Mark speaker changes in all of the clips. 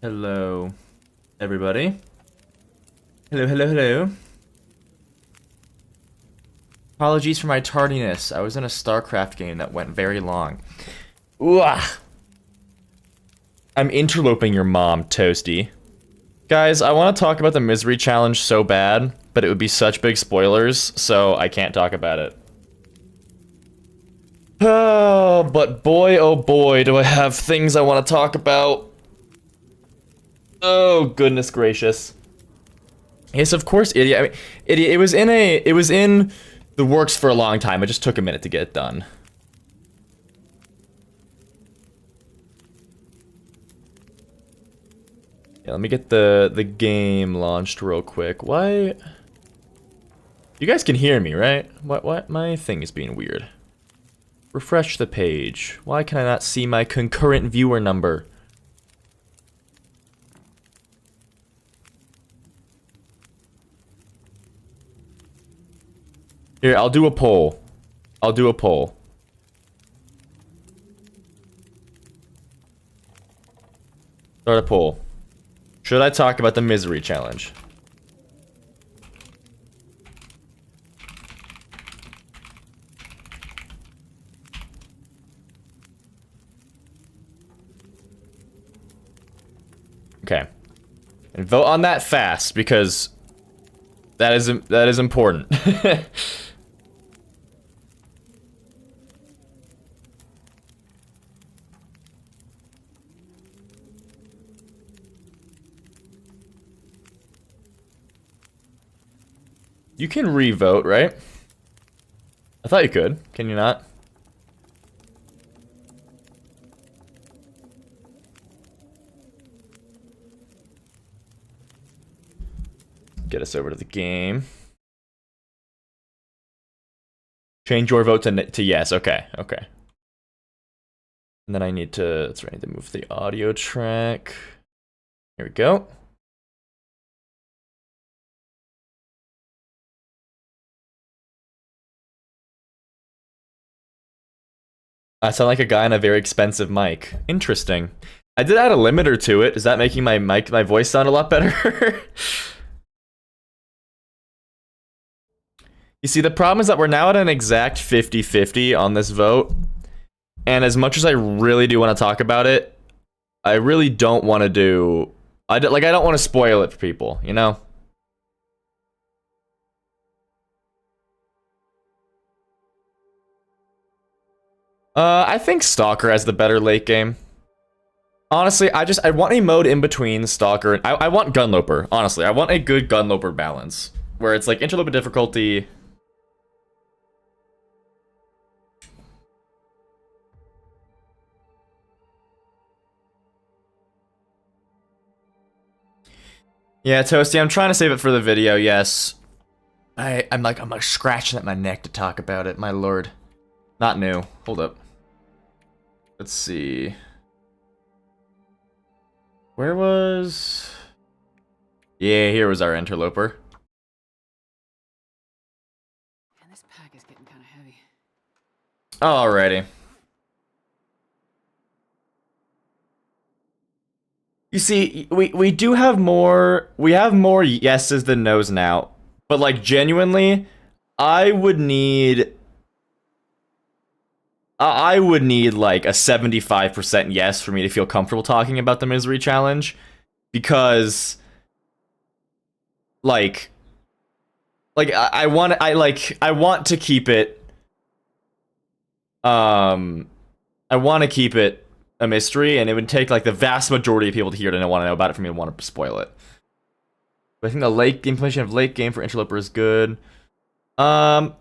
Speaker 1: Hello, everybody. Hello, hello, hello. Apologies for my tardiness. I was in a StarCraft game that went very long. Ooh. I'm interloping your mom, Toasty. Guys, I want to talk about the Misery Challenge so bad, but it would be such big spoilers, so I can't talk about it. Oh, but boy, oh boy, do I have things I want to talk about. Oh, goodness gracious. Yes, of course, idiot. I mean, idiot. It was in the works for a long time. It just took a minute to get it done. Yeah, let me get the game launched real quick. Why? You guys can hear me, right? What? My thing is being weird. Refresh the page. Why can I not see my concurrent viewer number? Here, I'll do a poll. I'll do a poll. Start a poll. Should I talk about the Misery Challenge? Okay. And vote on that fast, because that is important. You can re-vote, right? I thought you could. Can you not? Get us over to the game. Change your vote to yes. Okay, okay. And then I need to, that's right, I need to move the audio track. Here we go. I sound like a guy on a very expensive mic. Interesting. I did add a limiter to it. Is that making my voice sound a lot better? You see, the problem is that we're now at an exact 50-50 on this vote. And as much as I really do want to talk about it, I really don't want to do... I don't want to spoil it for people, you know? I think Stalker has the better late game. Honestly, I want a mode in between Stalker and... I want Gunloper, honestly. I want a good Gunloper balance. Where it's like interloper difficulty... Yeah, Toasty, I'm trying to save it for the video, yes. I'm like scratching at my neck to talk about it, my lord. Not new. Hold up. Let's see. Where was... Yeah, here was our interloper.
Speaker 2: And this pack is getting kind of heavy.
Speaker 1: Alrighty. You see, we do have more... We have more yeses than nos now. But, like, genuinely, I would need, like, a 75% yes for me to feel comfortable talking about the Misery Challenge. Because... I want to keep it... I want to keep it a mystery, and it would take like the vast majority of people to hear to want to know about it for me to want to spoil it. But I think the late game implementation of late game for Interloper is good. See,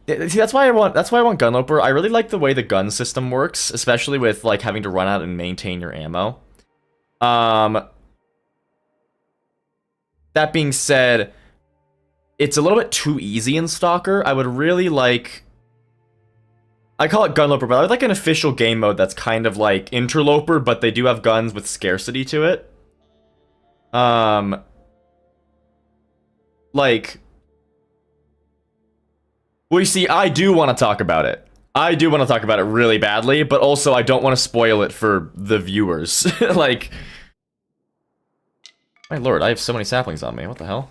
Speaker 1: that's why I want Gunloper. I really like the way the gun system works, especially with like having to run out and maintain your ammo. That being said, it's a little bit too easy in Stalker. I would really like... I call it Gunloper, but I would like an official game mode that's kind of like Interloper, but they do have guns with scarcity to it. Like... Well, you see, I do want to talk about it. I do want to talk about it really badly, but also I don't want to spoil it for the viewers. Like... My lord, I have so many saplings on me. What the hell?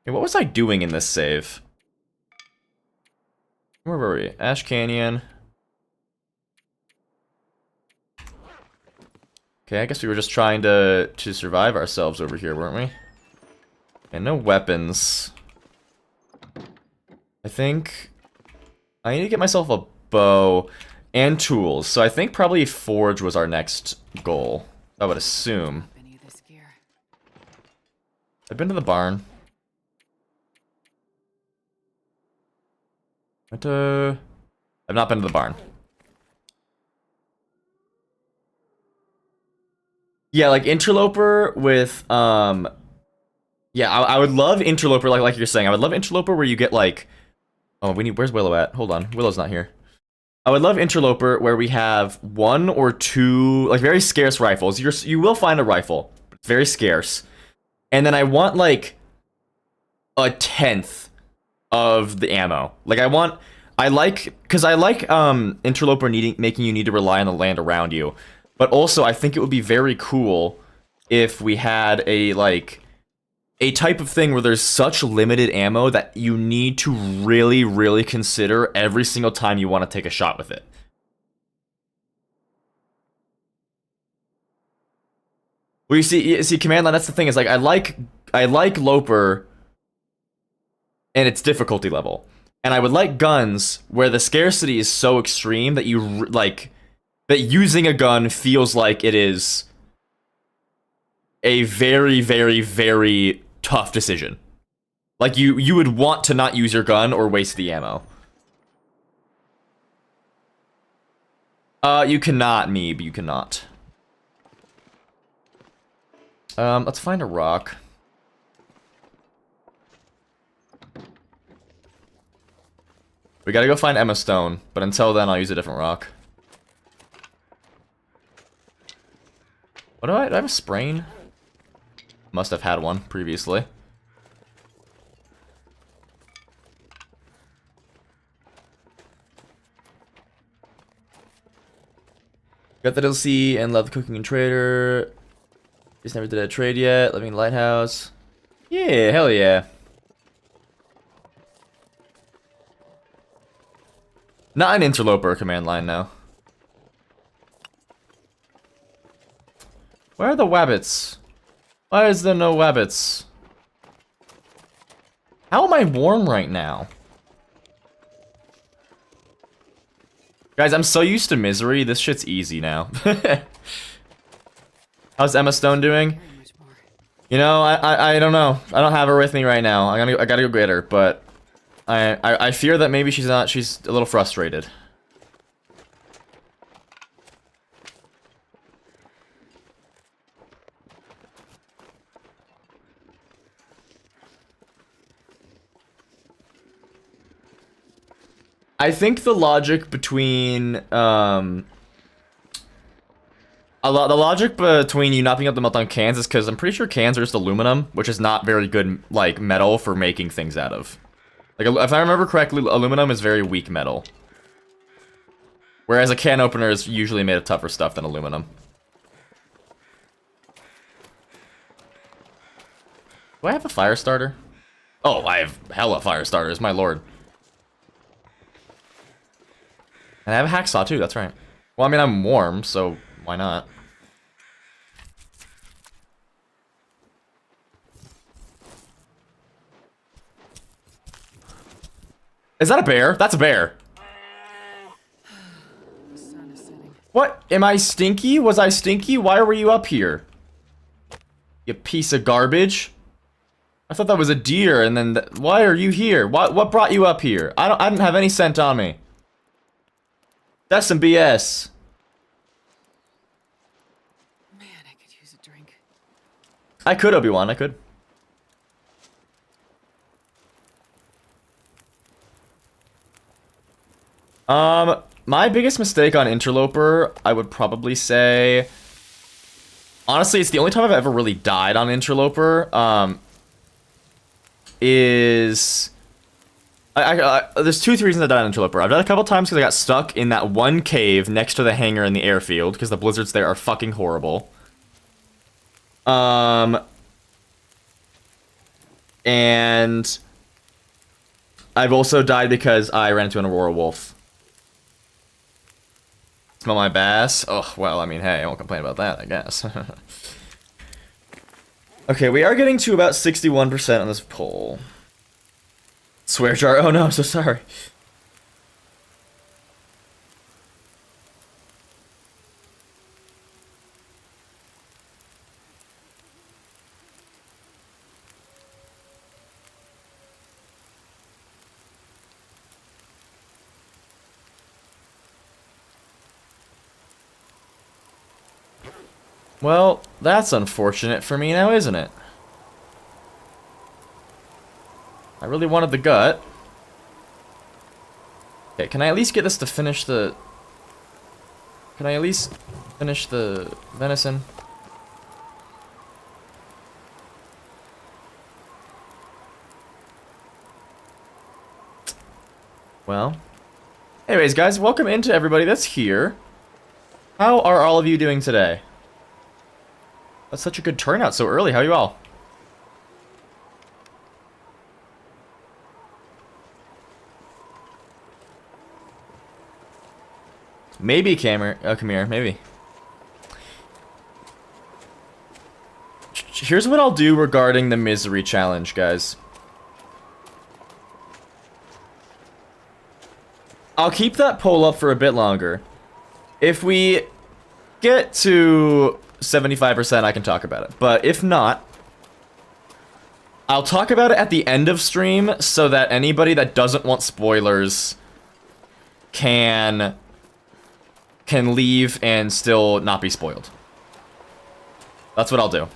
Speaker 1: Hey, what was I doing in this save? Where were we? Ash Canyon. Okay, I guess we were just trying to survive ourselves over here, weren't we? And no weapons. I think I need to get myself a bow and tools. So I think probably forge was our next goal. I would assume.
Speaker 2: Any of this gear.
Speaker 1: I've been to the barn. I've not been to the barn. Yeah, like Interloper with yeah, I would love Interloper like you're saying. I would love Interloper where you get like, oh, where's Willow at? Hold on. Willow's not here. I would love Interloper where we have 1 or 2 like very scarce rifles. You will find a rifle. It's very scarce. And then I want like a 10th of the ammo. Like I like Interloper making you need to rely on the land around you. But also I think it would be very cool if we had a type of thing where there's such limited ammo that you need to really, really consider every single time you want to take a shot with it. Well, you see, command line. That's the thing. Is like I like Loper, and its difficulty level, and I would like guns where the scarcity is so extreme that that using a gun feels like it is a very, very, very tough decision. Like you would want to not use your gun or waste the ammo. You cannot, Meeb, you cannot. Let's find a rock. We gotta go find Emma Stone, but until then I'll use a different rock. What do I have a sprain? Must have had one previously. Got the DLC and love the cooking and trader. Just never did a trade yet. Living lighthouse. Yeah, hell yeah. Not an interloper command line now. Where are the wabbits? Why is there no wabbits? How am I warm right now? Guys, I'm so used to misery, this shit's easy now. How's Emma Stone doing? You know, I don't know. I don't have her with me right now. I gotta go get her, but I fear that maybe she's a little frustrated. I think the logic between the logic between you not being able to melt down cans is because I'm pretty sure cans are just aluminum, which is not very good like metal for making things out of. Like if I remember correctly, aluminum is very weak metal, whereas a can opener is usually made of tougher stuff than aluminum. Do I have a fire starter? Oh, I have hella fire starters, my lord. And I have a hacksaw too, that's right. Well, I mean, I'm warm, so why not? Is that a bear? That's a bear.
Speaker 2: The sun is setting.
Speaker 1: What? Am I stinky? Was I stinky? Why were you up here? You piece of garbage. I thought that was a deer, and then why are you here? What brought you up here? I didn't have any scent on me. That's some BS.
Speaker 2: Man, I could use a drink.
Speaker 1: I could, Obi-Wan, I could. My biggest mistake on Interloper, I would probably say... Honestly, it's the only time I've ever really died on Interloper, is... there's two reasons I died on Interloper. I've died a couple times because I got stuck in that one cave next to the hangar in the airfield, because the blizzards there are fucking horrible. And I've also died because I ran into an Aurora Wolf. Smell my bass? Oh, well, I mean, hey, I won't complain about that, I guess. Okay, we are getting to about 61% on this poll. Swear jar. Oh no, I'm so sorry. Well, that's unfortunate for me now, isn't it? I really wanted the gut. Okay, can I at least get this to finish the... Can I at least finish the venison? Well. Anyways, guys, welcome into everybody that's here. How are all of you doing today? That's such a good turnout so early. How are you all? Maybe come here, maybe. Here's what I'll do regarding the misery challenge, guys. I'll keep that poll up for a bit longer. If we get to 75%, I can talk about it. But if not, I'll talk about it at the end of stream so that anybody that doesn't want spoilers can leave and still not be spoiled. That's what I'll do.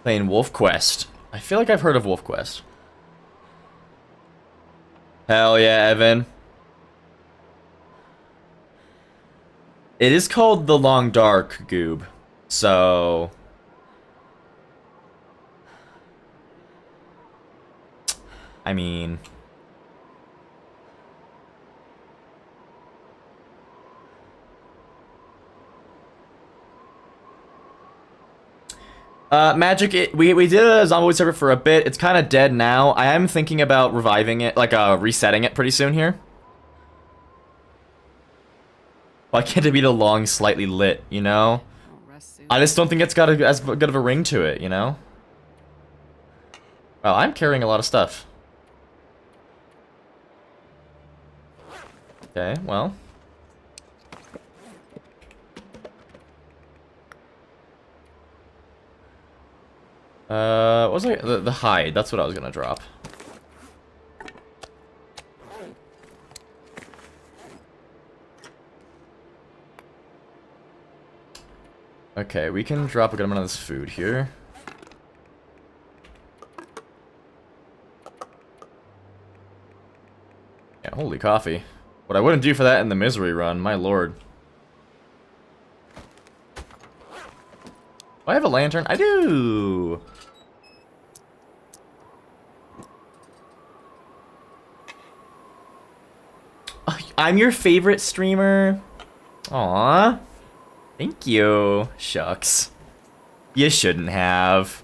Speaker 1: Playing Wolf Quest. I feel like I've heard of Wolf Quest. Hell yeah, Evan. It is called The Long Dark, Goob. So... I mean... Magic, we did a Zomboid server for a bit. It's kind of dead now. I am thinking about reviving it, like, resetting it pretty soon here. Why can't it be the long, slightly lit, you know? I just don't think it's got as good of a ring to it, you know? Well, I'm carrying a lot of stuff. Okay, well. What was it? The hide, that's what I was gonna drop. Okay, we can drop a good amount of this food here. Yeah, holy coffee. What I wouldn't do for that in the misery run, my lord. Do I have a lantern? I do! Oh, I'm your favorite streamer. Aww. Thank you. Shucks. You shouldn't have.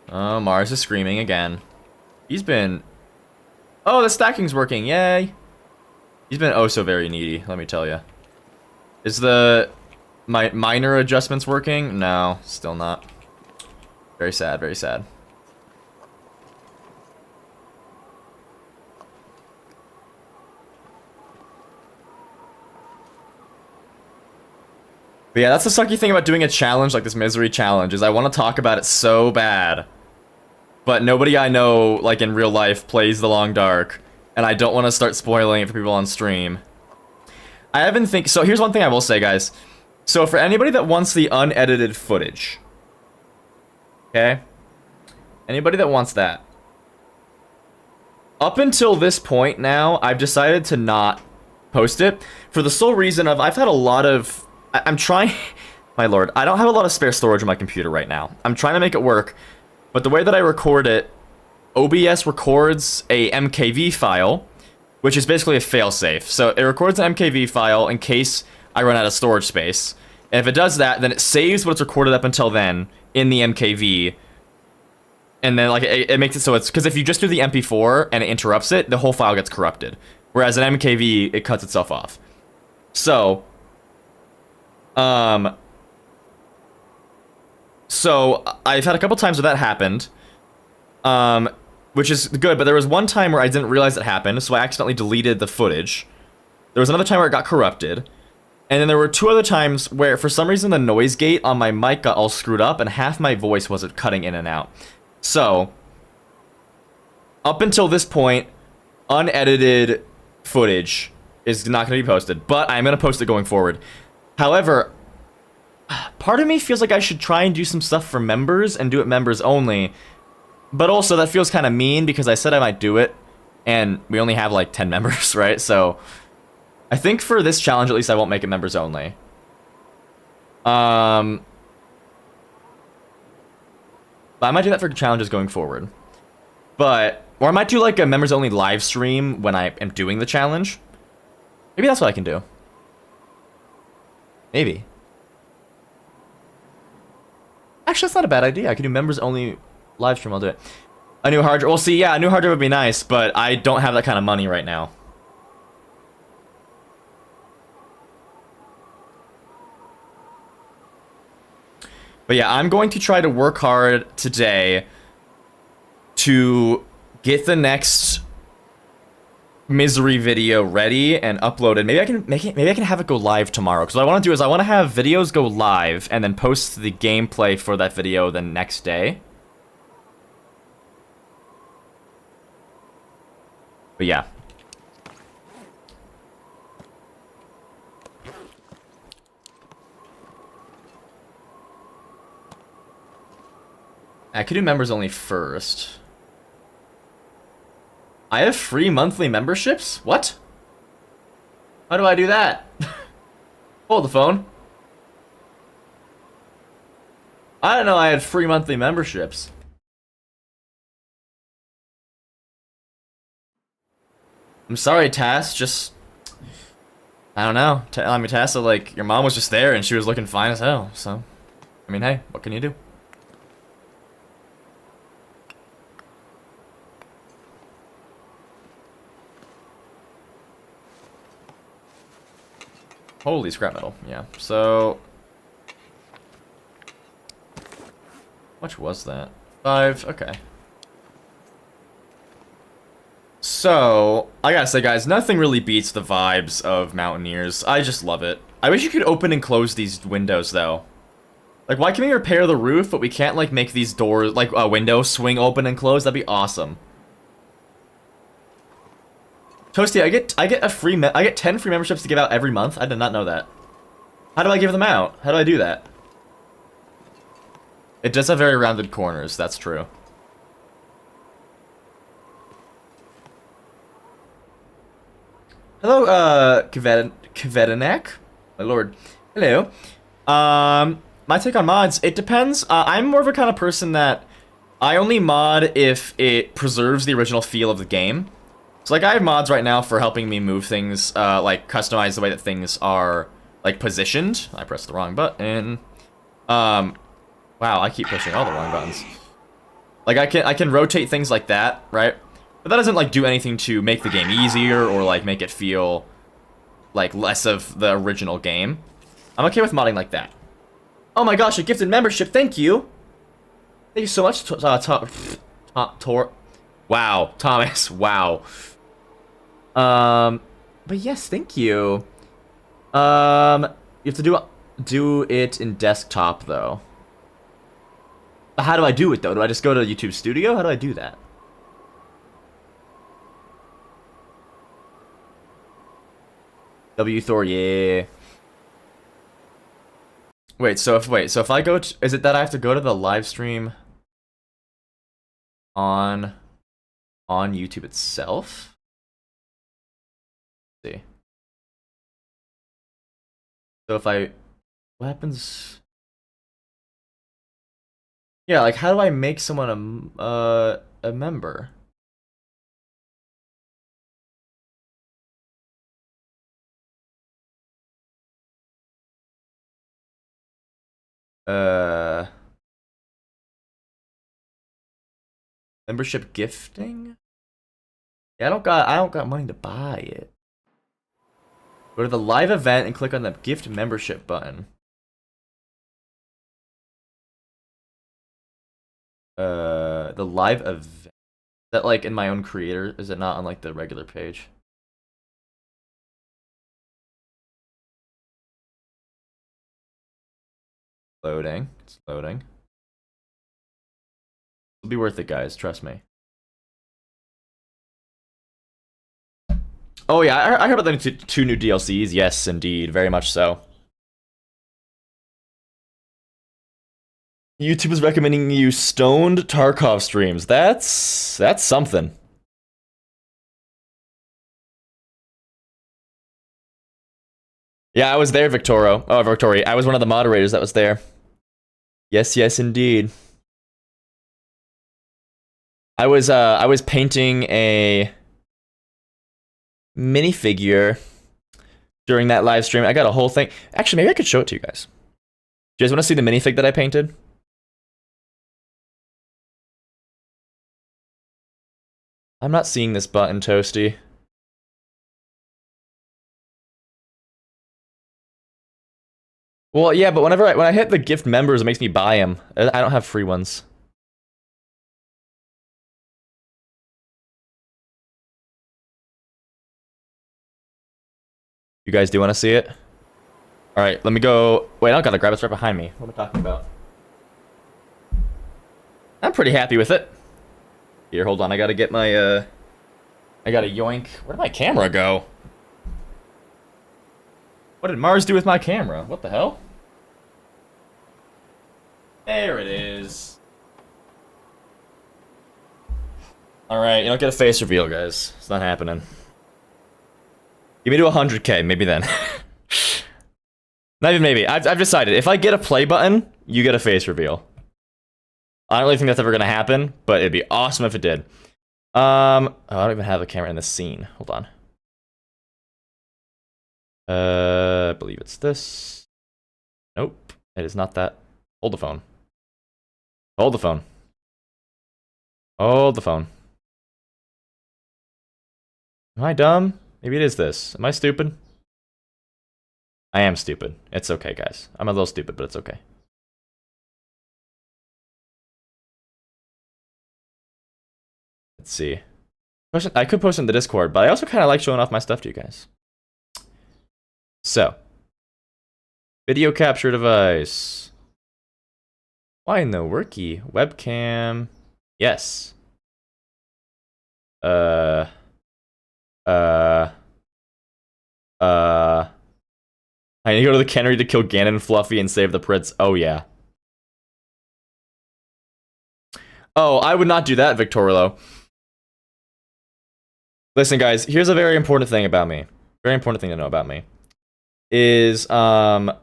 Speaker 1: Oh, Mars is screaming again. He's been... Oh, the stacking's working. Yay. He's been oh so very needy, let me tell you. Is the... my minor adjustments working? No, still not. Very sad, very sad. But yeah, that's the sucky thing about doing a challenge like this misery challenge, is I want to talk about it so bad. But nobody I know, like in real life, plays The Long Dark. And I don't want to start spoiling it for people on stream. I haven't so here's one thing I will say, guys. So for anybody that wants the unedited footage. Okay? Anybody that wants that. Up until this point now, I've decided to not post it. For the sole reason of, I've had a lot of I'm trying... My lord, I don't have a lot of spare storage on my computer right now. I'm trying to make it work, but the way that I record it, OBS records a MKV file, which is basically a failsafe. So it records an MKV file in case I run out of storage space. And if it does that, then it saves what it's recorded up until then in the MKV. And then like it makes it so it's... Because if you just do the MP4 and it interrupts it, the whole file gets corrupted. Whereas an MKV, it cuts itself off. So... So, I've had a couple times where that happened, which is good, but there was one time where I didn't realize it happened, so I accidentally deleted the footage. There was another time where it got corrupted, and then there were 2 other times where, for some reason, the noise gate on my mic got all screwed up, and half my voice wasn't cutting in and out. So, up until this point, unedited footage is not going to be posted, but I'm going to post it going forward. However, part of me feels like I should try and do some stuff for members and do it members only. But also, that feels kind of mean because I said I might do it, and we only have like 10 members, right? So, I think for this challenge, at least, I won't make it members only. But I might do that for challenges going forward. Or I might do like a members only live stream when I am doing the challenge. Maybe that's what I can do. Maybe. Actually, that's not a bad idea. I could do members only live stream. I'll do it. A new hard drive. Well, see, yeah, a new hard drive would be nice, but I don't have that kind of money right now. But yeah, I'm going to try to work hard today to get the next Misery video ready and uploaded. Maybe I can make it. Maybe I can have it go live tomorrow. Because what I want to do is I want to have videos go live and then post the gameplay for that video the next day. But yeah. I could do members only first. I have free monthly memberships? What? How do I do that? Hold the phone. I didn't know I had free monthly memberships. I'm sorry, Tass, just... I don't know. I mean, Tassa, like, your mom was just there and she was looking fine as hell, so... I mean, hey, what can you do? Holy scrap metal, yeah. So... How much was that? 5, okay. So, I gotta say, guys, nothing really beats the vibes of Mountaineers. I just love it. I wish you could open and close these windows, though. Like, why can we repair the roof, but we can't, like, make these doors, like, windows swing open and close? That'd be awesome. Toasty, I get 10 free memberships to give out every month. I did not know that. How do I give them out? How do I do that? It does have very rounded corners, that's true. Hello, Kvedenek? My lord. Hello. My take on mods, it depends. I'm more of a kind of person that I only mod if it preserves the original feel of the game. So, like, I have mods right now for helping me move things, like, customize the way that things are, like, positioned. I pressed the wrong button. Wow, I keep pushing all the wrong buttons. Like, I can rotate things like that, right? But that doesn't, like, do anything to make the game easier or, like, make it feel, like, less of the original game. I'm okay with modding like that. Oh my gosh, a gifted membership, thank you! Thank you so much, Wow, Thomas, wow. But yes, thank you. You have to do it in desktop, though. How do I do it, though? Do I just go to YouTube Studio? How do I do that? W Thor, yeah. Wait, so if I go to, is it that I have to go to the live stream on YouTube itself? Let's see. So if I What happens? Yeah, like how do I make someone a member? Uh, Membership gifting? Yeah, I don't got money to buy it. Go to the live event and click on the gift membership button. The live event. Is that like in my own creator? Is it not on like the regular page? Loading. It's loading. It'll be worth it, guys. Trust me. Oh yeah, I heard about the two new DLCs. Yes, indeed, very much so. YouTube is recommending you stoned Tarkov streams. That's something. Yeah, I was there, Victoro. Oh, Victoria. I was one of the moderators that was there. Yes, yes, indeed. I was painting a minifigure during that live stream. I got a whole thing. Actually, maybe I could show it to you guys. Do you guys want to see the minifig that I painted? I'm not seeing this button, Toasty. Well, yeah, but when I hit the gift members, it makes me buy them. I don't have free ones. You guys do want to see it? All right, let me go. Wait, I don't gotta grab it. It's right behind me. What am I talking about? I'm pretty happy with it. Here, hold on. I gotta get my, I gotta yoink. Where did my camera go? What did Mars do with my camera? What the hell? There it is. Alright, you don't get a face reveal, guys. It's not happening. Give me to 100k, maybe then. Not even maybe. I've decided. If I get a play button, you get a face reveal. I don't really think that's ever gonna happen, but it'd be awesome if it did. Oh, I don't even have a camera in this scene. Hold on. I believe it's this. Nope, it is not that. Hold the phone. Hold the phone. Hold the phone. Am I dumb? Maybe it is this. Am I stupid? I am stupid. It's okay, guys. I'm a little stupid, but it's okay. Let's see. I could post in the Discord, but I also kind of like showing off my stuff to you guys. So. Video capture device. Why no worky? Webcam. Yes. I need to go to the cannery to kill Ganon and Fluffy and save the Prince. Oh, yeah. Oh, I would not do that, Victorilo. Listen, guys, here's a very important thing about me. Very important thing to know about me. Is, wait.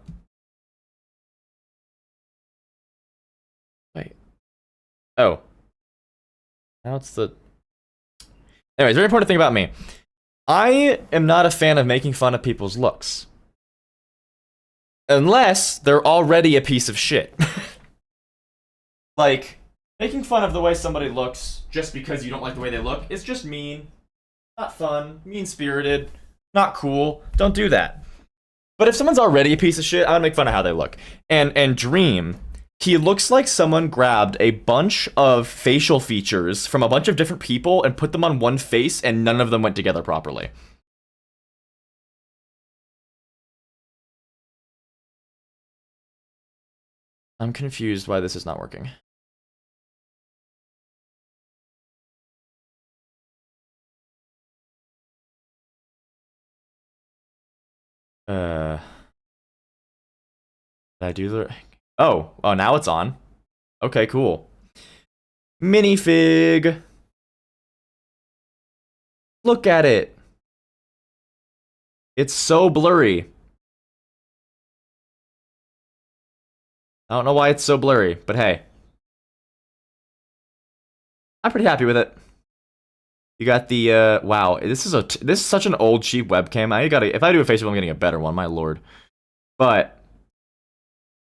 Speaker 1: Oh. Now it's the... Anyways, very important thing about me. I am not a fan of making fun of people's looks. Unless they're already a piece of shit. Like, making fun of the way somebody looks just because you don't like the way they look is just mean. Not fun. Mean-spirited. Not cool. Don't do that. But if someone's already a piece of shit, I would make fun of how they look. And Dream, he looks like someone grabbed a bunch of facial features from a bunch of different people and put them on one face, and none of them went together properly. I'm confused why this is not working. Did I do the... Oh, now it's on. Okay, cool. Minifig. Look at it. It's so blurry. I don't know why it's so blurry, but hey. I'm pretty happy with it. You got the, wow, this is such an old, cheap webcam. If I do a face reveal, I'm getting a better one, my lord. But,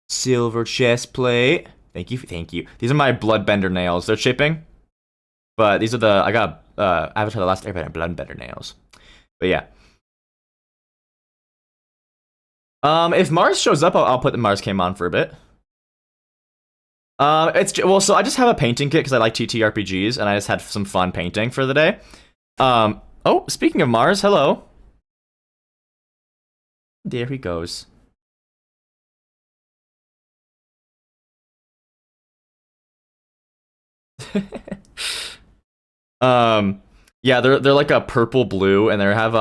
Speaker 1: silver chest plate. Thank you. These are my bloodbender nails. They're chipping. But these are I got, Avatar The Last Airbender bloodbender nails. But yeah. If Mars shows up, I'll put the Mars cam on for a bit. So I just have a painting kit because I like TTRPGs, and I just had some fun painting for the day. Oh, speaking of Mars, hello. There he goes. Yeah, they're like a purple blue, and they have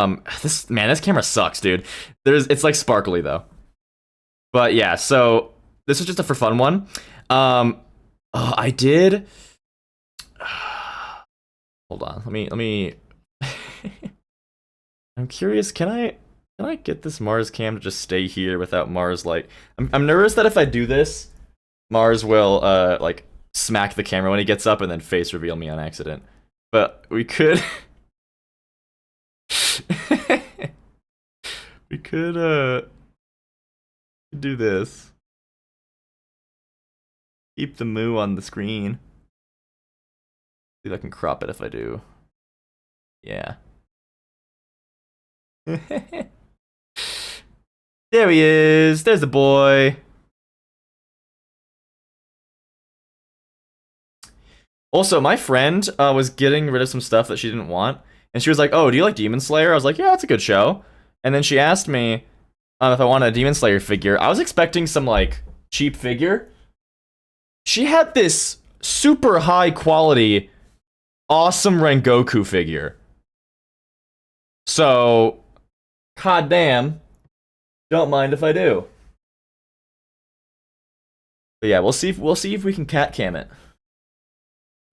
Speaker 1: this camera sucks, dude. It's like sparkly though. But yeah, so this is just a for fun one. I did. Hold on, let me. I'm curious. Can I get this Mars cam to just stay here without Mars light? I'm nervous that if I do this, Mars will like smack the camera when he gets up and then face reveal me on accident. But we could. We could do this. Keep the moo on the screen. See if I can crop it if I do. Yeah. There he is. There's the boy. Also, my friend was getting rid of some stuff that she didn't want. And she was like, oh, do you like Demon Slayer? I was like, yeah, that's a good show. And then she asked me if I wanted a Demon Slayer figure. I was expecting some, like, cheap figure. She had this super high quality, awesome Rengoku figure. So, god damn, don't mind if I do. But yeah, we'll see if we can cat cam it.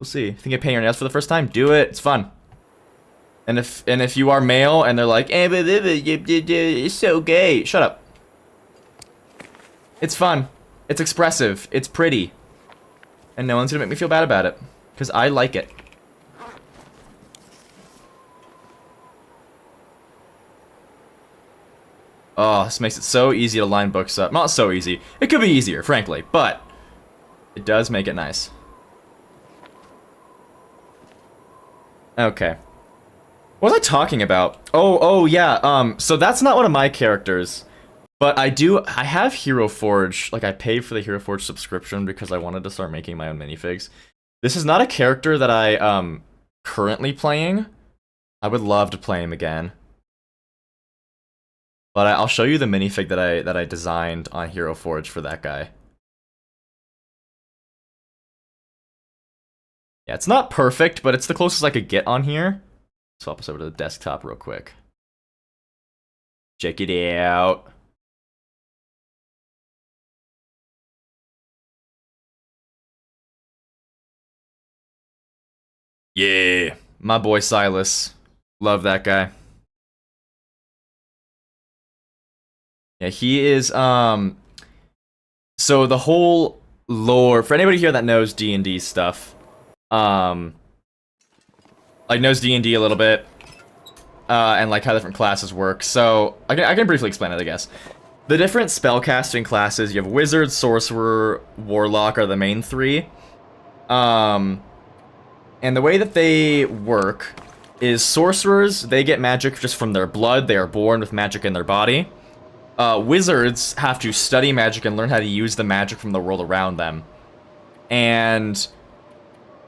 Speaker 1: We'll see. Think of painting your nails for the first time? Do it. It's fun. And if you are male and they're like, it's so gay. Shut up. It's fun. It's expressive. It's pretty. And no one's gonna make me feel bad about it. Because I like it. Oh, this makes it so easy to line books up. Not so easy. It could be easier, frankly. But it does make it nice. Okay. What was I talking about? Oh yeah, so that's not one of my characters. But I have Hero Forge. Like, I paid for the Hero Forge subscription because I wanted to start making my own minifigs. This is not a character that I, currently playing. I would love to play him again. But I'll show you the minifig that I designed on Hero Forge for that guy. Yeah, it's not perfect, but it's the closest I could get on here. Swap us over to the desktop real quick. Check it out. Yeah, my boy Silas. Love that guy. Yeah, he is, so the whole lore, for anybody here that knows D&D stuff, like knows D&D a little bit, and like how different classes work, so I can briefly explain it, I guess. The different spellcasting classes, you have Wizard, Sorcerer, Warlock are the main three, and the way that they work is Sorcerers, they get magic just from their blood, they are born with magic in their body. Wizards have to study magic and learn how to use the magic from the world around them. And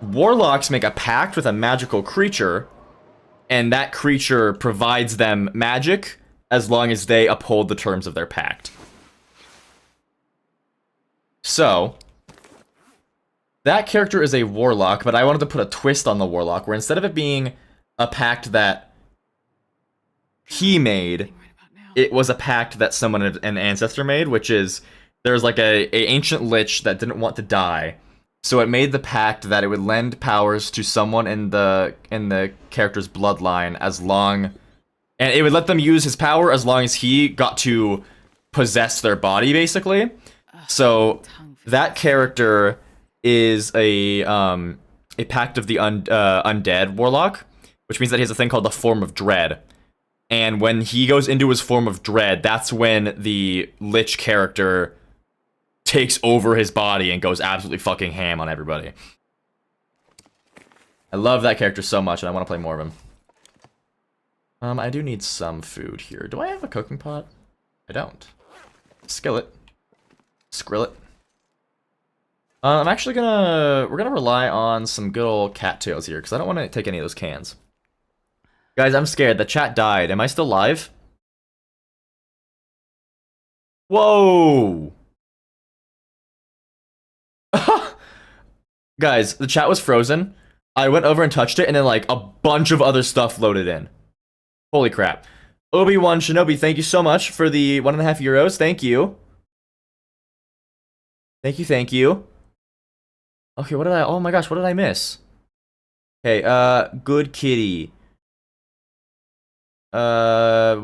Speaker 1: Warlocks make a pact with a magical creature, and that creature provides them magic as long as they uphold the terms of their pact. So, that character is a Warlock, but I wanted to put a twist on the Warlock, where instead of it being a pact that he made, it was a pact that someone, an ancestor made, which is, there's like a ancient lich that didn't want to die, so it made the pact that it would lend powers to someone in the character's bloodline as long, and it would let them use his power as long as he got to possess their body, basically. So that character is a Pact of the Undead Warlock, which means that he has a thing called the Form of Dread. And when he goes into his Form of Dread, that's when the Lich character takes over his body and goes absolutely fucking ham on everybody. I love that character so much, and I want to play more of him. I do need some food here. Do I have a cooking pot? I don't. Skillet. Skrillet. I'm actually we're gonna rely on some good old cattails here, because I don't want to take any of those cans. Guys, I'm scared. The chat died. Am I still live? Whoa! Guys, the chat was frozen. I went over and touched it, and then like a bunch of other stuff loaded in. Holy crap. Obi-Wan Shinobi, thank you so much for the 1.5 euros. Thank you. Thank you, thank you. Okay, what did I... Oh my gosh, what did I miss? Okay, good kitty. Yeah,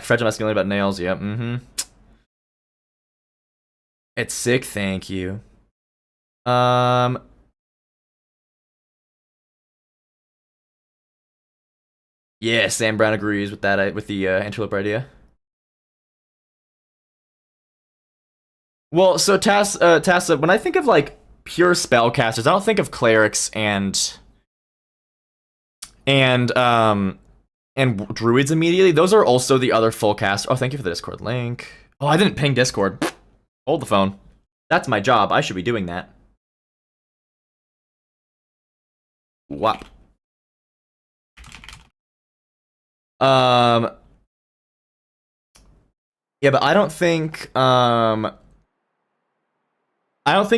Speaker 1: fragile masculinity about nails, yep, It's sick, thank you. Yeah, Sam Brown agrees with that, with the Interloper idea. Well, so Tassa, when I think of like pure spellcasters, I don't think of clerics and druids immediately. Those are also the other full cast. Oh, thank you for the Discord link. Oh, I didn't ping Discord. Hold the phone. That's my job. I should be doing that. Whop. Yeah, but I don't think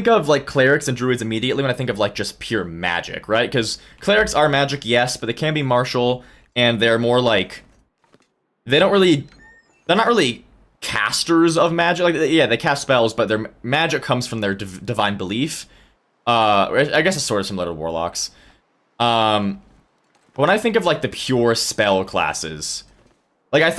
Speaker 1: of like clerics and druids immediately when I think of like just pure magic, right? Because clerics are magic, yes, but they can be martial, and they're more like they're not really casters of magic. Like, yeah, they cast spells, but their magic comes from their divine belief. I guess it's sort of similar to warlocks. But when I think of like the pure spell classes, like I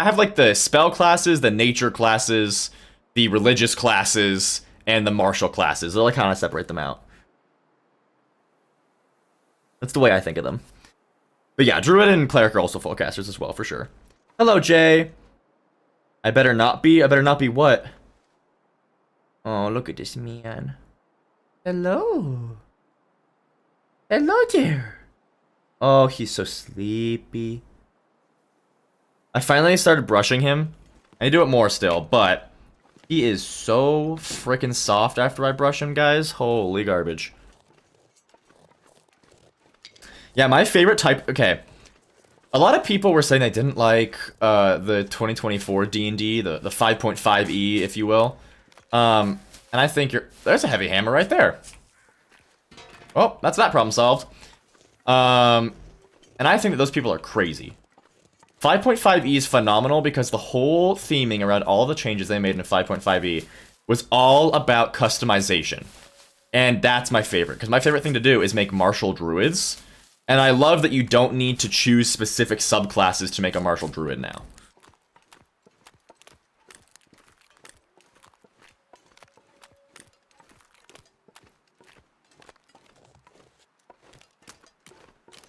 Speaker 1: have like the spell classes, the nature classes, the religious classes, and the martial classes. I'll like kind of separate them out. That's the way I think of them. But yeah, druid and cleric are also full casters as well, for sure. Hello, Jay. I better not be what? Oh, look at this man. Hello. Hello there. Oh, he's so sleepy. I finally started brushing him. I do it more still, but he is so freaking soft after I brush him, guys. Holy garbage. Yeah, my favorite type... Okay. A lot of people were saying they didn't like the 2024 D&D, the 5.5e, if you will. And I think there's a heavy hammer right there. Oh, that's that problem solved. And I think that those people are crazy. 5.5e is phenomenal because the whole theming around all the changes they made in 5.5e was all about customization. And that's my favorite, because my favorite thing to do is make martial druids. And I love that you don't need to choose specific subclasses to make a martial druid now.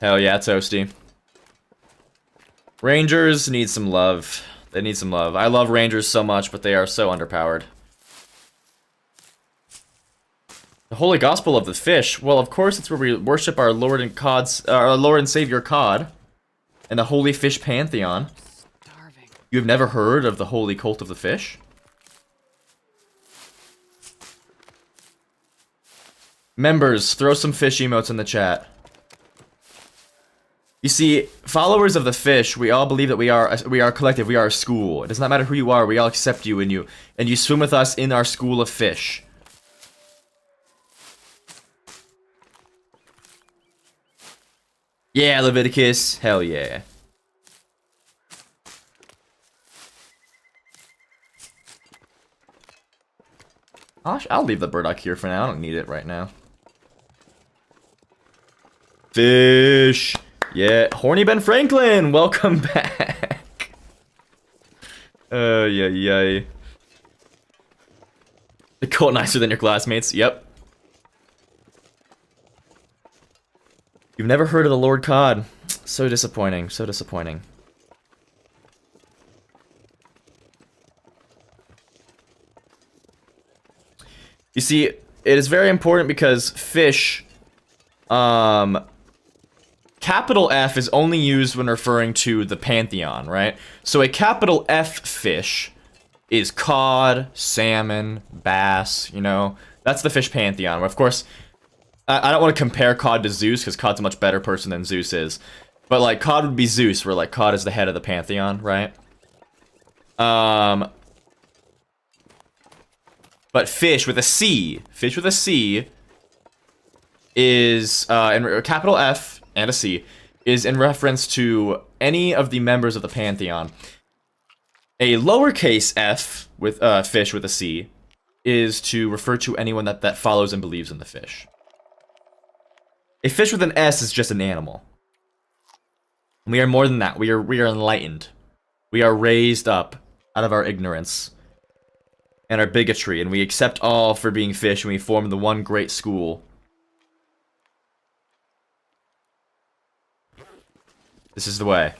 Speaker 1: Hell yeah, Toasty. Rangers need some love. They need some love. I love Rangers so much, but they are so underpowered. The Holy Gospel of the Fish. Well, of course, it's where we worship our Lord and Savior Cod, and the Holy Fish Pantheon.
Speaker 2: Starving.
Speaker 1: You have never heard of the Holy Cult of the Fish? Members, throw some fish emotes in the chat. You see, followers of the fish, we all believe that we are a collective, we are a school. It does not matter who you are, we all accept you, and you swim with us in our school of fish. Yeah, Leviticus, hell yeah. I'll leave the burdock here for now, I don't need it right now. Fish! Yeah, Horny Ben Franklin, welcome back. Yeah, yeah. The coat nicer than your classmates. Yep. You've never heard of the Lord Cod. So disappointing. So disappointing. You see, it is very important because fish, capital F is only used when referring to the pantheon, right? So a capital F fish is cod, salmon, bass, you know? That's the fish pantheon. Of course, I don't want to compare cod to Zeus, because cod's a much better person than Zeus is. But, like, cod would be Zeus, where, like, cod is the head of the pantheon, right? But fish with a C is, in capital F and a C, is in reference to any of the members of the pantheon. A lowercase f with fish with a C is to refer to anyone that follows and believes in the fish. A fish with an S is just an animal. We are more than that. We are enlightened. We are raised up out of our ignorance and our bigotry, and we accept all for being fish, and we form the one great school. This is the way.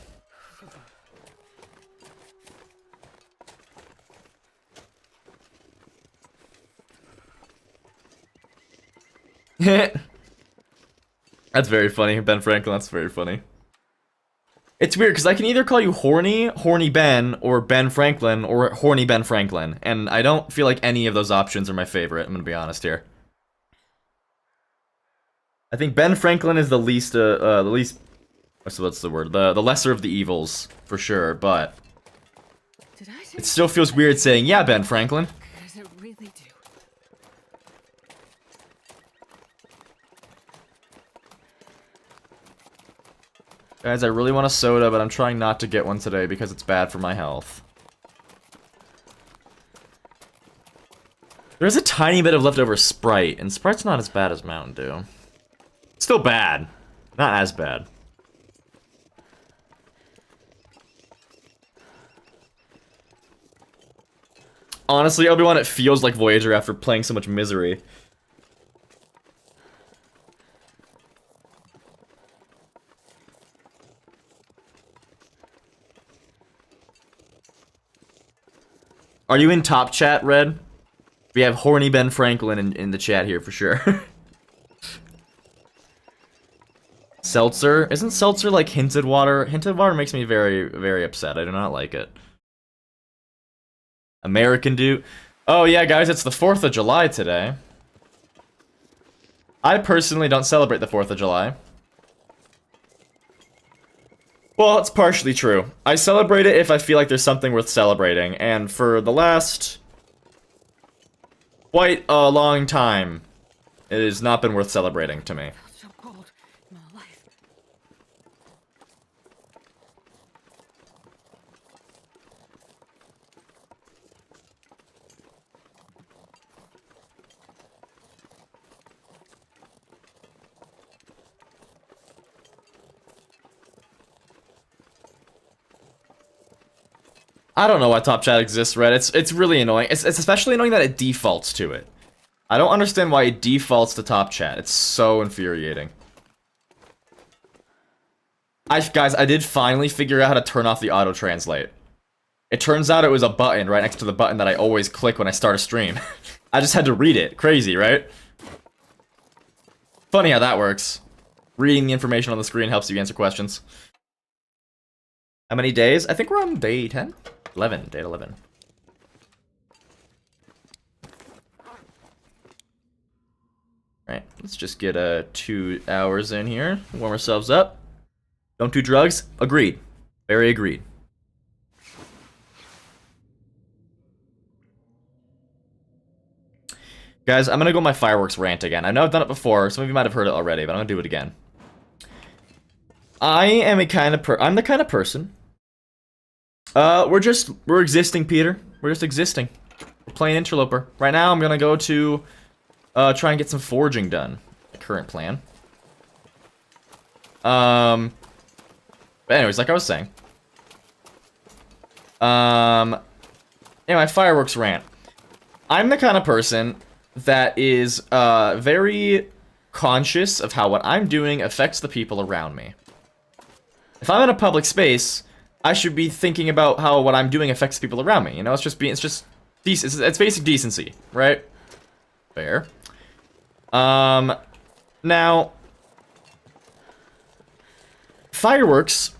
Speaker 1: That's very funny, Ben Franklin. That's very funny. It's weird, because I can either call you Horny Ben, or Ben Franklin, or Horny Ben Franklin. And I don't feel like any of those options are my favorite, I'm gonna be honest here. I think Ben Franklin is the least, what's the word? The lesser of the evils, for sure, but it still feels weird saying, yeah, Ben Franklin.
Speaker 2: Does it really do?
Speaker 1: Guys, I really want a soda, but I'm trying not to get one today because it's bad for my health. There's a tiny bit of leftover Sprite, and Sprite's not as bad as Mountain Dew. Still bad. Not as bad. Honestly, Obi-Wan, it feels like Voyager after playing so much Misery. Are you in top chat, Red? We have Horny Ben Franklin in the chat here for sure. Seltzer? Isn't seltzer like hinted water? Hinted water makes me very, very upset. I do not like it. American Dew. Oh yeah, guys, it's the 4th of July today. I personally don't celebrate the 4th of July. Well, it's partially true. I celebrate it if I feel like there's something worth celebrating, and for the last quite a long time, it has not been worth celebrating to me.
Speaker 2: So cold in my life.
Speaker 1: I don't know why Top Chat exists, Red. It's really annoying. It's especially annoying that it defaults to it. I don't understand why it defaults to Top Chat. It's so infuriating. Guys, I did finally figure out how to turn off the auto-translate. It turns out it was a button right next to the button that I always click when I start a stream. I just had to read it. Crazy, right? Funny how that works. Reading the information on the screen helps you answer questions. How many days? I think we're on day 10? 11. Day 11. Alright, let's just get 2 hours in here. Warm ourselves up. Don't do drugs. Agreed. Very agreed. Guys, I'm gonna go on my fireworks rant again. I know I've done it before. Some of you might have heard it already, but I'm gonna do it again. I'm the kind of person. We're existing, Peter. We're just existing. We're playing Interloper. Right now, I'm gonna go to, try and get some foraging done. The current plan. But anyways, like I was saying. Anyway, fireworks rant. I'm the kind of person that is very conscious of how what I'm doing affects the people around me. If I'm in a public space, I should be thinking about how what I'm doing affects people around me. You know, it's just decent. It's basic decency, right? Fair. Now, fireworks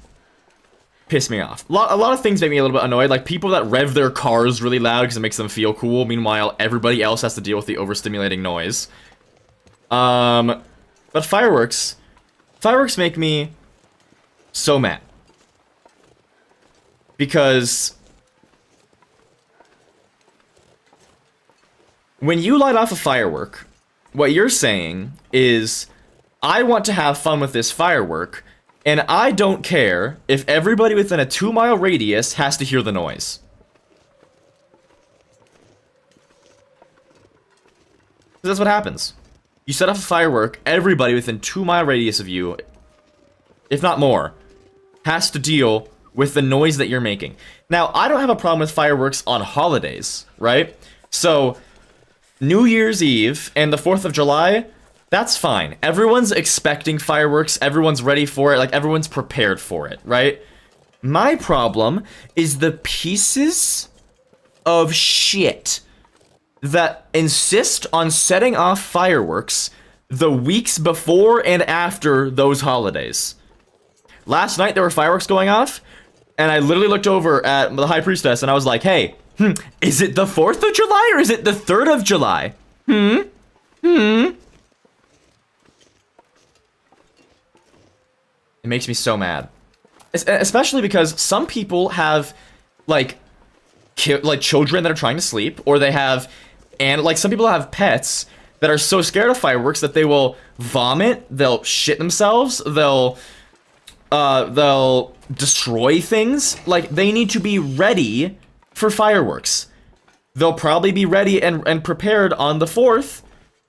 Speaker 1: piss me off. A lot of things make me a little bit annoyed, like people that rev their cars really loud because it makes them feel cool. Meanwhile, everybody else has to deal with the overstimulating noise. But fireworks make me so mad. Because when you light off a firework, what you're saying is, I want to have fun with this firework, and I don't care if everybody within a 2-mile radius has to hear the noise. That's what happens. You set off a firework, everybody within 2-mile radius of you, if not more, has to deal with the noise that you're making. Now, I don't have a problem with fireworks on holidays, right? So, New Year's Eve and the 4th of July, that's fine. Everyone's expecting fireworks, everyone's ready for it, like everyone's prepared for it, right? My problem is the pieces of shit that insist on setting off fireworks the weeks before and after those holidays. Last night there were fireworks going off, and I literally looked over at the High Priestess and I was like, hey, is it the 4th of July or is it the 3rd of July? It makes me so mad. Especially because some people have, like children that are trying to sleep, or they have, and like some people have pets that are so scared of fireworks that they will vomit, they'll shit themselves, they'll destroy things. Like, they need to be ready for fireworks. They'll probably be ready and prepared on the 4th.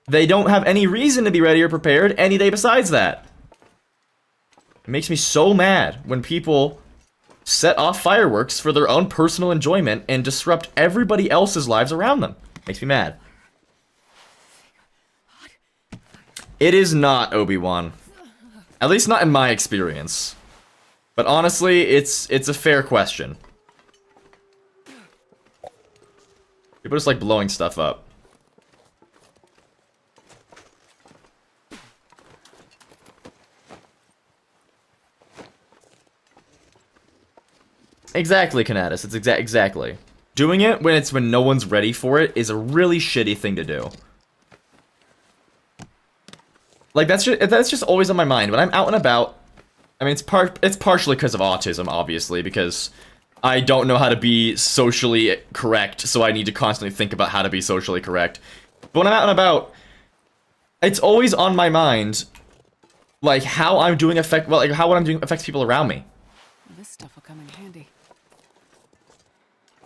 Speaker 1: They don't have any reason to be ready or prepared any day besides that. It makes me so mad when people set off fireworks for their own personal enjoyment and disrupt everybody else's lives around them. Makes me mad. It is not, Obi-Wan. At least not in my experience. But honestly, it's a fair question. People just like blowing stuff up. Exactly, Canatus. It's exactly. Doing it when no one's ready for it is a really shitty thing to do. Like, that's just always on my mind when I'm out and about. I mean, it's partially because of autism, obviously, because I don't know how to be socially correct, so I need to constantly think about how to be socially correct. But when I'm out and about, it's always on my mind, like how I'm doing how what I'm doing affects people around me.
Speaker 2: This stuff will come in handy.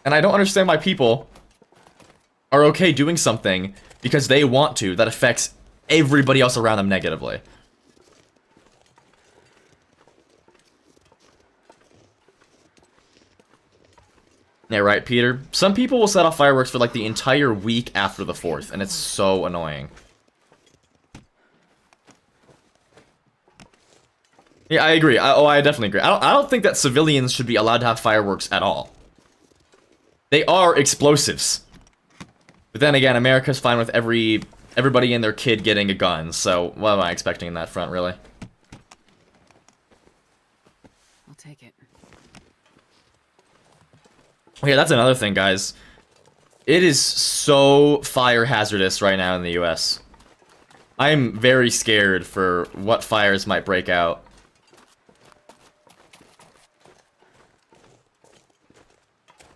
Speaker 1: And I don't understand why people are okay doing something because they want to that affects everybody else around them negatively. Yeah, right, Peter? Some people will set off fireworks for like the entire week after the 4th, and it's so annoying. Yeah, I agree. I definitely agree. I don't think that civilians should be allowed to have fireworks at all. They are explosives. But then again, America's fine with everybody and their kid getting a gun, so what am I expecting in that front, really?
Speaker 2: I'll take it.
Speaker 1: Yeah, that's another thing, guys. It is so fire hazardous right now in the US. I'm very scared for what fires might break out.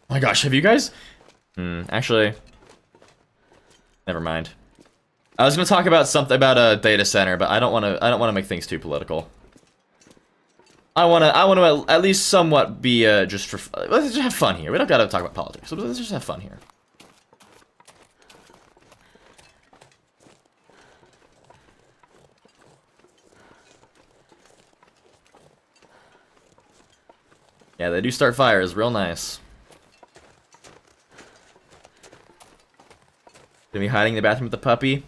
Speaker 1: Oh my gosh, have you guys? Actually, never mind. I was gonna talk about something about a data center, but I don't want to make things too political. I want to at least somewhat be just for let's just have fun here. We don't gotta talk about politics. So let's just have fun here. Yeah, they do start fires real nice. Gonna be hiding in the bathroom with the puppy.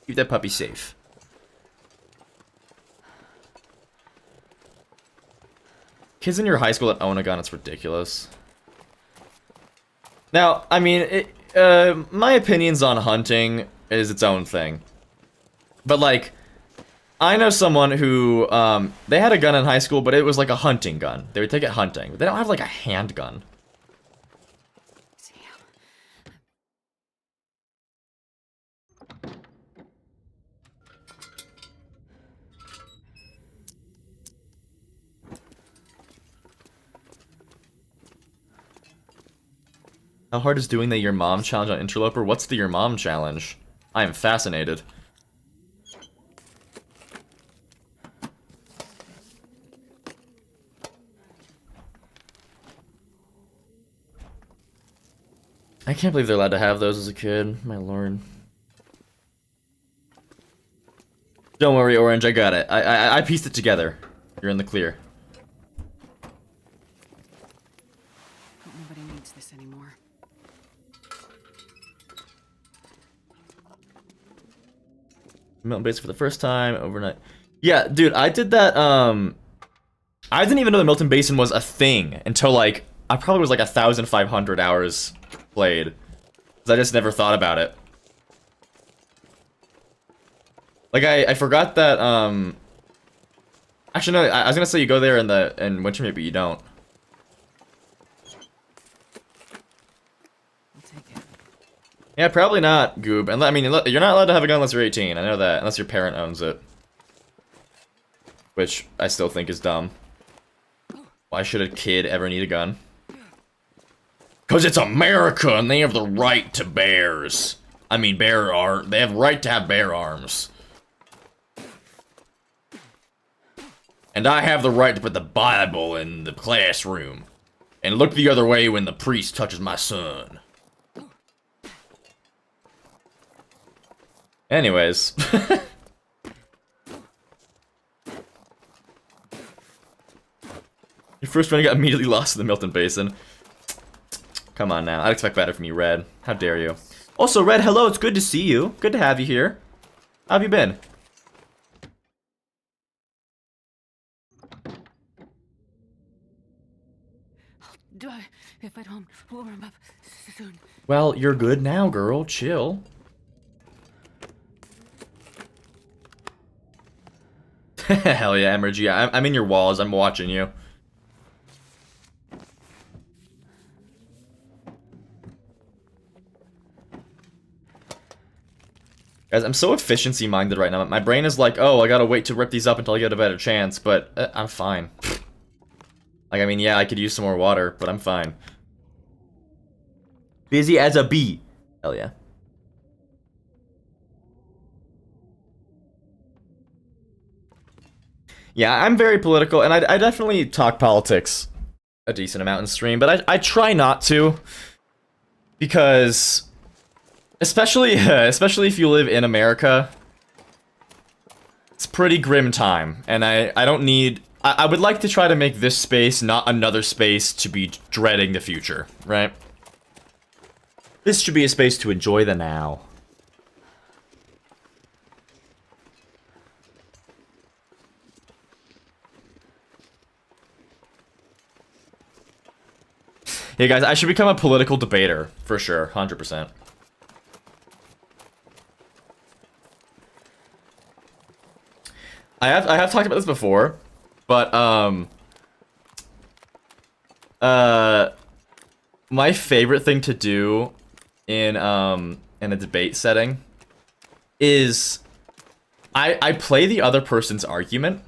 Speaker 1: Keep that puppy safe. Kids in your high school that own a gun, it's ridiculous. Now, I mean, my opinions on hunting is its own thing. But, like, I know someone who, they had a gun in high school, but it was like a hunting gun. They would take it hunting. But they don't have, like, a handgun. How hard is doing the Your Mom challenge on Interloper? What's the Your Mom challenge? I am fascinated. I can't believe they're allowed to have those as a kid. My lord. Don't worry, Orange, I got it. I pieced it together. You're in the clear.
Speaker 2: Nobody needs this anymore.
Speaker 1: Milton Basin for the first time overnight. Yeah, dude, I did that, I didn't even know the Milton Basin was a thing until, like, I probably was like 1,500 hours played. 'Cause I just never thought about it. Like, I forgot that, actually, no, I was gonna say you go there in winter, maybe you don't.
Speaker 2: I'll take it.
Speaker 1: Yeah, probably not, Goob. And I mean, you're not allowed to have a gun unless you're 18. I know that, unless your parent owns it. Which I still think is dumb. Why should a kid ever need a gun? 'Cause it's America and they have the right to bears. I mean, they have right to have bear arms. And I have the right to put the Bible in the classroom. And look the other way when the priest touches my son. Anyways. Your first friend got immediately lost in the Milton Basin. Come on now, I'd expect better from you, Red. How dare you. Also, Red, hello, it's good to see you. Good to have you here. How have you been?
Speaker 2: Do I, if I don't warm up soon?
Speaker 1: Well, you're good now, girl. Chill. Hell yeah, Emergy. I'm in your walls. I'm watching you. Guys, I'm so efficiency-minded right now. My brain is like, oh, I gotta wait to rip these up until I get a better chance, but I'm fine. Like, I mean, yeah, I could use some more water, but I'm fine. Busy as a bee. Hell yeah. Yeah, I'm very political, and I definitely talk politics a decent amount in stream, but I try not to. Because, especially if you live in America, it's pretty grim time, and I don't need... I would like to try to make this space not another space to be dreading the future, right? This should be a space to enjoy the now. Hey guys, I should become a political debater, for sure, 100%. I have talked about this before, but my favorite thing to do in a debate setting is I play the other person's argument.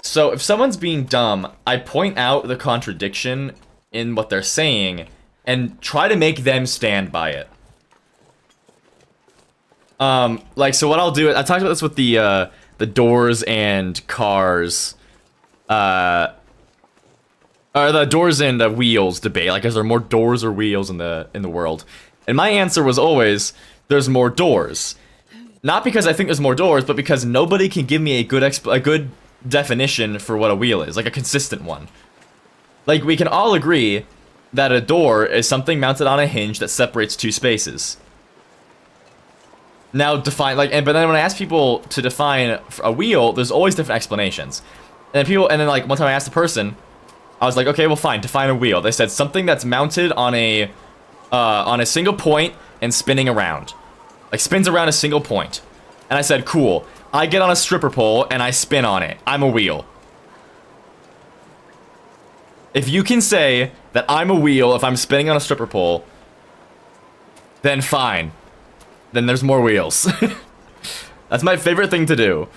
Speaker 1: So if someone's being dumb, I point out the contradiction in what they're saying and try to make them stand by it. Like, so what I'll do, I talked about this with the doors and cars, or the doors and wheels debate. Like, is there more doors or wheels in the world? And my answer was always, there's more doors. Not because I think there's more doors, but because nobody can give me a good definition for what a wheel is, like a consistent one. Like, we can all agree that a door is something mounted on a hinge that separates two spaces. Now define, like, but then when I ask people to define a wheel, there's always different explanations. And then like one time I asked the person, I was like, okay, well fine, define a wheel. They said something that's mounted on a single point and spinning around. Like spins around a single point. And I said, cool. I get on a stripper pole and I spin on it. I'm a wheel. If you can say that I'm a wheel if I'm spinning on a stripper pole, then fine. Then there's more wheels. That's my favorite thing to do.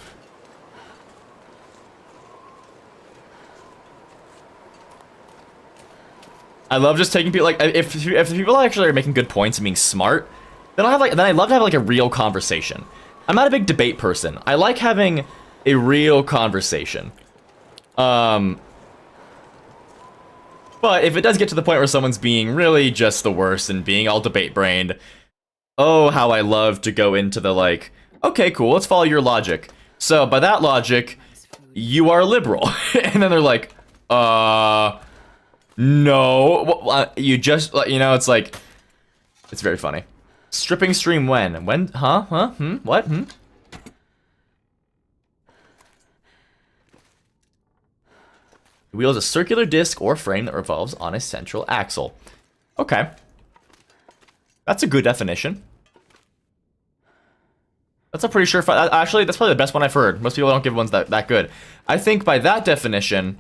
Speaker 1: I love just taking people, like, if people actually are making good points and being smart, then I love to have like a real conversation. I'm not a big debate person. I like having a real conversation. But if it does get to the point where someone's being really just the worst and being all debate-brained, oh, how I love to go into the, like, okay, cool, let's follow your logic. So, by that logic, you are liberal. And then they're like, no, you just, you know, it's like, it's very funny. Stripping stream when? When? Huh? What? The wheel is a circular disc or frame that revolves on a central axle. Okay. That's a good definition. That's a pretty sure... Actually, that's probably the best one I've heard. Most people don't give ones that good. I think by that definition...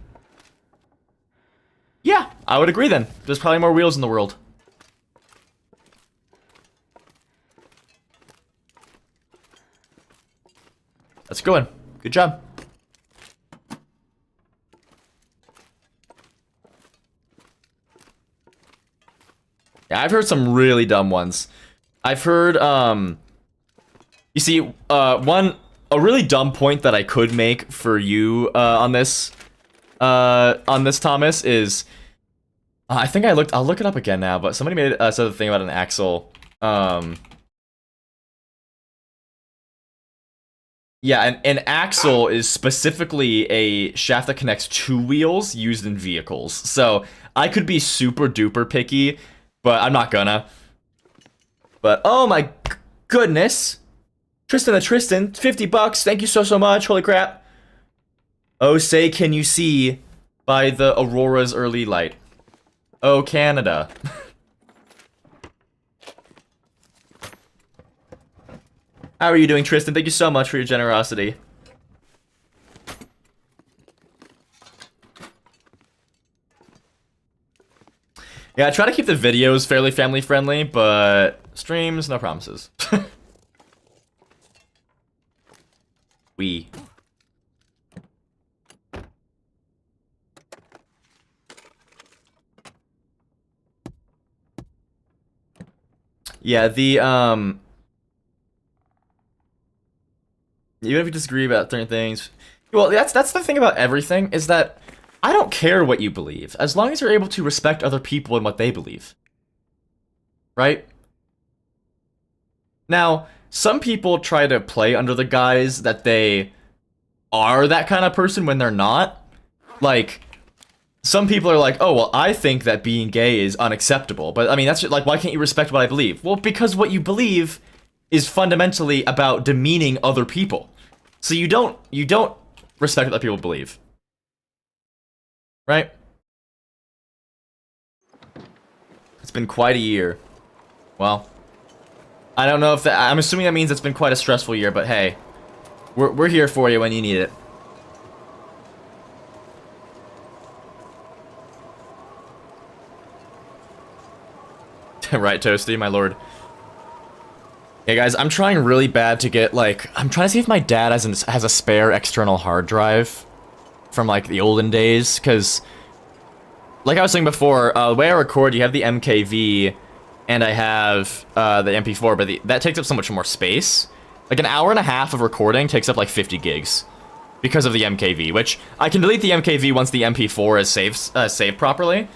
Speaker 1: Yeah, I would agree then. There's probably more wheels in the world. That's a good one. Good job. Yeah, I've heard some really dumb ones. I've heard, you see, a really dumb point that I could make for you, on this, Thomas, is, I think I'll look it up again now, but somebody made, said a thing about an axle, yeah, an axle is specifically a shaft that connects two wheels used in vehicles. So I could be super duper picky, but I'm not gonna. But oh my goodness, Tristan, 50 bucks. Thank you so much. Holy crap. Oh, say can you see by the aurora's early light? Oh, Canada. How are you doing, Tristan? Thank you so much for your generosity. Yeah, I try to keep the videos fairly family friendly, but streams, no promises. Yeah, even if you disagree about certain things, well, that's the thing about everything, is that I don't care what you believe, as long as you're able to respect other people and what they believe. Right? Now, some people try to play under the guise that they are that kind of person when they're not. Like, some people are like, oh, well, I think that being gay is unacceptable. But, I mean, that's just, like, why can't you respect what I believe? Well, because what you believe is fundamentally about demeaning other people. So you don't respect what other people believe. Right? It's been quite a year. Well, I don't know if that... I'm assuming that means it's been quite a stressful year, but hey. We're here for you when you need it. Right, Toasty, my lord. Yeah, guys, I'm trying really bad to get, like... I'm trying to see if my dad has a spare external hard drive from, like, the olden days, because... Like I was saying before, the way I record, you have the MKV, and I have the MP4, but that takes up so much more space. Like, an hour and a half of recording takes up, like, 50 gigs. Because of the MKV, which... I can delete the MKV once the MP4 is saved properly.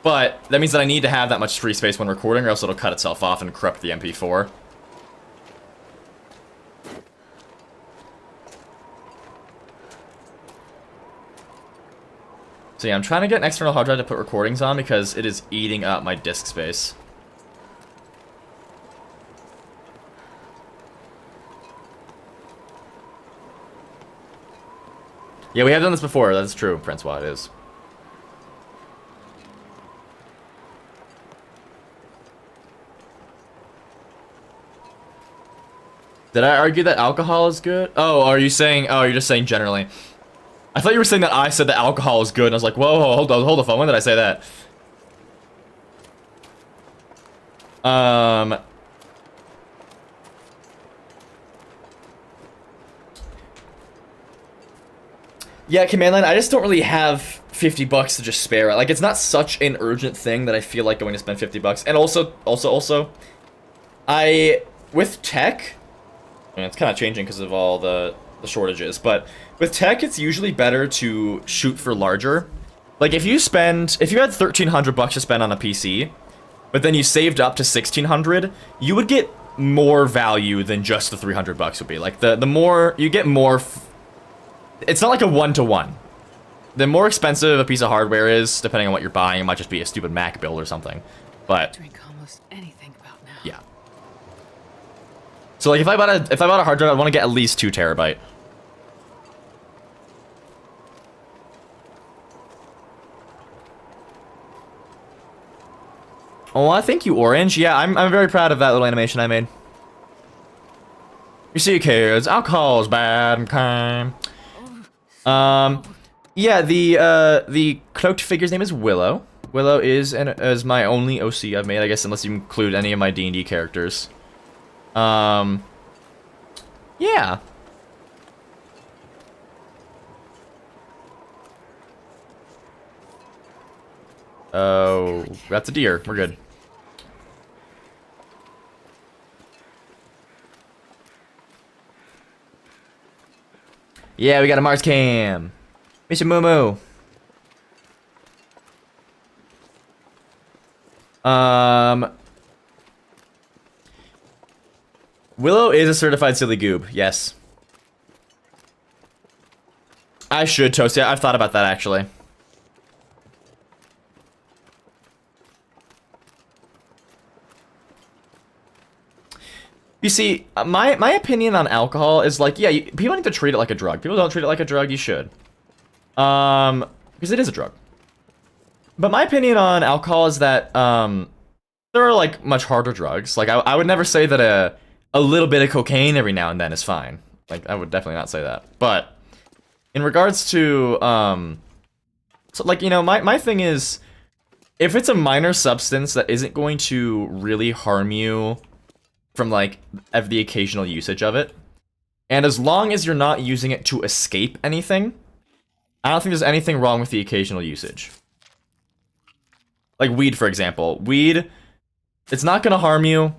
Speaker 1: But that means that I need to have that much free space when recording, or else it'll cut itself off and corrupt the MP4. So yeah, I'm trying to get an external hard drive to put recordings on because it is eating up my disk space. Yeah, we have done this before. That's true, Francois. It is. Did I argue that alcohol is good? Oh, are you saying? Oh, you're just saying generally. I thought you were saying that I said that alcohol is good, and I was like, whoa, hold the phone. When did I say that? Yeah, command line. I just don't really have 50 bucks to just spare. Like, it's not such an urgent thing that I feel like going to spend 50 bucks. And also, with tech, and it's kind of changing because of all the shortages, but with tech, it's usually better to shoot for larger. Like, if you had 1,300 bucks to spend on a PC, but then you saved up to 1,600, you would get more value than just the 300 bucks would be. Like, the more, you get more, it's not like a one-to-one. The more expensive a piece of hardware is, depending on what you're buying, it might just be a stupid Mac build or something, but...
Speaker 2: Drink almost anything about now.
Speaker 1: Yeah. So like if I bought a hard drive, I want to get at least 2 terabyte. Oh, I thank you, Orange. Yeah, I'm very proud of that little animation I made. You see, kids, alcohol is bad. Okay. Yeah, the cloaked figure's name is Willow. Willow is my only OC I've made, I guess, unless you include any of my D&D characters. Yeah. Oh, that's a deer. We're good. Yeah, we got a Mars cam. Mission Momo. Willow is a certified silly goob. Yes. I should toast it. I've thought about that actually. You see, my opinion on alcohol is like, yeah, people need to treat it like a drug. People don't treat it like a drug, you should. Because it is a drug. But my opinion on alcohol is that, there are, like, much harder drugs. Like, I would never say that a little bit of cocaine every now and then is fine. Like, I would definitely not say that. But, in regards to, so, like, you know, my thing is, if it's a minor substance that isn't going to really harm you from, like, the occasional usage of it, and as long as you're not using it to escape anything, I don't think there's anything wrong with the occasional usage. Like weed, for example. Weed, it's not gonna harm you.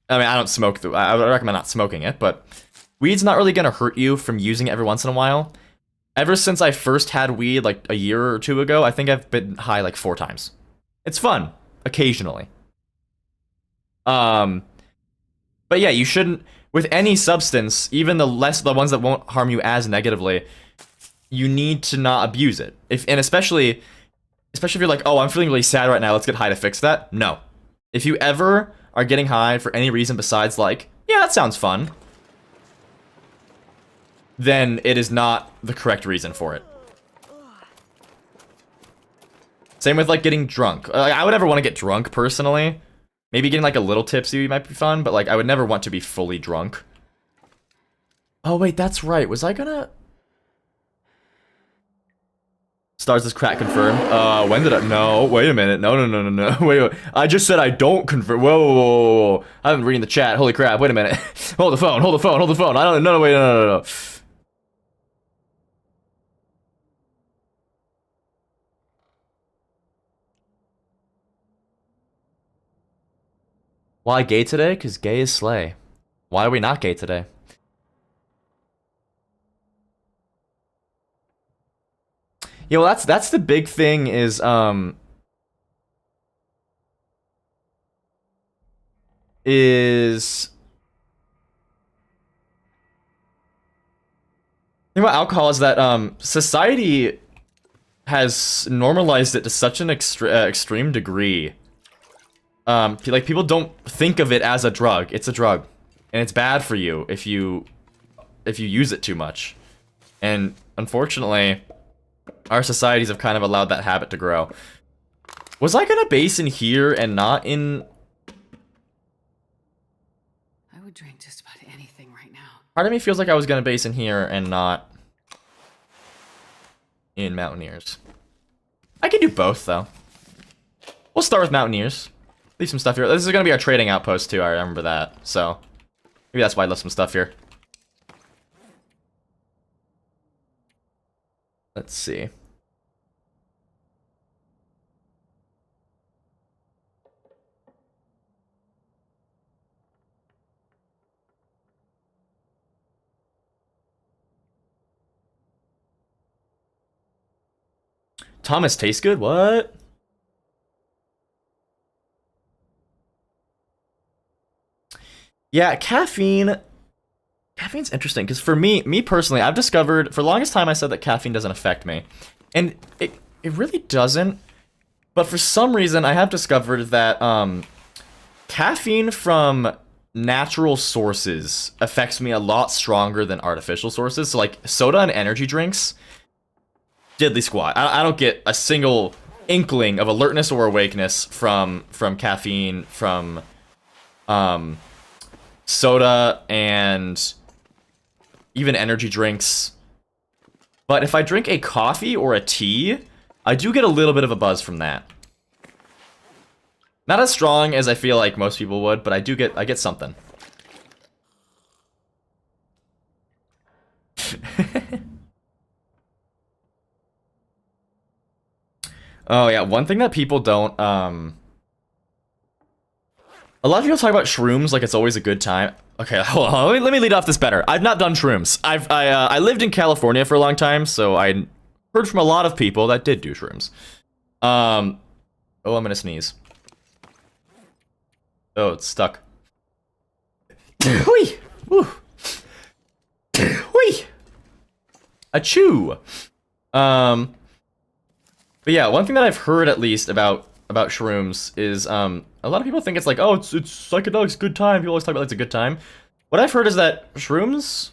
Speaker 1: I mean, I don't smoke, I would recommend not smoking it, but weed's not really gonna hurt you from using it every once in a while. Ever since I first had weed, like, a year or 2 ago, I think I've been high, like, 4 times. It's fun, occasionally. But yeah, you shouldn't, with any substance, even the ones that won't harm you as negatively, you need to not abuse it. Especially if you're like, oh, I'm feeling really sad right now, let's get high to fix that. No. If you ever are getting high for any reason besides like, yeah, that sounds fun, then it is not the correct reason for it. Same with like getting drunk. I would never want to get drunk personally. Maybe getting like a little tipsy might be fun, but like I would never want to be fully drunk. Oh wait, that's right. Was I gonna... Stars is crack confirmed. When did I... No, wait a minute. No. Wait. I just said I don't confirm. Whoa. I haven't reading the chat. Holy crap. Wait a minute. Hold the phone. I don't... No, wait, no. Why gay today? Because gay is slay. Why are we not gay today? Yeah, well, that's the big thing is, thing about alcohol is that, society has normalized it to such an extreme degree. Like, people don't think of it as a drug. It's a drug. And it's bad for you if you use it too much. And unfortunately, our societies have kind of allowed that habit to grow. Was I gonna base in here and not in...
Speaker 2: I would drink just about anything right now.
Speaker 1: Part of me feels like I was gonna base in here and not in Mountaineers. I can do both, though. We'll start with Mountaineers. Leave some stuff here. This is gonna be our trading outpost, too, I remember that. So, maybe that's why I left some stuff here. Let's see. Thomas tastes good? What? Yeah, caffeine. Caffeine's interesting, because for me personally, I've discovered, for the longest time I said that caffeine doesn't affect me. And it really doesn't. But for some reason, I have discovered that caffeine from natural sources affects me a lot stronger than artificial sources. So like soda and energy drinks, diddly squat. I don't get a single inkling of alertness or awakeness from caffeine, from soda and even energy drinks. But if I drink a coffee or a tea, I do get a little bit of a buzz from that. Not as strong as I feel like most people would, but I get something. Oh yeah, one thing that people don't a lot of people talk about shrooms like it's always a good time. Okay, hold on. Let me lead off this better. I've not done shrooms. I lived in California for a long time, so I heard from a lot of people that did do shrooms. Oh, I'm gonna sneeze. Oh, it's stuck. Whee! Woo! Whee! Achoo! But yeah, one thing that I've heard at least about shrooms is a lot of people think it's like, oh, it's psychedelics, good time. People always talk about it's a good time. What I've heard is that shrooms,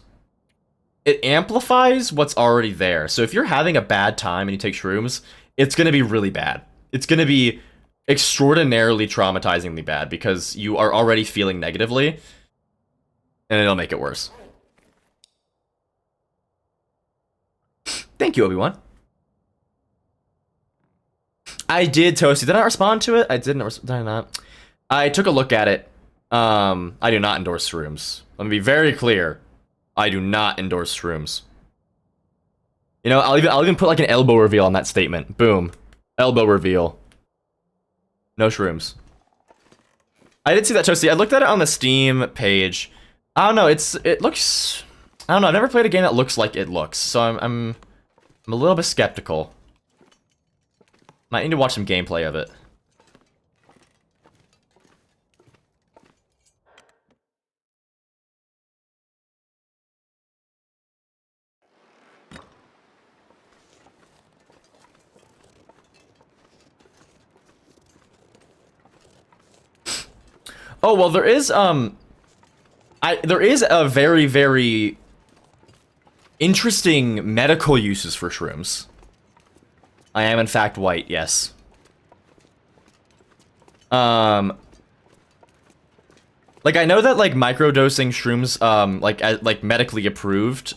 Speaker 1: it amplifies what's already there. So if you're having a bad time and you take shrooms, it's gonna be really bad. It's gonna be extraordinarily traumatizingly bad because you are already feeling negatively, and it'll make it worse. Thank you, Obi-Wan. I did, Toasty. Did I respond to it? I didn't. Did I not? I took a look at it. I do not endorse shrooms. Let me be very clear. I do not endorse shrooms. You know, I'll even put like an elbow reveal on that statement. Boom. Elbow reveal. No shrooms. I did see that, Toasty. I looked at it on the Steam page. I don't know. It looks. I don't know. I've never played a game that looks like it looks, so I'm a little bit skeptical. Might need to watch some gameplay of it. Oh, well, there is a very, very interesting medical uses for shrooms. I am in fact white, yes. Like I know that like microdosing shrooms, like medically approved,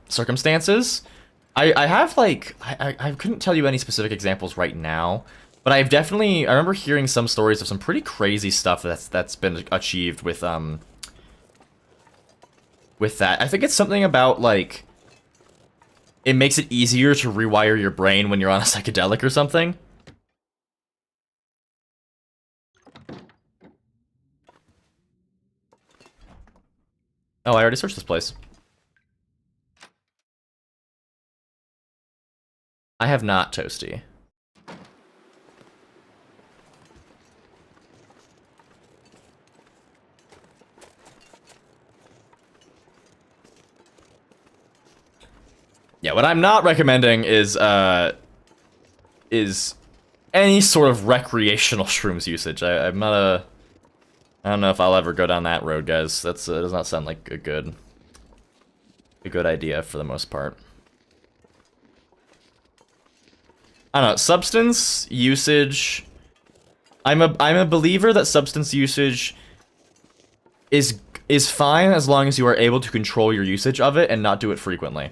Speaker 1: circumstances. I have like, I couldn't tell you any specific examples right now, but I remember hearing some stories of some pretty crazy stuff that's been achieved with that. I think it's something about like, it makes it easier to rewire your brain when you're on a psychedelic or something. Oh, I already searched this place. I have not, Toasty. Yeah, what I'm not recommending is any sort of recreational shrooms usage. I'm not a... I don't know if I'll ever go down that road, guys. That does not sound like a good... a good idea for the most part. I don't know, substance usage. I'm a believer that substance usage is fine as long as you are able to control your usage of it and not do it frequently.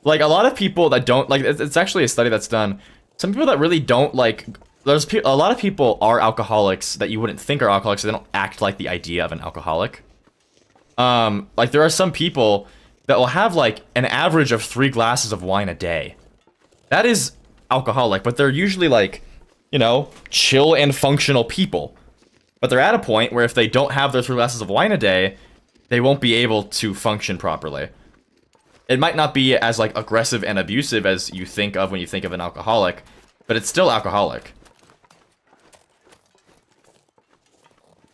Speaker 1: Like, a lot of people that don't, like, it's actually a study that's done. Some people that really don't, like, a lot of people are alcoholics that you wouldn't think are alcoholics, so they don't act like the idea of an alcoholic. Like, there are some people that will have, like, an average of 3 glasses of wine a day. That is alcoholic, but they're usually, like, you know, chill and functional people. But they're at a point where if they don't have their 3 glasses of wine a day, they won't be able to function properly. It might not be as, like, aggressive and abusive as you think of when you think of an alcoholic, but it's still alcoholic.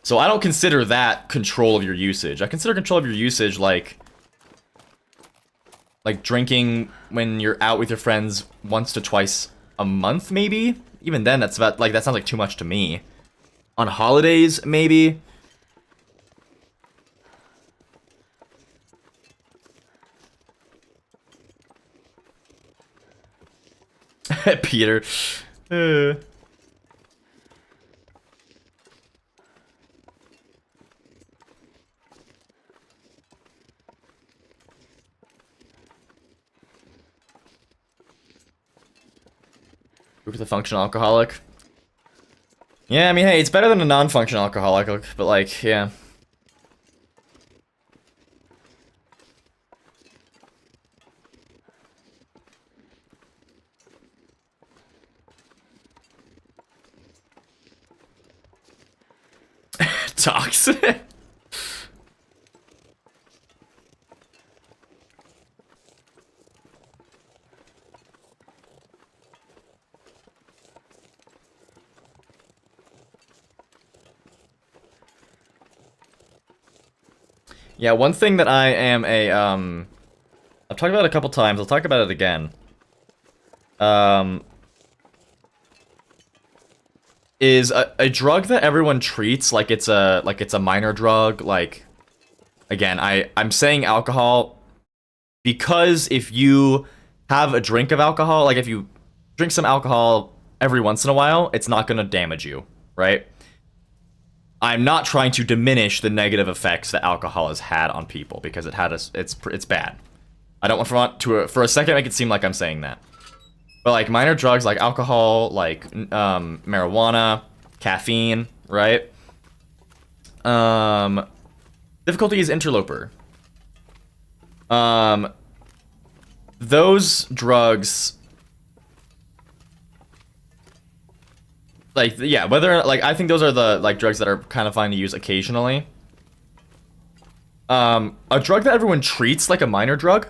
Speaker 1: So I don't consider that control of your usage. I consider control of your usage like drinking when you're out with your friends once to twice a month, maybe? Even then, that's about, like, that sounds like too much to me. On holidays, maybe? Peter. Who's a functional alcoholic? Yeah, I mean, hey, it's better than a non-functional alcoholic, but, like, yeah. Toxic. Yeah, one thing that I am I've talked about it a couple times, I'll talk about it again. Is a drug that everyone treats like it's a minor drug, like, again, I'm saying alcohol because if you have a drink of alcohol, like if you drink some alcohol every once in a while, it's not gonna damage you, right? I'm not trying to diminish the negative effects that alcohol has had on people because it's bad. I don't want to for a second make it seem like I'm saying that. But like minor drugs like alcohol, like marijuana, caffeine, right? Difficulty is interloper. Those drugs, like, yeah, whether, like, I think those are the, like, drugs that are kind of fine to use occasionally. A drug that everyone treats like a minor drug,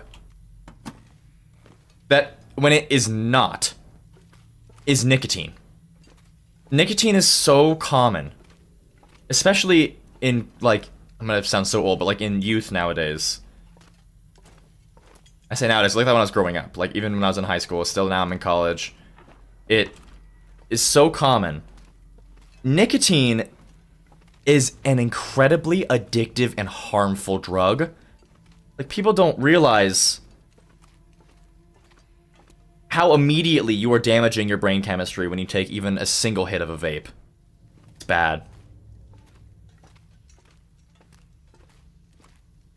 Speaker 1: that when it is not, is nicotine. Nicotine is so common, especially in, like, I'm gonna sound so old, but, like, in youth nowadays. I say nowadays, like that when I was growing up, like, even when I was in high school, still now I'm in college. It is so common. Nicotine is an incredibly addictive and harmful drug. Like, people don't realize how immediately you are damaging your brain chemistry when you take even a single hit of a vape. It's bad.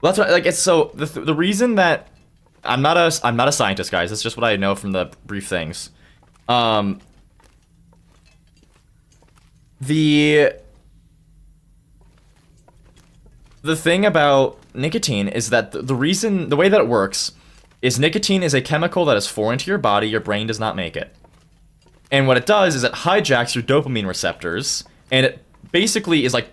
Speaker 1: Well, that's what, like, it's so the reason that I'm not a scientist, guys. It's just what I know from the brief things. The thing about nicotine is that the way that it works is nicotine is a chemical that is foreign to your body. Your brain does not make it. And what it does is it hijacks your dopamine receptors, and it basically is like,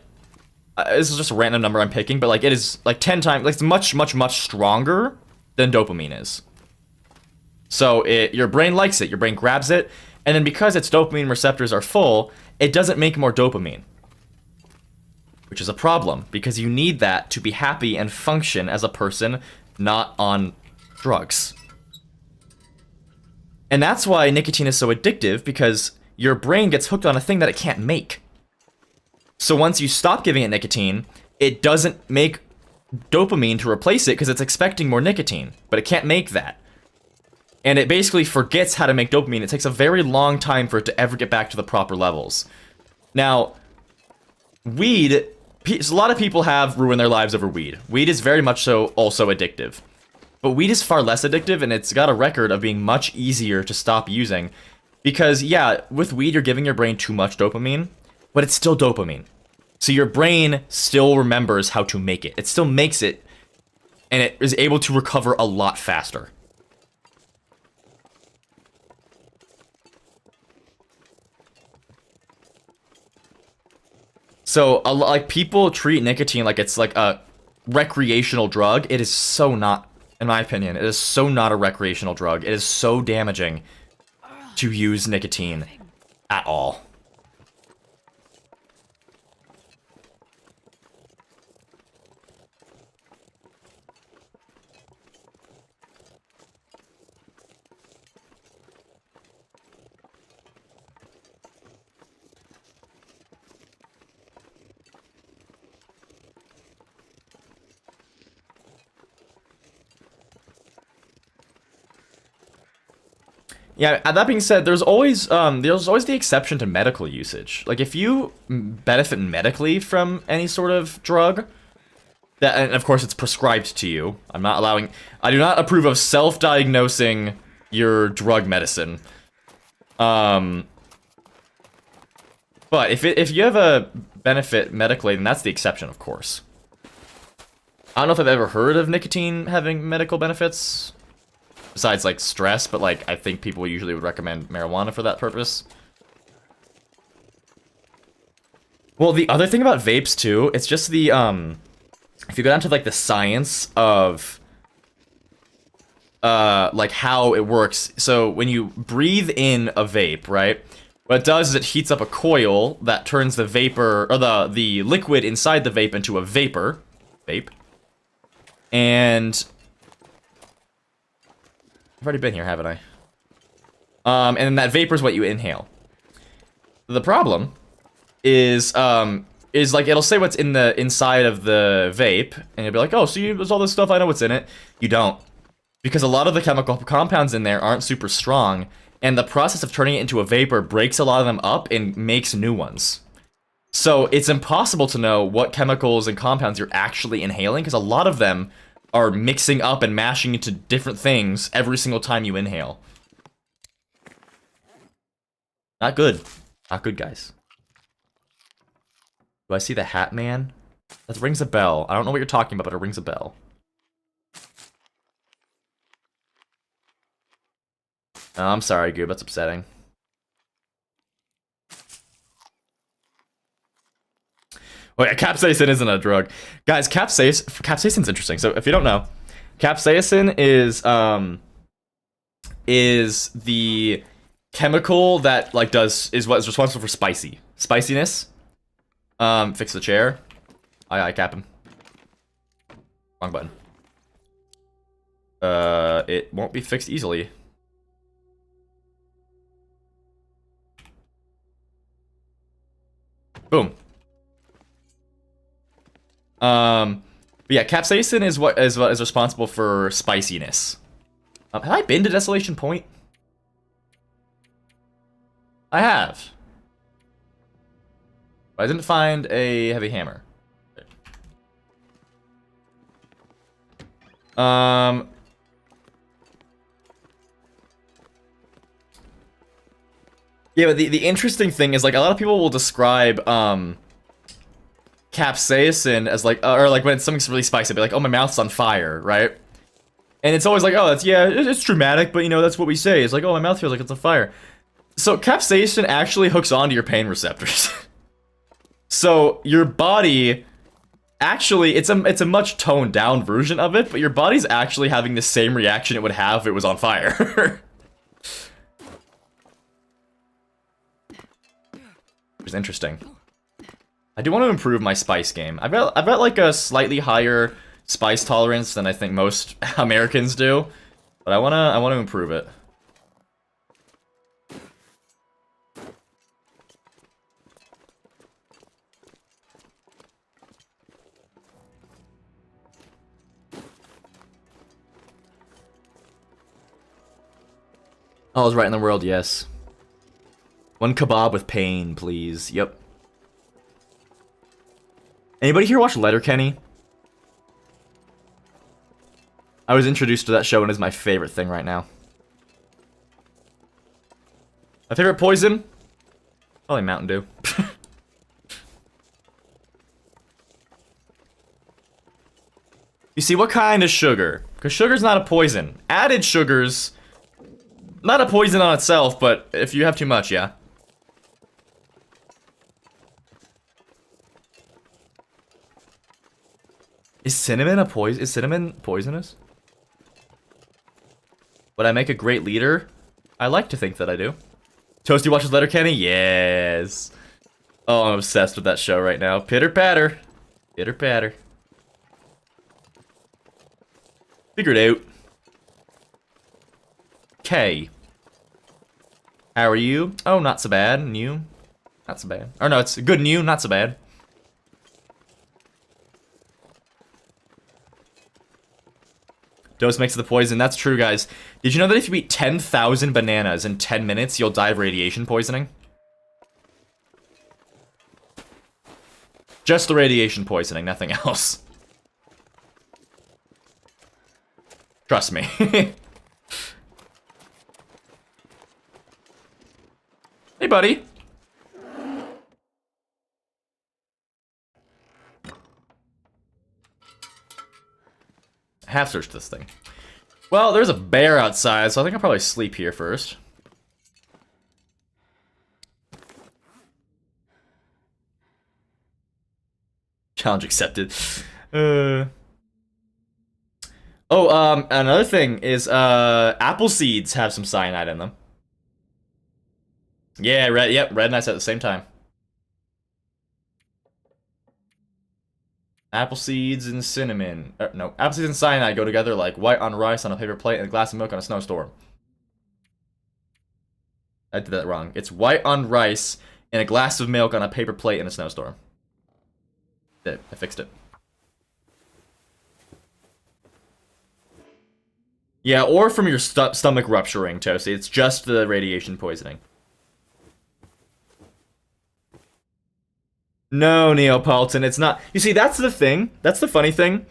Speaker 1: this is just a random number I'm picking, but like it is like 10 times, like it's much, much, much stronger than dopamine is. So your brain likes it, your brain grabs it, and then because its dopamine receptors are full, it doesn't make more dopamine. Which is a problem, because you need that to be happy and function as a person not on drugs. And that's why nicotine is so addictive, because your brain gets hooked on a thing that it can't make. So once you stop giving it nicotine, it doesn't make dopamine to replace it because it's expecting more nicotine, but it can't make that. And it basically forgets how to make dopamine. It takes a very long time for it to ever get back to the proper levels. Now, weed, a lot of people have ruined their lives over weed. Weed is very much so also addictive. But weed is far less addictive, and it's got a record of being much easier to stop using. Because, yeah, with weed, you're giving your brain too much dopamine, but it's still dopamine. So your brain still remembers how to make it. It still makes it, and it is able to recover a lot faster. So, like, people treat nicotine like it's like a recreational drug. It is so not, in my opinion, it is so not a recreational drug. It is so damaging to use nicotine at all. Yeah, that being said, there's always the exception to medical usage. Like, if you benefit medically from any sort of drug, that, and of course it's prescribed to you. I do not approve of self-diagnosing your drug medicine. But if you have a benefit medically, then that's the exception, of course. I don't know if I've ever heard of nicotine having medical benefits. Besides, like, stress, but, like, I think people usually would recommend marijuana for that purpose. Well, the other thing about vapes, too, it's just the, if you go down to, like, the science of, like, how it works. So, when you breathe in a vape, right, what it does is it heats up a coil that turns the vapor, or the liquid inside the vape into a vape. And I've already been here, haven't I? And then that vapor is what you inhale. The problem is like it'll say what's in the inside of the vape, and you'll be like, oh, so there's all this stuff, I know what's in it. You don't. Because a lot of the chemical compounds in there aren't super strong, and the process of turning it into a vapor breaks a lot of them up and makes new ones. So it's impossible to know what chemicals and compounds you're actually inhaling, because a lot of them are mixing up and mashing into different things every single time you inhale. Not good. Not good, guys. Do I see the Hat Man? That rings a bell. I don't know what you're talking about, but it rings a bell. Oh, I'm sorry, Goob. That's upsetting. Oh yeah, capsaicin isn't a drug. Guys, capsaicin's interesting. So if you don't know, capsaicin is the chemical that like is what is responsible for spiciness. Fix the chair. Aye, cap him. Wrong button. It won't be fixed easily. Boom. But yeah, capsaicin is what is responsible for spiciness. Have I been to Desolation Point? I have. But I didn't find a heavy hammer. Yeah, but the interesting thing is, like, a lot of people will describe, capsaicin as, like, or, like, when something's really spicy, they'll be like, oh, my mouth's on fire, right? And it's always like, oh, it's dramatic, but, you know, that's what we say. It's like, oh, my mouth feels like it's on fire. So, capsaicin actually hooks onto your pain receptors. So, your body, actually, it's a much toned down version of it, but your body's actually having the same reaction it would have if it was on fire. Which is interesting. I do want to improve my spice game. I've got like a slightly higher spice tolerance than I think most Americans do, but I wanna improve it. All is right in the world, yes. One kebab with pain, please. Yep. Anybody here watch Letterkenny? I was introduced to that show and it's my favorite thing right now. My favorite poison? Probably Mountain Dew. You see, what kind of sugar? Because sugar's not a poison. Added sugars, not a poison on itself, but if you have too much, yeah. Is cinnamon a poison? Is cinnamon poisonous? Would I make a great leader? I like to think that I do. Toasty watches Letterkenny? Yes. Oh, I'm obsessed with that show right now. Pitter patter. Pitter patter. Figured out. K. How are you? Oh, not so bad. And you? Not so bad. Or no, it's good and you, not so bad. Dose makes the poison. That's true, guys. Did you know that if you eat 10,000 bananas in 10 minutes, you'll die of radiation poisoning? Just the radiation poisoning, nothing else. Trust me. Hey, buddy. Half searched this thing. Well, there's a bear outside, so I think I'll probably sleep here first. Challenge accepted. Another thing is, apple seeds have some cyanide in them. Yeah, red and ice at the same time. Apple seeds and cinnamon. No, apple seeds and cyanide go together like white on rice on a paper plate and a glass of milk on a snowstorm. I did that wrong. It's white on rice and a glass of milk on a paper plate in a snowstorm. I fixed it. Yeah, or from your stomach rupturing, Toasty. It's just the radiation poisoning. No, Neapolitan, it's not. You see, that's the thing. That's the funny thing.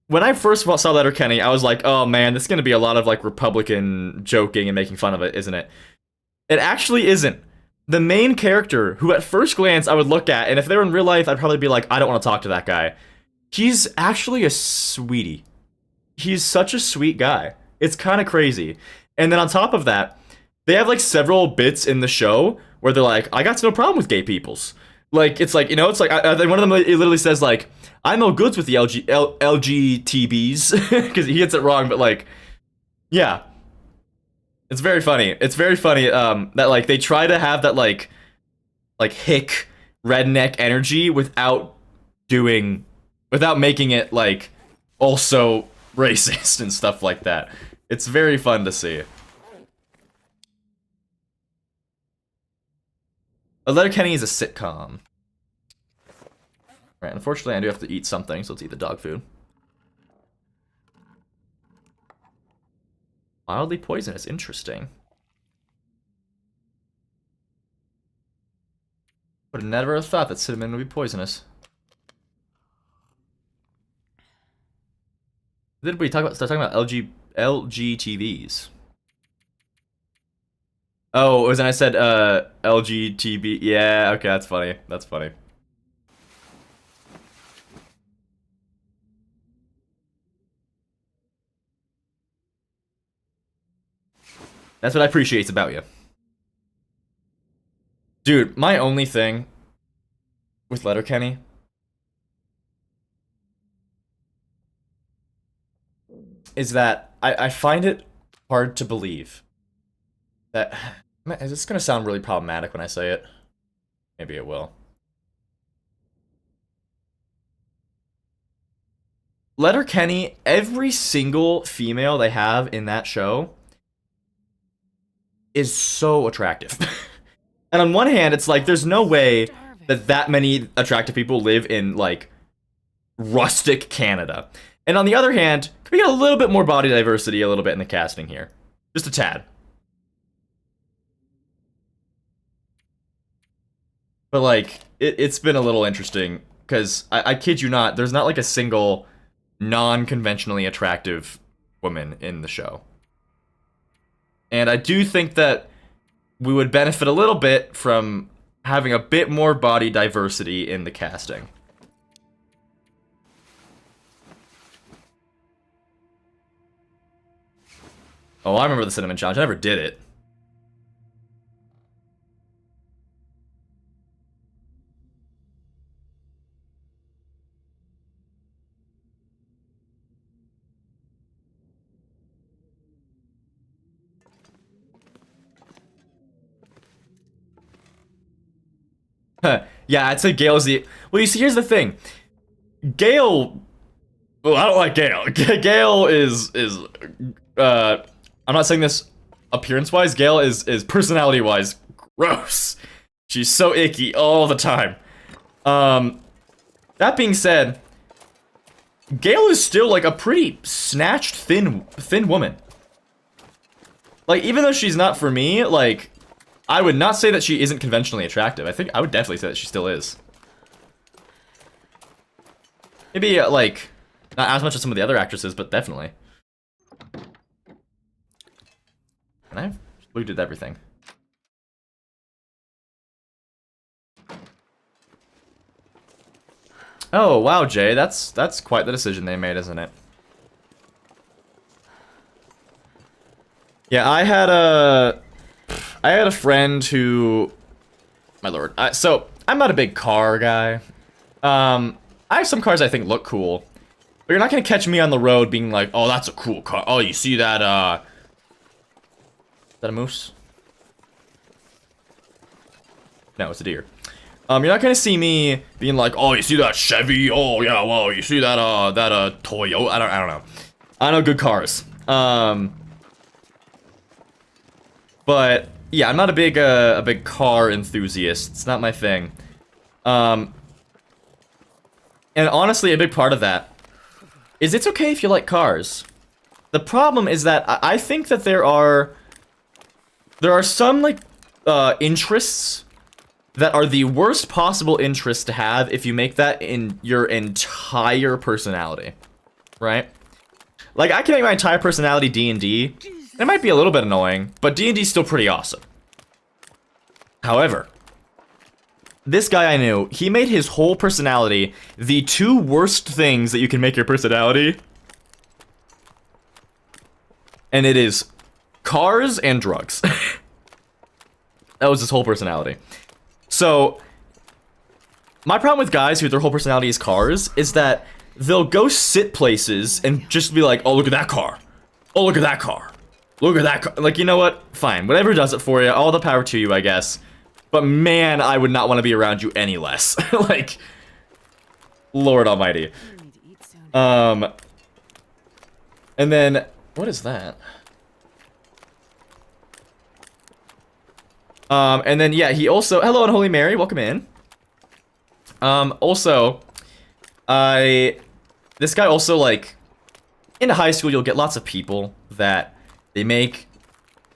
Speaker 1: When I first saw Letterkenny, I was like, oh man, this is going to be a lot of like Republican joking and making fun of it, isn't it? It actually isn't. The main character, who at first glance I would look at, and if they were in real life, I'd probably be like, I don't want to talk to that guy. He's actually a sweetie. He's such a sweet guy. It's kind of crazy. And then on top of that, they have like several bits in the show where they're like, I got no problem with gay peoples. Like, it's like, you know, it's like, one of them, it literally says, like, I'm no goods with the LGTBs, because he gets it wrong, but, like, yeah. It's very funny. It's very funny, that, like, they try to have that, like, hick, redneck energy without making it, like, also racist and stuff like that. It's very fun to see. Letterkenny is a sitcom. Right, unfortunately I do have to eat something, so let's eat the dog food. Mildly poisonous, interesting. Would have never have thought that cinnamon would be poisonous. Did we start talking about LGTVs? Oh, was when I said LGTB. Yeah, okay, that's funny. That's funny. That's what I appreciate about you. Dude, my only thing with Letterkenny is that I find it hard to believe that... Is this gonna sound really problematic when I say it? Maybe it will. Letterkenny, every single female they have in that show is so attractive. And on one hand, it's like, there's no way that many attractive people live in, like, rustic Canada. And on the other hand, can we get a little bit more body diversity a little bit in the casting here? Just a tad. But like, it's been a little interesting because I kid you not, there's not like a single non-conventionally attractive woman in the show. And I do think that we would benefit a little bit from having a bit more body diversity in the casting. Oh, I remember the cinnamon challenge. I never did it. Yeah, I'd say Gale's the... Well, you see, here's the thing. Gale... Well, I don't like Gale. Gale is... I'm not saying this appearance-wise. Gale is personality-wise gross. She's so icky all the time. That being said, Gale is still, like, a pretty snatched, thin woman. Like, even though she's not for me, like... I would not say that she isn't conventionally attractive. I think I would definitely say that she still is. Maybe, like, not as much as some of the other actresses, but definitely. And I've looted everything. Oh, wow, Jay, that's quite the decision they made, isn't it? Yeah, I had a friend who, my lord. So I'm not a big car guy. I have some cars I think look cool, but you're not gonna catch me on the road being like, "Oh, that's a cool car. Oh, you see that? Is that a moose? No, it's a deer. You're not gonna see me being like, "Oh, you see that Chevy? Oh, yeah. Well, you see that Toyota? I don't know. I know good cars. But yeah, I'm not a big car enthusiast. It's not my thing. And honestly, a big part of that is it's okay if you like cars. The problem is that I think that there are some like interests that are the worst possible interests to have if you make that in your entire personality, right? Like I can make my entire personality D&D. It might be a little bit annoying, but D&D is still pretty awesome. However, this guy I knew, he made his whole personality the two worst things that you can make your personality. And it is cars and drugs. That was his whole personality. So, my problem with guys who their whole personality is cars is that they'll go sit places and just be like, oh, look at that car. Oh, look at that car. Look at that car. Like, you know what? Fine. Whatever does it for you. All the power to you, I guess. But man, I would not want to be around you any less. Like, Lord almighty. And then, what is that? And then, yeah, he also, hello and Holy Mary, welcome in. Also, this guy also, like, in high school, you'll get lots of people that they make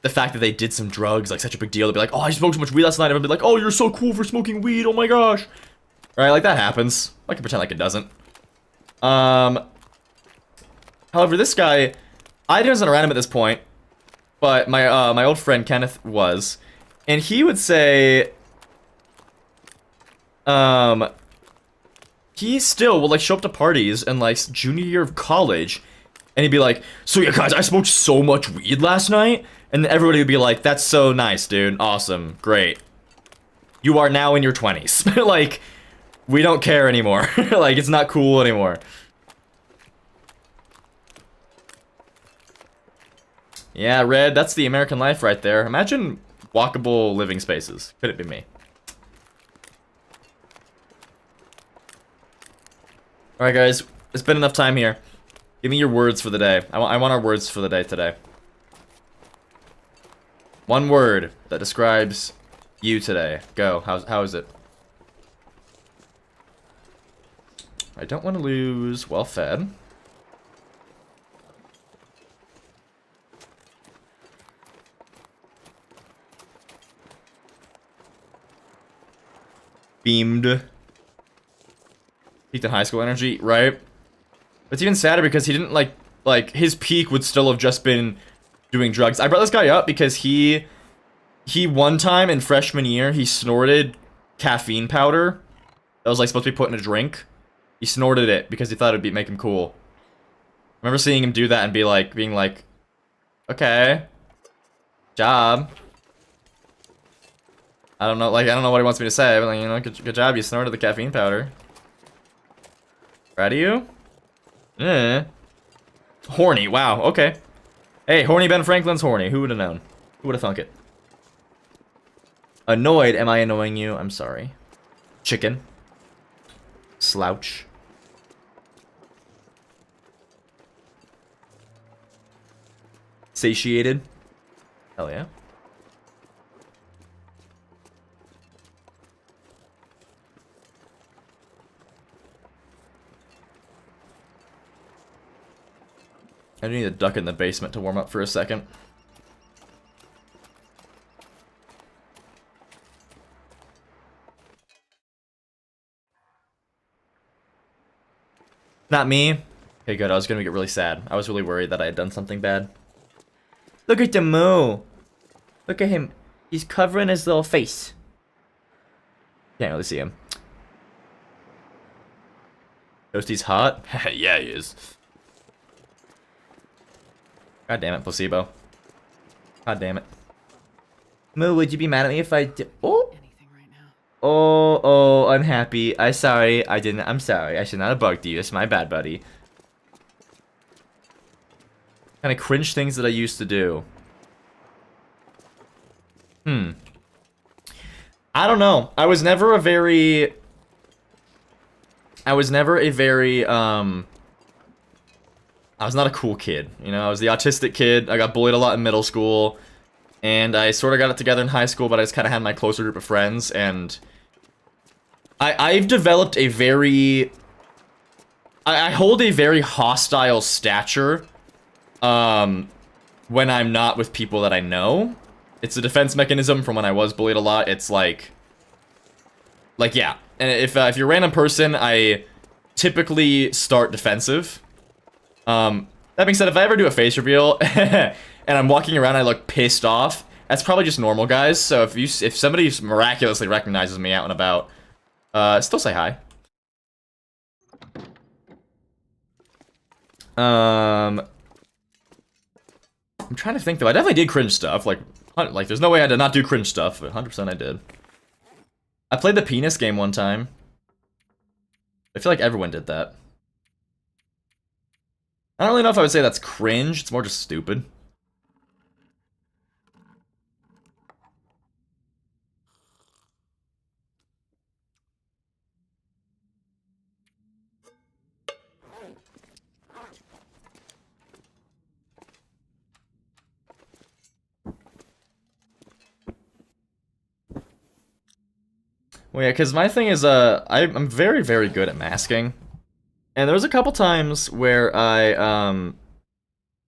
Speaker 1: the fact that they did some drugs, like, such a big deal. They'll be like, oh, I smoked so much weed last night. Everyone will be like, oh, you're so cool for smoking weed, oh my gosh. Right, like, that happens. I can pretend like it doesn't. However, this guy, I wasn't around him at this point, but my old friend Kenneth was. And he would say, he still will, like, show up to parties in, like, junior year of college, and he'd be like, so yeah, guys, I smoked so much weed last night, and everybody would be like, that's so nice, dude, awesome, great. You are now in your 20s. Like, we don't care anymore. Like, it's not cool anymore. Yeah, Red, that's the American life right there. Imagine walkable living spaces. Could it be me? Alright, guys. It's been enough time here. Give me your words for the day. I want our words for the day today. One word that describes you today. Go. How is it? I don't want to lose well fed. beamed. Peaked in high school energy, right? It's even sadder because he didn't like his peak would still have just been doing drugs. I brought this guy up because he one time in freshman year he snorted caffeine powder that was like supposed to be put in a drink. He snorted it because he thought it'd make him cool. I remember seeing him do that and being like, okay, job. I don't know what he wants me to say, but like, you know, good job, you snorted the caffeine powder. Proud of you? Yeah. Horny, wow, okay. Hey, horny Ben Franklin's horny. Who would have known? Who would have thunk it? Annoyed, am I annoying you? I'm sorry. Chicken. Slouch. Satiated. Hell yeah. I need to duck in the basement to warm up for a second. Not me. Okay, good. I was gonna get really sad. I was really worried that I had done something bad. Look at the moo. Look at him. He's covering his little face. Can't really see him. Toasty's hot? Yeah, he is. God damn it, placebo. God damn it. Moo, would you be mad at me if I did? Oh!
Speaker 2: Anything right now.
Speaker 1: Oh, unhappy. I'm sorry. I'm sorry. I should not have bugged you. It's my bad, buddy. Kind of cringe things that I used to do. I don't know. I was never a very, I was not a cool kid, you know. I was the autistic kid. I got bullied a lot in middle school, and I sort of got it together in high school, but I just kind of had my closer group of friends, and I've developed a very, I hold a very hostile stature, when I'm not with people that I know. It's a defense mechanism from when I was bullied a lot. It's like yeah. And if you're a random person, I typically start defensive. That being said, if I ever do a face reveal and I'm walking around and I look pissed off, that's probably just normal, guys. So if somebody miraculously recognizes me out and about, still say hi. I'm trying to think though. I definitely did cringe stuff. Like there's no way I did not do cringe stuff, but 100% I did. I played the penis game one time. I feel like everyone did that. I don't really know if I would say that's cringe. It's more just stupid. Well, yeah, because my thing is, I'm very, very good at masking. And there was a couple times where I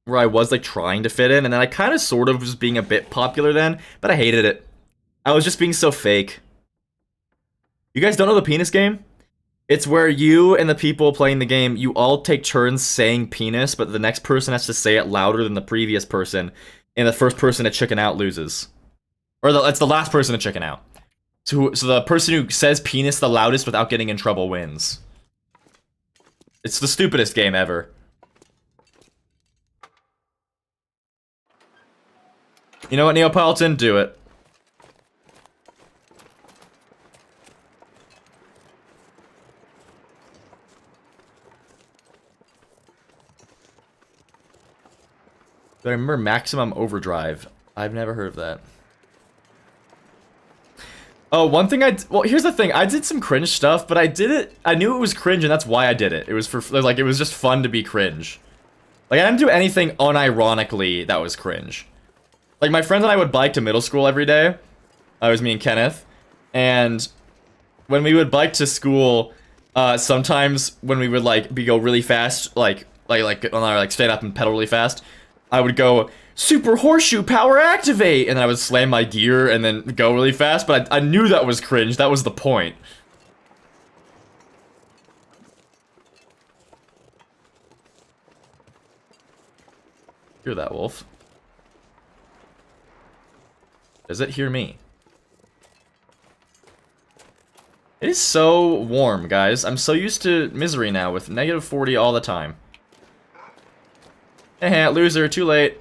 Speaker 1: was, like, trying to fit in, and then I kind of sort of was being a bit popular then, but I hated it. I was just being so fake. You guys don't know the penis game? It's where you and the people playing the game, you all take turns saying penis, but the next person has to say it louder than the previous person, and the first person to chicken out loses. Or it's the last person to chicken out. So the person who says penis the loudest without getting in trouble wins. It's the stupidest game ever. You know what, Neapolitan? Do it. Do I remember Maximum Overdrive? I've never heard of that. Oh, one thing well, here's the thing. I did some cringe stuff, but I did it. I knew it was cringe, and that's why I did it. It was it was just fun to be cringe. Like, I didn't do anything unironically that was cringe. Like, my friends and I would bike to middle school every day. It was me and Kenneth. And when we would bike to school, sometimes when we would, go really fast, stand up and pedal really fast, I would go, Super Horseshoe Power Activate! And then I would slam my gear and then go really fast, but I knew that was cringe. That was the point. hear that wolf. Does it hear me? It is so warm, guys. I'm so used to misery now with -40 all the time. Eh, loser, too late.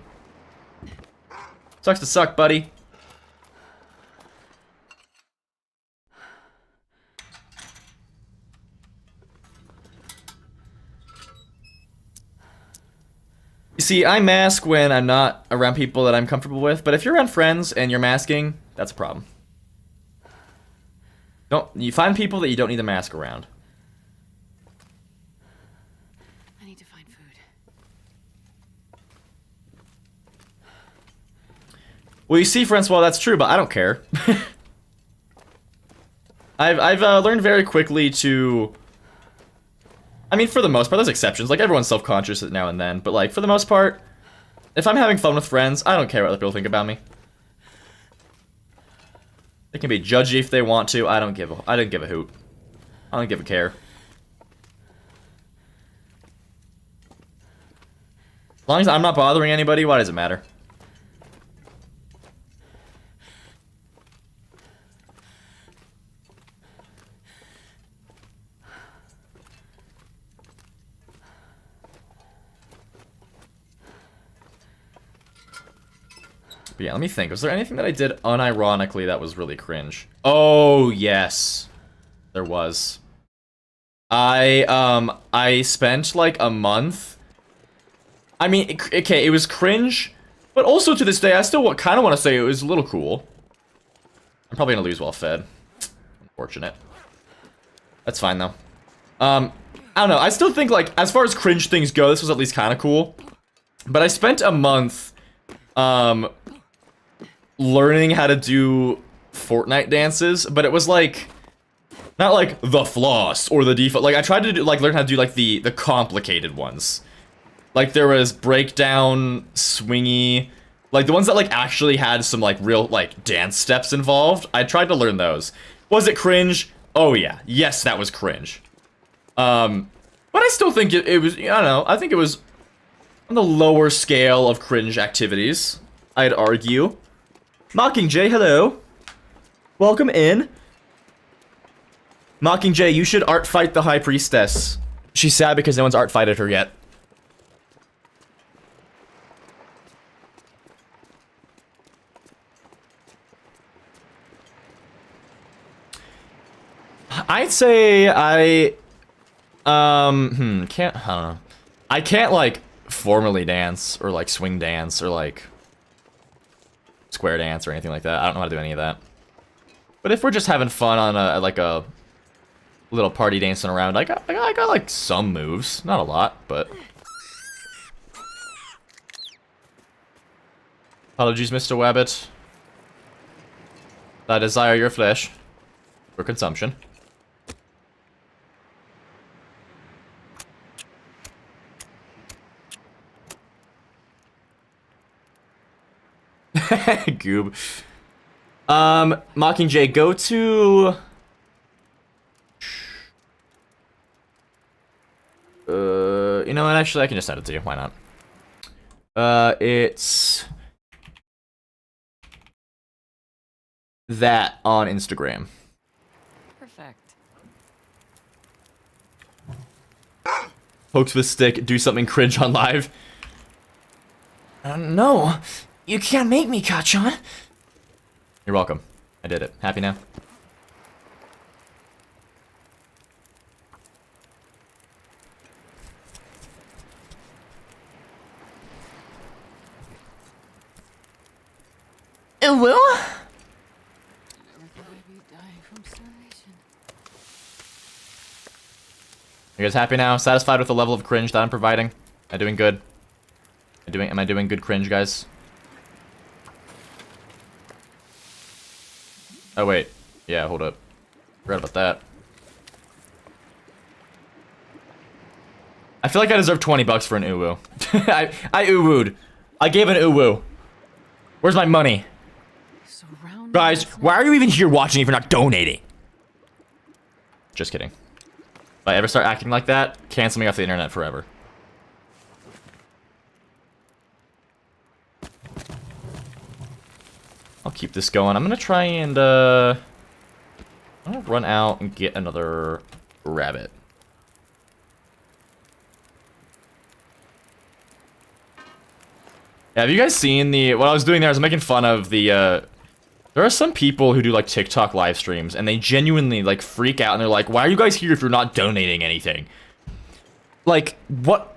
Speaker 1: Sucks to suck, buddy. You see, I mask when I'm not around people that I'm comfortable with, but if you're around friends and you're masking, that's a problem. You find people that you don't need to mask around.
Speaker 2: I need to find food.
Speaker 1: Well, you see, Francois, that's true, but I don't care. I've learned very quickly to... I mean, for the most part, there's exceptions. Like, everyone's self-conscious now and then, but, like, for the most part, if I'm having fun with friends, I don't care what other people think about me. They can be judgy if they want to. I don't give a hoot. I don't give a care. As long as I'm not bothering anybody, why does it matter? But yeah, let me think. Was there anything that I did unironically that was really cringe? Oh, yes. There was. I spent like a month. I mean, okay, it was cringe, but also to this day, I still kind of want to say it was a little cool. I'm probably gonna lose well fed. Unfortunate. That's fine though. I don't know. I still think like as far as cringe things go, this was at least kind of cool. But I spent a month, learning how to do Fortnite dances, but it was like not like the floss or the default. Like I tried to do, like learn how to do like the complicated ones. Like there was breakdown, swingy, like the ones that like actually had some like real like dance steps involved. I tried to learn those. Was it cringe? Oh yeah. Yes, that was cringe. But I still think it was, I don't know, I think it was on the lower scale of cringe activities, I'd argue. Mockingjay, hello. Welcome in. Mockingjay, you should art fight the High Priestess. She's sad because no one's art fighted her yet. I'd say I can't, I don't know. I can't like formally dance or like swing dance or like square dance or anything like that. I don't know how to do any of that. But if we're just having fun on a like a little party dancing around, I got like some moves, not a lot, but apologies, Mr. Wabbit. I desire your flesh for consumption. Goob. Mockingjay, go to... you know what, actually, I can just send it to you, why not? It's... that on Instagram.
Speaker 2: Perfect.
Speaker 1: Pokes with stick, do something cringe on live. No, you can't make me, Kachan. You're welcome. I did it. Happy now? It will?
Speaker 2: Never thought I'd be dying from starvation.
Speaker 1: You guys happy now? Satisfied with the level of cringe that I'm providing? Am I doing good? Am I doing good cringe, guys? Oh wait. Yeah, hold up. Forgot about that. I feel like I deserve 20 bucks for an uwu. I uwooed. I gave an uwu. Where's my money? Guys, why are you even here watching if you're not donating? Just kidding. If I ever start acting like that, cancel me off the internet forever. I'll keep this going. I'm gonna try and I'm gonna run out and get another rabbit. Yeah, have you guys seen what I was doing there? I was making fun of there are some people who do like TikTok live streams and they genuinely like freak out and they're like, why are you guys here if you're not donating anything? Like,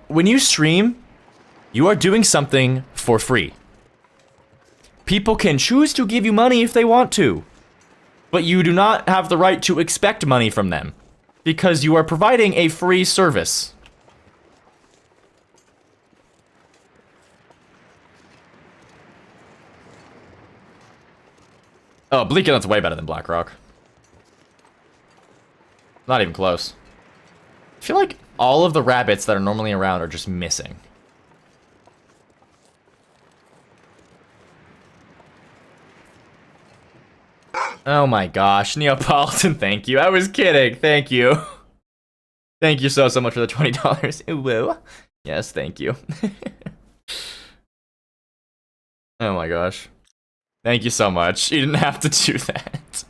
Speaker 1: when you stream, you are doing something for free. People can choose to give you money if they want to, but you do not have the right to expect money from them because you are providing a free service. Oh, Bleakinut's way better than Blackrock. Not even close. I feel like all of the rabbits that are normally around are just missing. Oh my gosh, Neapolitan, thank you. I was kidding, thank you. Thank you so much for the $20. Woo. Yes, thank you. Oh my gosh. Thank you so much. You didn't have to do that.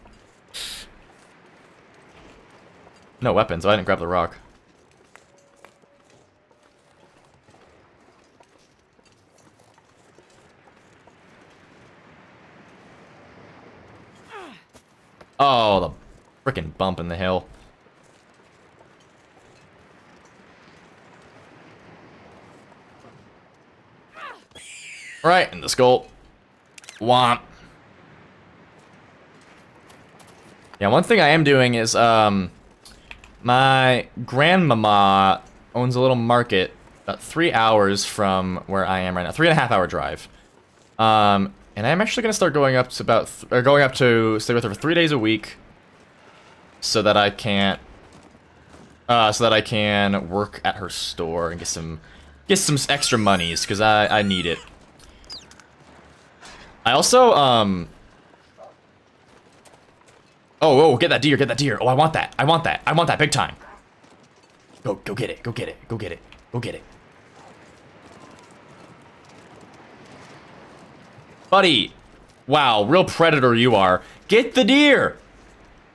Speaker 1: No weapons, I didn't grab the rock. Oh, the frickin' bump in the hill. Right in the skull. Womp. Yeah, one thing I am doing is, my grandmama owns a little market about 3 hours from where I am right now. 3.5 hour drive. And I'm actually gonna start going up to going up to stay with her for 3 days a week, so that I can work at her store and get some extra monies because I need it. I also oh, get that deer. Oh, I want that big time. Go get it. Go get it. Buddy, wow, real predator you are. Get the deer!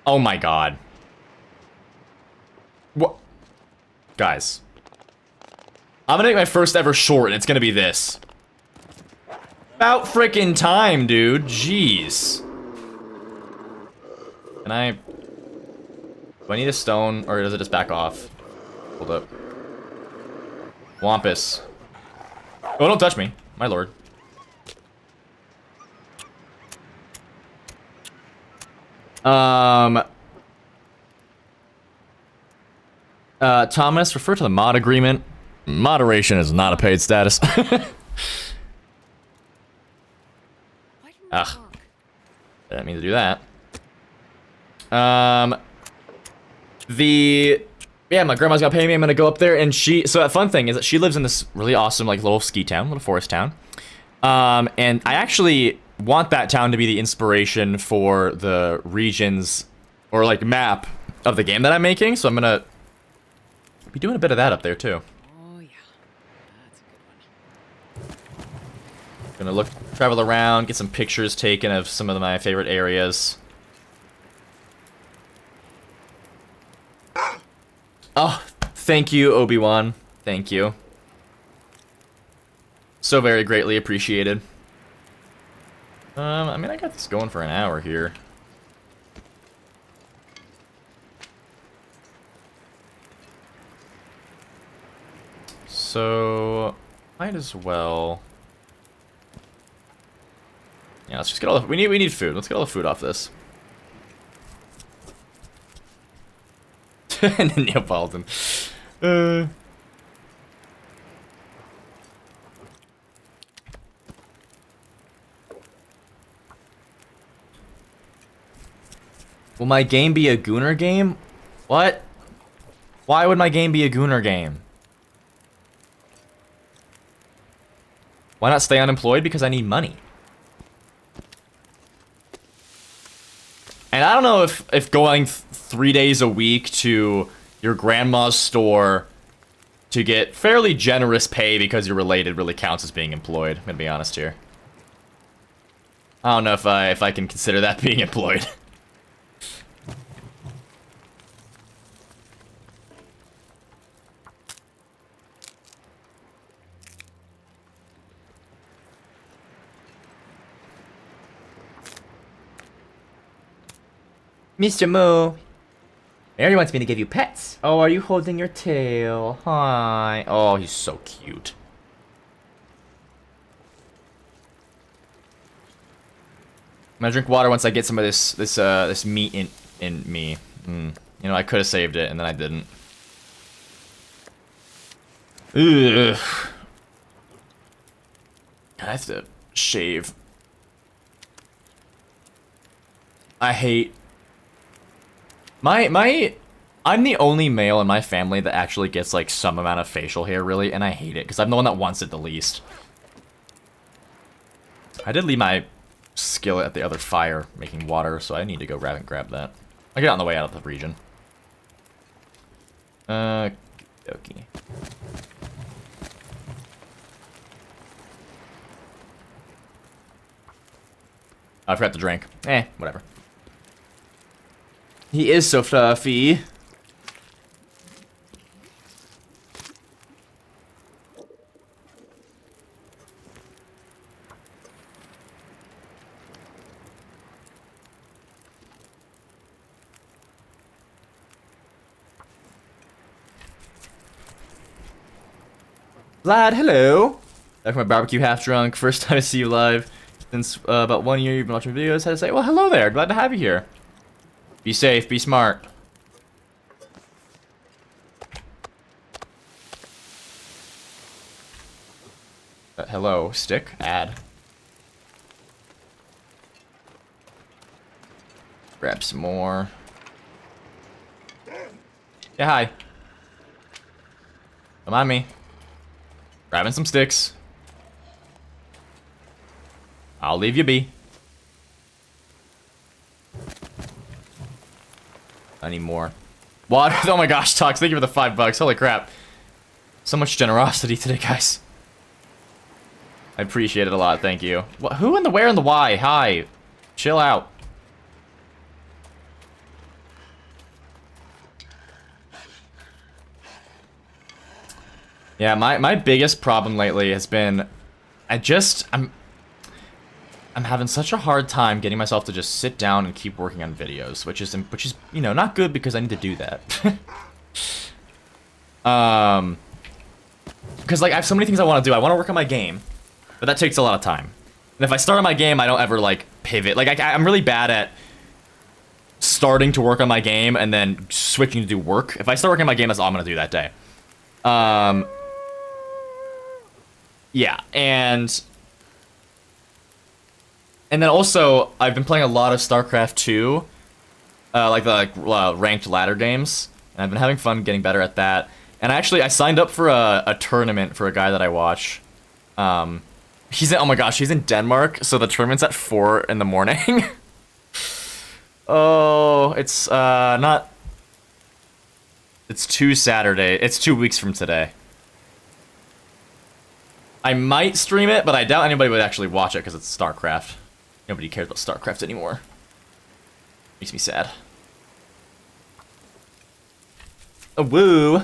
Speaker 1: Oh my god. What? Guys. I'm gonna make my first ever short, and it's gonna be this. About frickin' time, dude. Jeez. Do I need a stone, or does it just back off? Hold up. Wampus. Oh, don't touch me, my lord. Thomas, refer to the mod agreement. Moderation is not a paid status. Ugh. Didn't mean to do that. Yeah, my grandma's gonna pay me. I'm gonna go up there, and so that fun thing is that she lives in this really awesome, like, little ski town, little forest town. And I actually want that town to be the inspiration for the regions, or, like, map of the game that I'm making, so I'm gonna be doing a bit of that up there, too.
Speaker 2: Oh, yeah. That's a good one.
Speaker 1: Gonna travel around, get some pictures taken of some of my favorite areas. Oh, thank you, Obi-Wan. Thank you. So very greatly appreciated. I mean, I got this going for an hour here. So, might as well. Yeah, let's just get all the, we need food. Let's get all the food off this. And then Neapolitan. Will my game be a Gooner game? What? Why would my game be a Gooner game? Why not stay unemployed? Because I need money. And I don't know if going 3 days a week to your grandma's store to get fairly generous pay because you're related really counts as being employed. I'm gonna be honest here. I don't know if I can consider that being employed. Mr. Moo. Mary wants me to give you pets. Oh, are you holding your tail? Hi. Oh, he's so cute. I'm gonna drink water once I get some of this meat in me. You know, I could have saved it and then I didn't. Ugh. I have to shave. I hate I'm the only male in my family that actually gets like some amount of facial hair, really, and I hate it because I'm the one that wants it the least. I did leave my skillet at the other fire making water, so I need to go grab that. I get on the way out of the region. Okay. I forgot to drink. Whatever. He is so fluffy. Vlad, hello. Back from my barbecue, half drunk. First time I see you live since about 1 year. You've been watching videos. Had to say, well, hello there. Glad to have you here. Be safe. Be smart. Hello, stick. Add. Grab some more. Yeah, hi. Come on me. Grabbing some sticks. I'll leave you be. I need more. Water. Oh my gosh, Tox, thank you for the $5. Holy crap. So much generosity today, guys. I appreciate it a lot, thank you. What, who and the where and the why? Hi. Chill out. Yeah, my biggest problem lately has been I'm having such a hard time getting myself to just sit down and keep working on videos, which is you know, not good because I need to do that. Because like I have so many things I want to do. I want to work on my game, but that takes a lot of time. And if I start on my game, I don't ever like pivot. Like I'm really bad at starting to work on my game and then switching to do work. If I start working on my game, that's all I'm gonna do that day. Yeah, and then also, I've been playing a lot of StarCraft 2, like the ranked ladder games, and I've been having fun getting better at that. And actually, I signed up for a tournament for a guy that I watch. He's in, oh my gosh, he's in Denmark, so the tournament's at 4 in the morning. Oh, it's not... It's 2 weeks from today. I might stream it, but I doubt anybody would actually watch it because it's StarCraft. Nobody cares about StarCraft anymore. Makes me sad. A woo!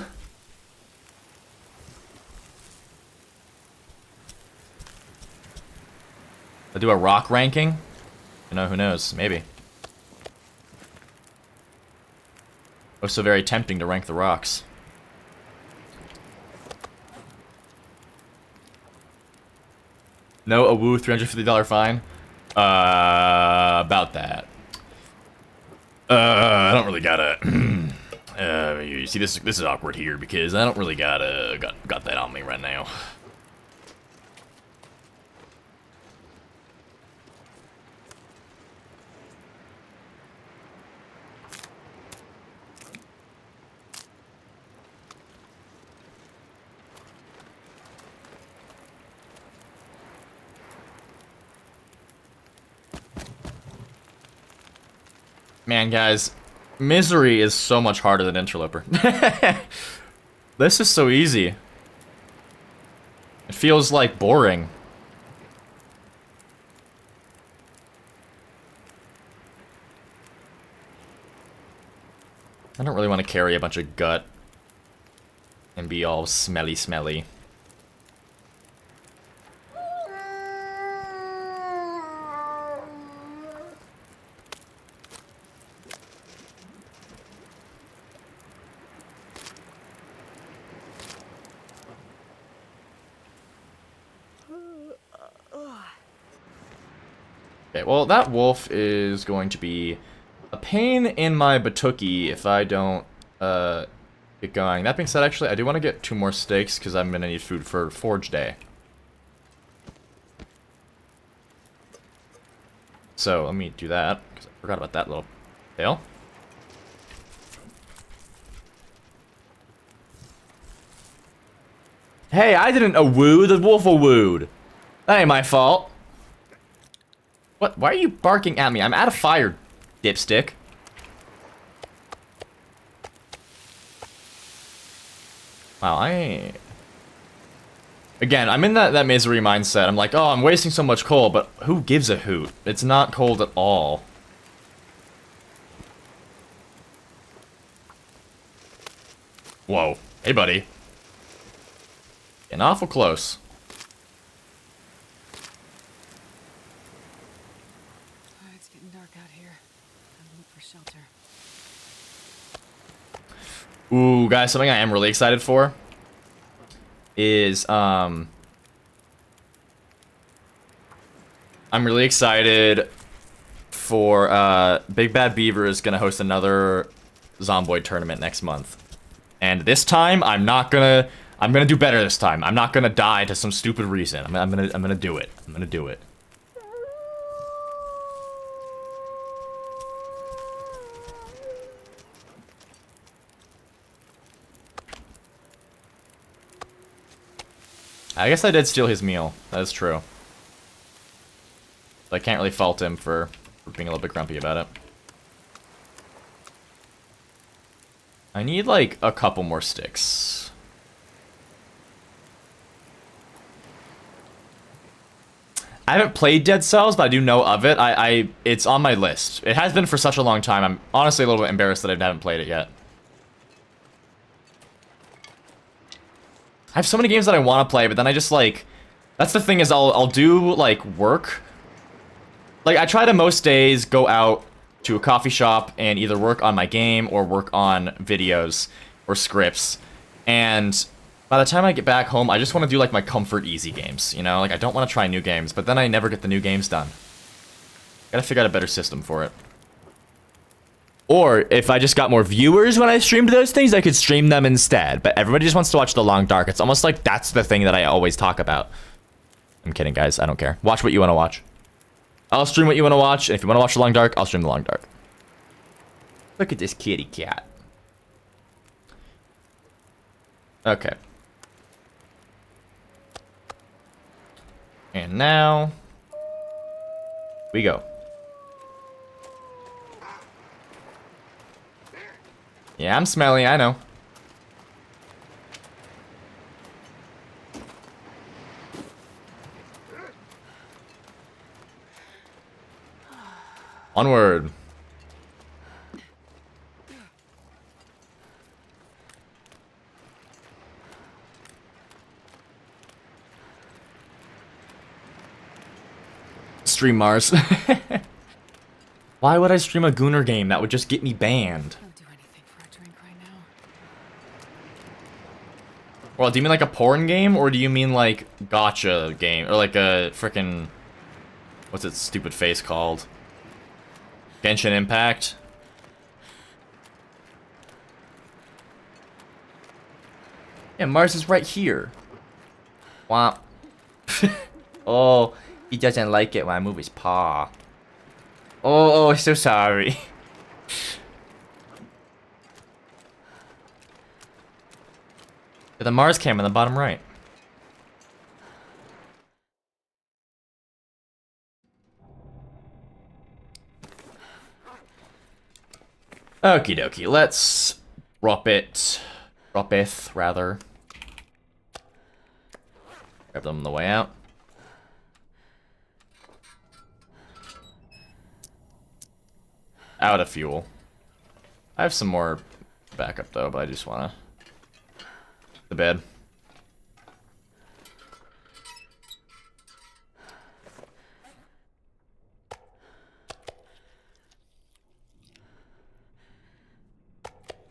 Speaker 1: I'll do a rock ranking? You know, who knows? Maybe. Oh, so very tempting to rank the rocks. No, a woo, $350 fine. About that. I don't really gotta. You see, this is awkward here because I don't really got that on me right now. Man, guys, Misery is so much harder than Interloper. This is so easy. It feels like boring. I don't really want to carry a bunch of gut and be all smelly. Okay, well, that wolf is going to be a pain in my batuki if I don't get going. That being said, actually, I do want to get 2 more steaks because I'm going to need food for Forge Day. So, let me do that, because I forgot about that little detail. Hey, I didn't a-woo, the wolf a-wooed. That ain't my fault. What? Why are you barking at me? I'm out of fire, dipstick. Wow, Again, I'm in that misery mindset. I'm like, oh, I'm wasting so much coal, but who gives a hoot? It's not cold at all. Whoa. Hey, buddy. Getting awful close.
Speaker 2: It's getting dark out here. Time to look for shelter.
Speaker 1: Ooh, guys, something I am really excited for is, I'm really excited for, Big Bad Beaver is gonna host another Zomboid tournament next month. And this time, I'm gonna do better this time. I'm not gonna die to some stupid reason. I'm gonna do it. I'm gonna do it. I guess I did steal his meal. That is true. I can't really fault him for being a little bit grumpy about it. I need, like, a couple more sticks. I haven't played Dead Cells, but I do know of it. It's on my list. It has been for such a long time. I'm honestly a little bit embarrassed that I haven't played it yet. I have so many games that I want to play, but then I just, like... That's the thing is I'll do, like, work. Like, I try to most days go out to a coffee shop and either work on my game or work on videos or scripts. And by the time I get back home, I just want to do, like, my comfort easy games, you know? Like, I don't want to try new games, but then I never get the new games done. Gotta figure out a better system for it. Or, if I just got more viewers when I streamed those things, I could stream them instead. But everybody just wants to watch The Long Dark. It's almost like that's the thing that I always talk about. I'm kidding, guys. I don't care. Watch what you want to watch. I'll stream what you want to watch. And if you want to watch The Long Dark, I'll stream The Long Dark. Look at this kitty cat. Okay. And now... we go. Yeah, I'm smelly, I know. Onward. Stream Mars. Why would I stream a Gooner game? That would just get me banned.
Speaker 2: Don't do anything for a drink right now.
Speaker 1: Well, do you mean like a porn game, or do you mean like gotcha game, or like a frickin' what's its stupid face called? Genshin Impact? Yeah, Mars is right here. Womp. Oh, he doesn't like it when I move his paw. Oh, so sorry. The Mars cam in the bottom right. Okie dokie, let's drop it. Droppeth, rather. Grab them on the way out. Out of fuel. I have some more back up though, but I just wanna the bed.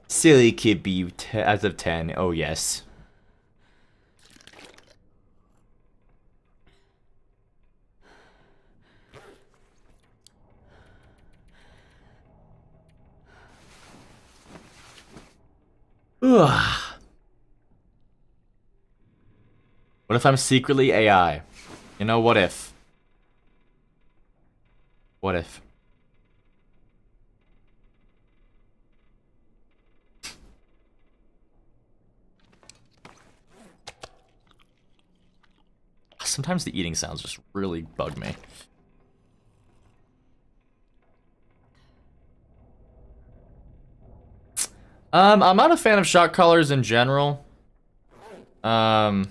Speaker 1: Silly kid B as of 10. Oh yes. Ugh. What if I'm secretly AI? You know, what if? What if? Sometimes the eating sounds just really bug me. I'm not a fan of shot callers in general. Mostly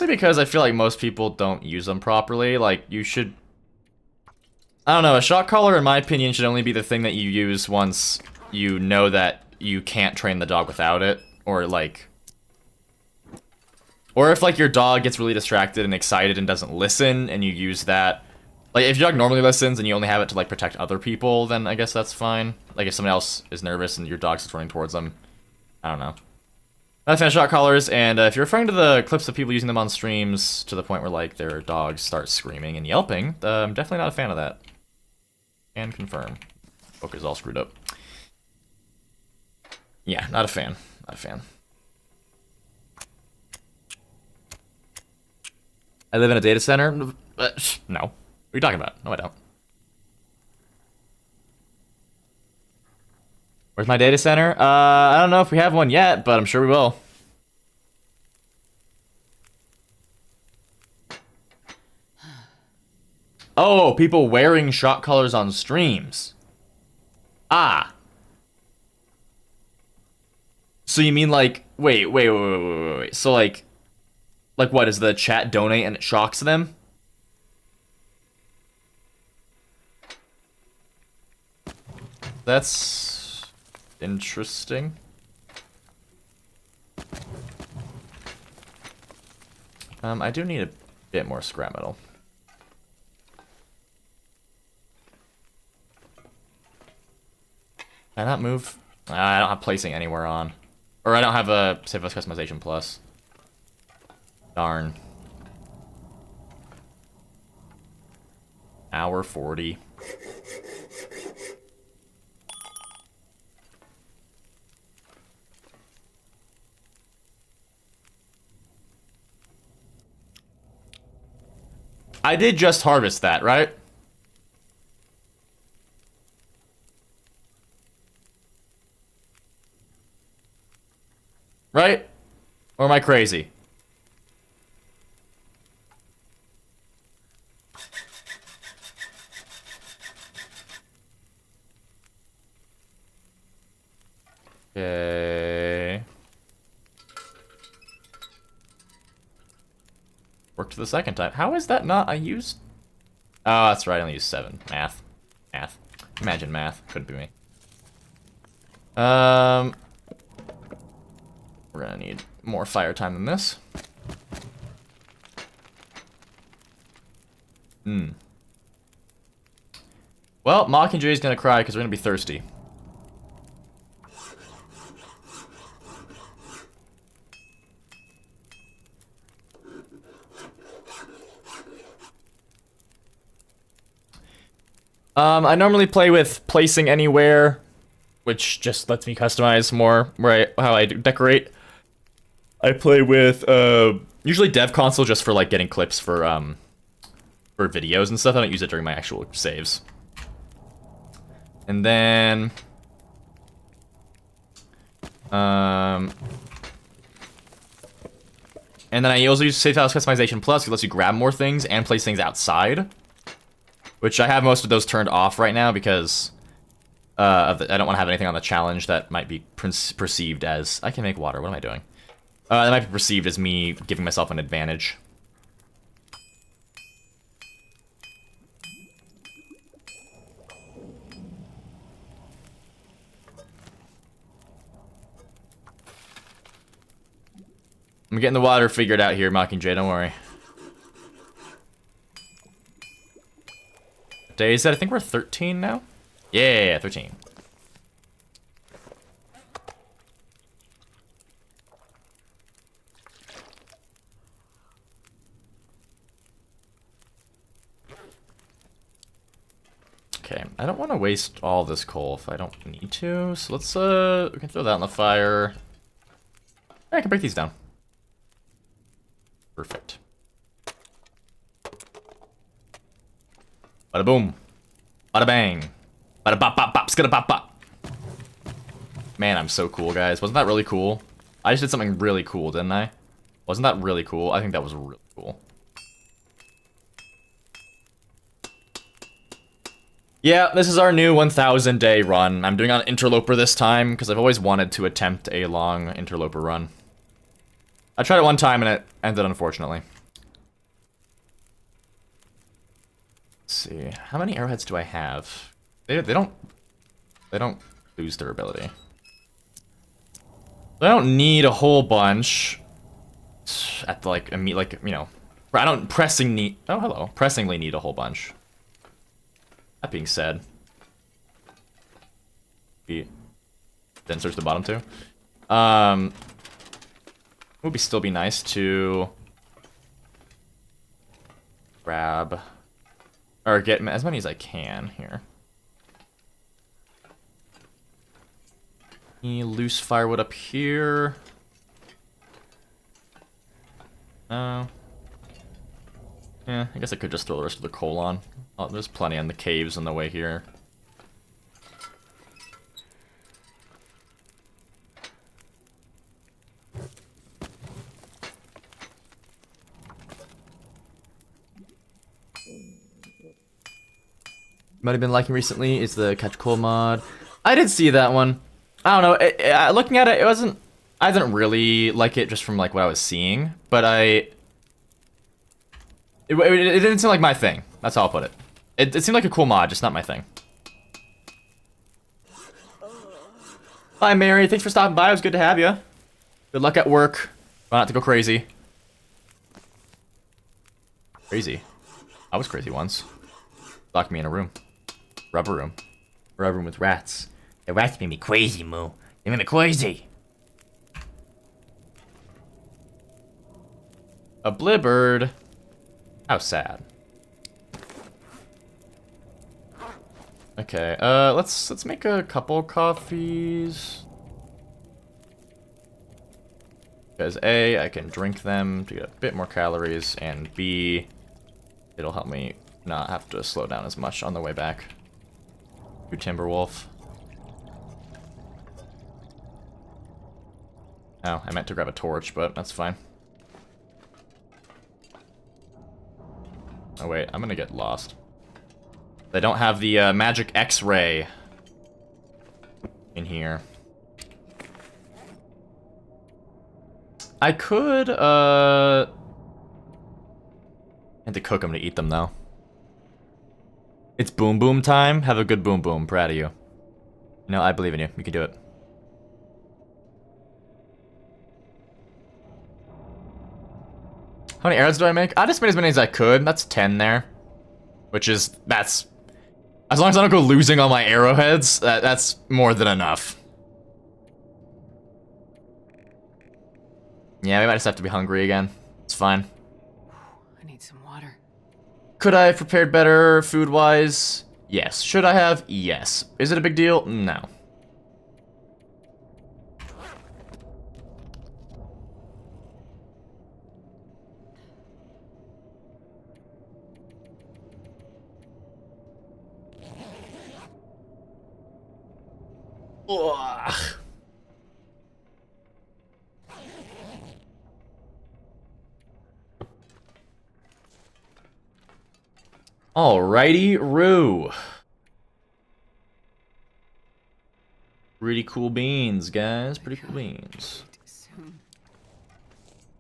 Speaker 1: because I feel like most people don't use them properly. Like, you should... I don't know, a shot caller, in my opinion, should only be the thing that you use once you know that you can't train the dog without it. Or, like... Or if, like, your dog gets really distracted and excited and doesn't listen, and you use that... Like, if your dog normally listens and you only have it to, like, protect other people, then I guess that's fine. Like, if someone else is nervous and your dog's running towards them. I don't know. Not a fan of shot collars, and if you're referring to the clips of people using them on streams to the point where, like, their dogs start screaming and yelping, I'm definitely not a fan of that. And confirm. Book is all screwed up. Yeah, not a fan. Not a fan. I live in a data center? No. What are you talking about? No, I don't. Where's my data center? I don't know if we have one yet, but I'm sure we will. Oh, people wearing shot collars on streams. Ah. So you mean like, wait. So like what, does the chat donate and it shocks them? That's interesting. I do need a bit more scrap metal. Can I not move? I don't have placing anywhere on. Or I don't have a Save Us Customization Plus. Darn. Hour 40. I did just harvest that, right? Right? Or am I crazy? Okay. Worked the second time. How is that not? I used... Oh, that's right. I only used 7. Math. Imagine math. Couldn't be me. We're gonna need more fire time than this. Well, Mockingjay's gonna cry because we're gonna be thirsty. I normally play with placing anywhere, which just lets me customize more how I decorate. I play with usually dev console just for like getting clips for videos and stuff. I don't use it during my actual saves. And then I also use Safe House Customization Plus, because it lets you grab more things and place things outside. Which I have most of those turned off right now because I don't want to have anything on the challenge that might be perceived as... I can make water. What am I doing? That might be perceived as me giving myself an advantage. I'm getting the water figured out here, Mockingjay, don't worry. What day is that? I think we're 13 now? Yeah, 13. Okay, I don't want to waste all this coal if I don't need to, so let's, we can throw that in the fire. I can break these down. Perfect. Bada boom. Bada bang. Bada bop bop bop, skada bop bop. Man, I'm so cool, guys. Wasn't that really cool? I just did something really cool, didn't I? Wasn't that really cool? I think that was really cool. Yeah, this is our new 1,000 day run. I'm doing on Interloper this time, because I've always wanted to attempt a long Interloper run. I tried it one time and it ended unfortunately. Let's see, how many arrowheads do I have? They don't lose their ability. I don't need a whole bunch. At the, like, you know, I don't pressingly need a whole bunch. That being said, then search the bottom too. It would still be nice to grab or get as many as I can here. Any loose firewood up here? No. Yeah, I guess I could just throw the rest of the coal on. Oh, there's plenty in the caves on the way here. Might have been liking recently is the catch coal mod. I did see that one. I don't know. Looking at it, I didn't really like it just from like what I was seeing, but it didn't seem like my thing. That's how I'll put it. It seemed like a cool mod, just not my thing. Hi, Mary. Thanks for stopping by. It was good to have you. Good luck at work. Try not to go crazy. Crazy. I was crazy once. Locked me in a room. Rubber room. Rubber room with rats. The rats made me crazy, Moo. They made me crazy. A blibbird. How sad. Okay, let's make a couple coffees. Because A, I can drink them to get a bit more calories, and B, it'll help me not have to slow down as much on the way back. To Timberwolf. Oh, I meant to grab a torch, but that's fine. Oh wait, I'm gonna get lost. They don't have the magic X-ray in here. I could, had to cook them to eat them, though. It's boom boom time. Have a good boom boom. Proud of you. No, I believe in you. You can do it. How many arrows do I make? I just made as many as I could. That's 10 there. That's... As long as I don't go losing all my arrowheads, that's more than enough. Yeah, we might just have to be hungry again. It's fine.
Speaker 2: I need some water.
Speaker 1: Could I have prepared better food-wise? Yes. Should I have? Yes. Is it a big deal? No. Ugh. Alrighty, Roo. Pretty cool beans, guys. Pretty cool beans.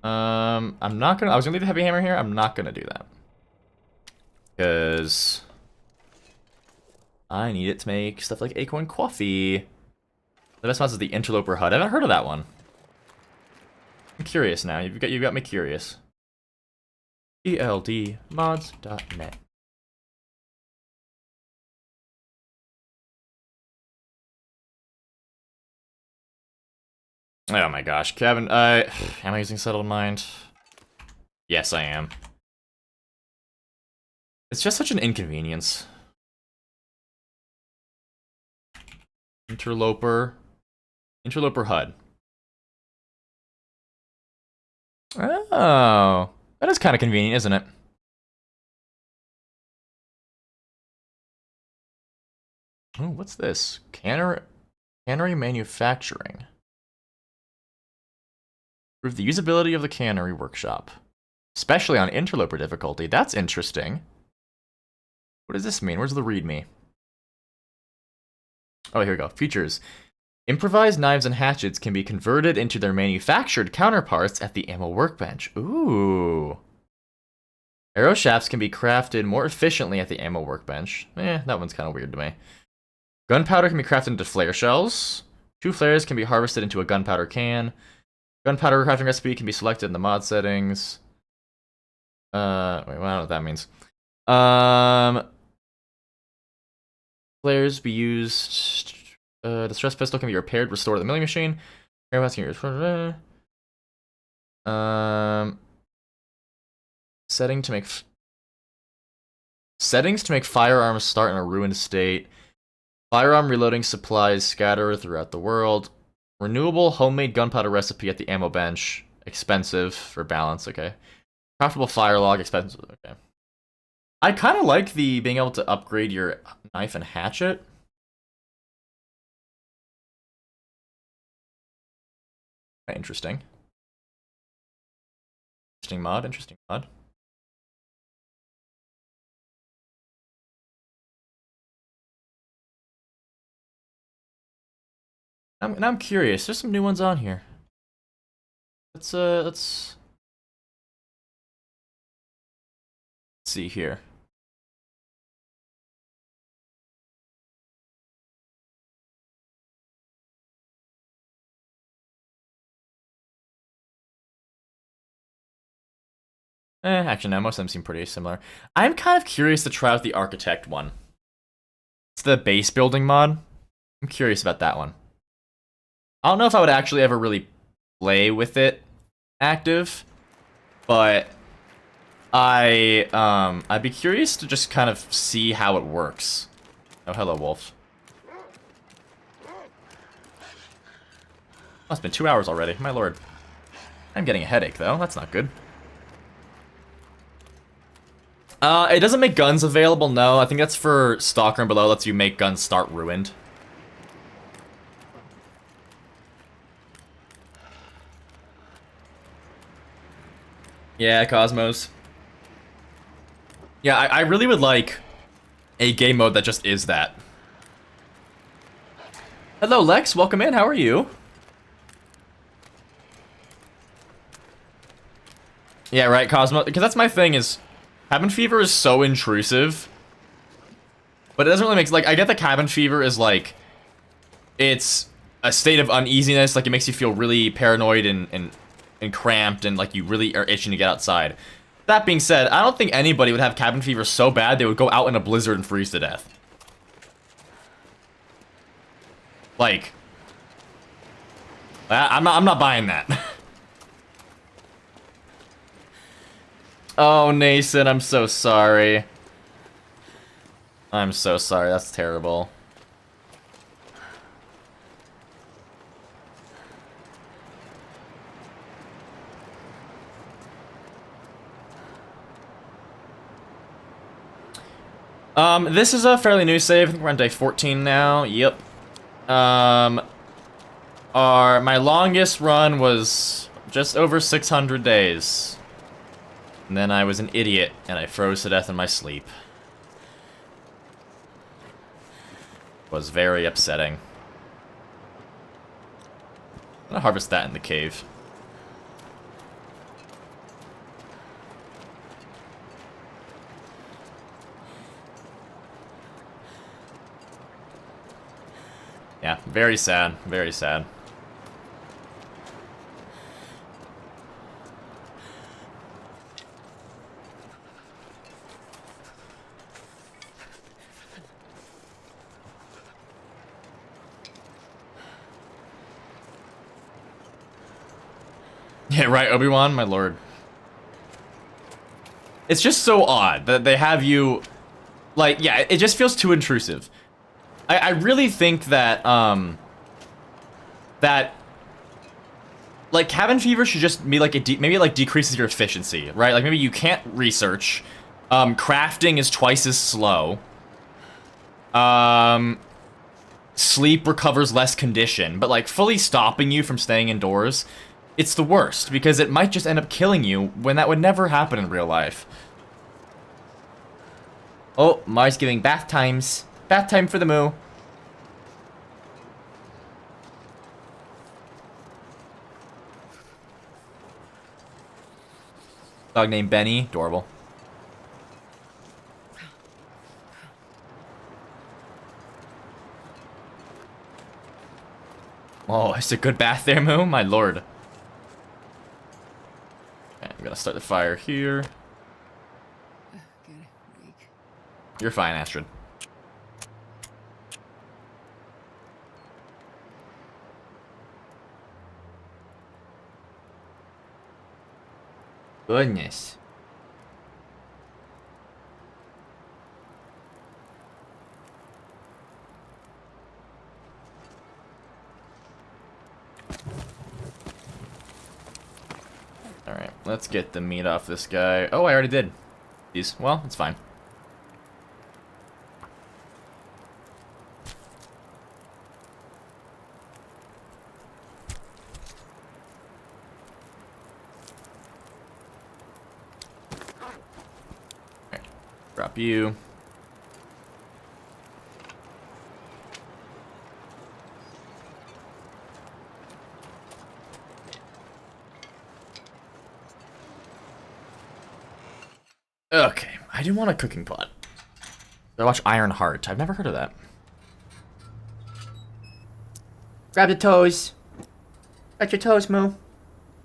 Speaker 1: I'm not gonna. I was gonna leave the heavy hammer here. I'm not gonna do that because I need it to make stuff like acorn coffee. The best mod is the Interloper hut. I haven't heard of that one. I'm curious now. You got me curious. eldmods.net. Oh my gosh, Kevin, am I using Settled Mind? Yes, I am. It's just such an inconvenience. Interloper HUD. Oh, that is kind of convenient, isn't it? Oh, what's this? Cannery manufacturing. Improve the usability of the cannery workshop, especially on interloper difficulty. That's interesting. What does this mean? Where's the readme? Oh, here we go. Features. Improvised knives and hatchets can be converted into their manufactured counterparts at the ammo workbench. Ooh. Arrow shafts can be crafted more efficiently at the ammo workbench. That one's kind of weird to me. Gunpowder can be crafted into flare shells. 2 flares can be harvested into a gunpowder can. Gunpowder crafting recipe can be selected in the mod settings. Wait, well, I don't know what that means. Flares be used. The stress pistol can be repaired, restored at the milling machine. Settings to make firearms start in a ruined state. Firearm reloading supplies scatter throughout the world. Renewable homemade gunpowder recipe at the ammo bench. Expensive for balance, okay. Craftable fire log, expensive, okay. I kind of like the being able to upgrade your knife and hatchet. Interesting. Interesting mod, interesting mod. I'm curious. There's some new ones on here. Let's see here. Actually, no, most of them seem pretty similar. I'm kind of curious to try out the Architect one. It's the base building mod. I'm curious about that one. I don't know if I would actually ever really play with it active, but I'd be curious to just kind of see how it works. Oh, hello, wolf. Oh, it's been 2 hours already, my lord. I'm getting a headache, though. That's not good. It doesn't make guns available, no. I think that's for Stalker and Below, lets you make guns start ruined. Yeah, Cosmos. Yeah, I really would like a game mode that just is that. Hello, Lex. Welcome in. How are you? Yeah, right, Cosmos. Because that's my thing is, cabin fever is so intrusive. But it doesn't really make... Like, I get that cabin fever is, like... It's a state of uneasiness. Like, it makes you feel really paranoid and cramped. And, like, you really are itching to get outside. That being said, I don't think anybody would have cabin fever so bad they would go out in a blizzard and freeze to death. Like... I'm not buying that. Oh, Nason, I'm so sorry. I'm so sorry, that's terrible. This is a fairly new save. I think we're on day 14 now. Yep. My longest run was just over 600 days. And then I was an idiot, and I froze to death in my sleep. It was very upsetting. I'm gonna harvest that in the cave. Yeah, very sad, very sad. Yeah, right, Obi-Wan, my lord. It's just so odd that they have you, like, yeah, it just feels too intrusive. I really think that, like, cabin fever should just be, like, maybe it, like, decreases your efficiency, right? Like, maybe you can't research. Crafting is twice as slow. Sleep recovers less condition, but, like, fully stopping you from staying indoors, it's the worst, because it might just end up killing you when that would never happen in real life. Oh, Mars giving bath times. Bath time for the moo. Dog named Benny. Adorable. Oh, it's a good bath there, Moo? My lord. Okay, I'm gonna start the fire here. You're fine, Astrid. Goodness. Alright, let's get the meat off this guy. Oh, I already did. These. Well, it's fine. Alright, drop you. Okay, I do want a cooking pot. I watch Iron Heart. I've never heard of that. Grab the toes. Got your toes, Moo.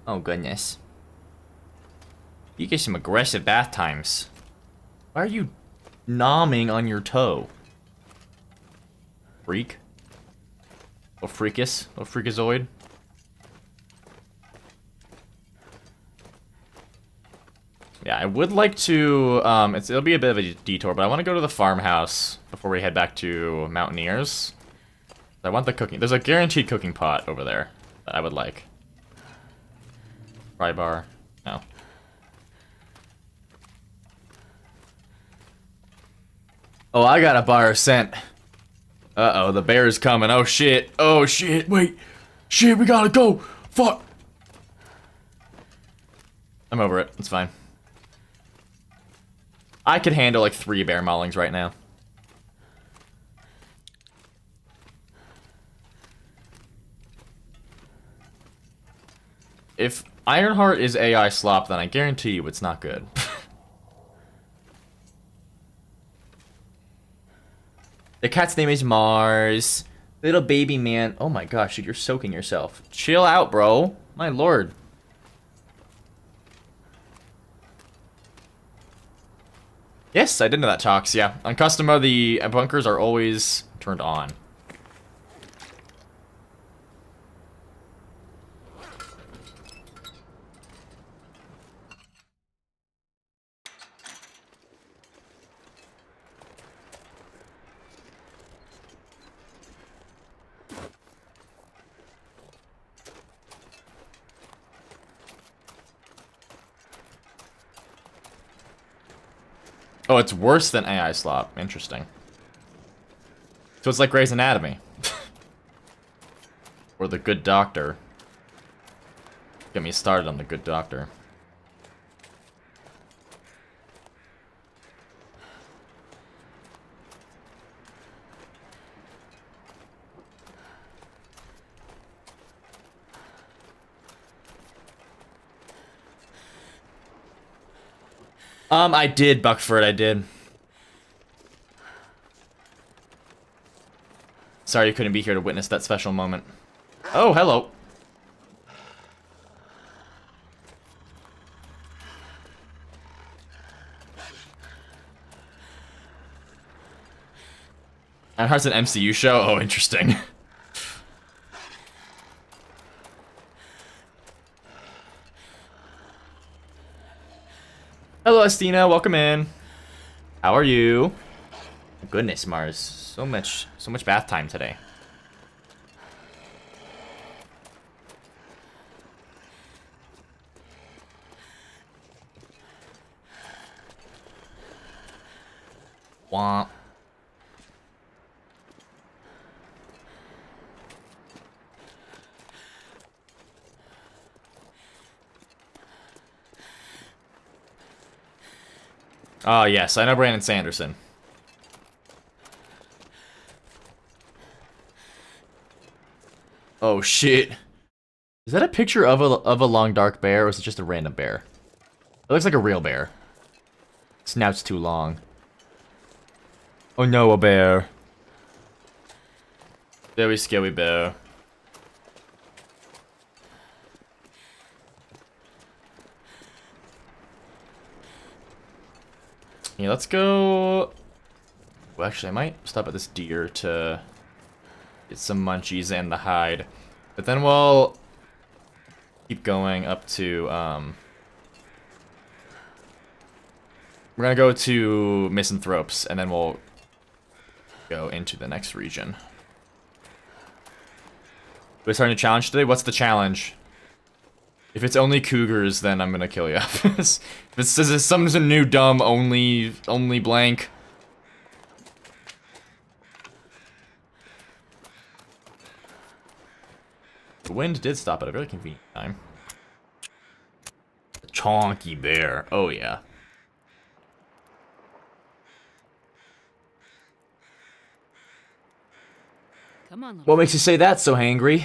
Speaker 1: Oh, goodness. You get some aggressive bath times. Why are you nomming on your toe? Freak? Oh, freakus? Oh, freakazoid? Yeah, I would like to, it'll be a bit of a detour, but I want to go to the farmhouse before we head back to Mountaineers. I want the cooking. There's a guaranteed cooking pot over there that I would like. Fry bar. No. Oh, I got a bar of scent. Uh-oh, the bear's coming. Oh, shit. Oh, shit. Wait. Shit, we gotta go. Fuck. I'm over it. It's fine. I could handle like 3 bear maulings right now. If Ironheart is AI slop, then I guarantee you it's not good. The cat's name is Mars. Little baby man. Oh my gosh, dude, you're soaking yourself. Chill out, bro. My lord. Yes, I did know that, Tox, yeah. On custom mode, the bunkers are always turned on. Oh, it's worse than AI slop. Interesting. So it's like Grey's Anatomy. Or The Good Doctor. Get me started on The Good Doctor. I did, Buckford, I did. Sorry you couldn't be here to witness that special moment. Oh, hello. And Heart's an MCU show? Oh, interesting. Celestina, welcome in. How are you? Goodness, Mars. So much bath time today. Womp. Oh, yes, I know Brandon Sanderson. Oh, shit. Is that a picture of a long dark bear, or is it just a random bear? It looks like a real bear. Snout's too long. Oh no, a bear. Very scary bear. Yeah, let's go... Well, actually, I might stop at this deer to get some munchies and the hide. But then we'll keep going up to, we're gonna go to Misanthropes, and then we'll go into the next region. We're starting a challenge today? What's the challenge? If it's only cougars, then I'm gonna kill you. If it says it's some new dumb only blank. The wind did stop at a very convenient time. Chonky bear. Oh yeah.
Speaker 2: Come on, little
Speaker 1: What makes you say that so hangry?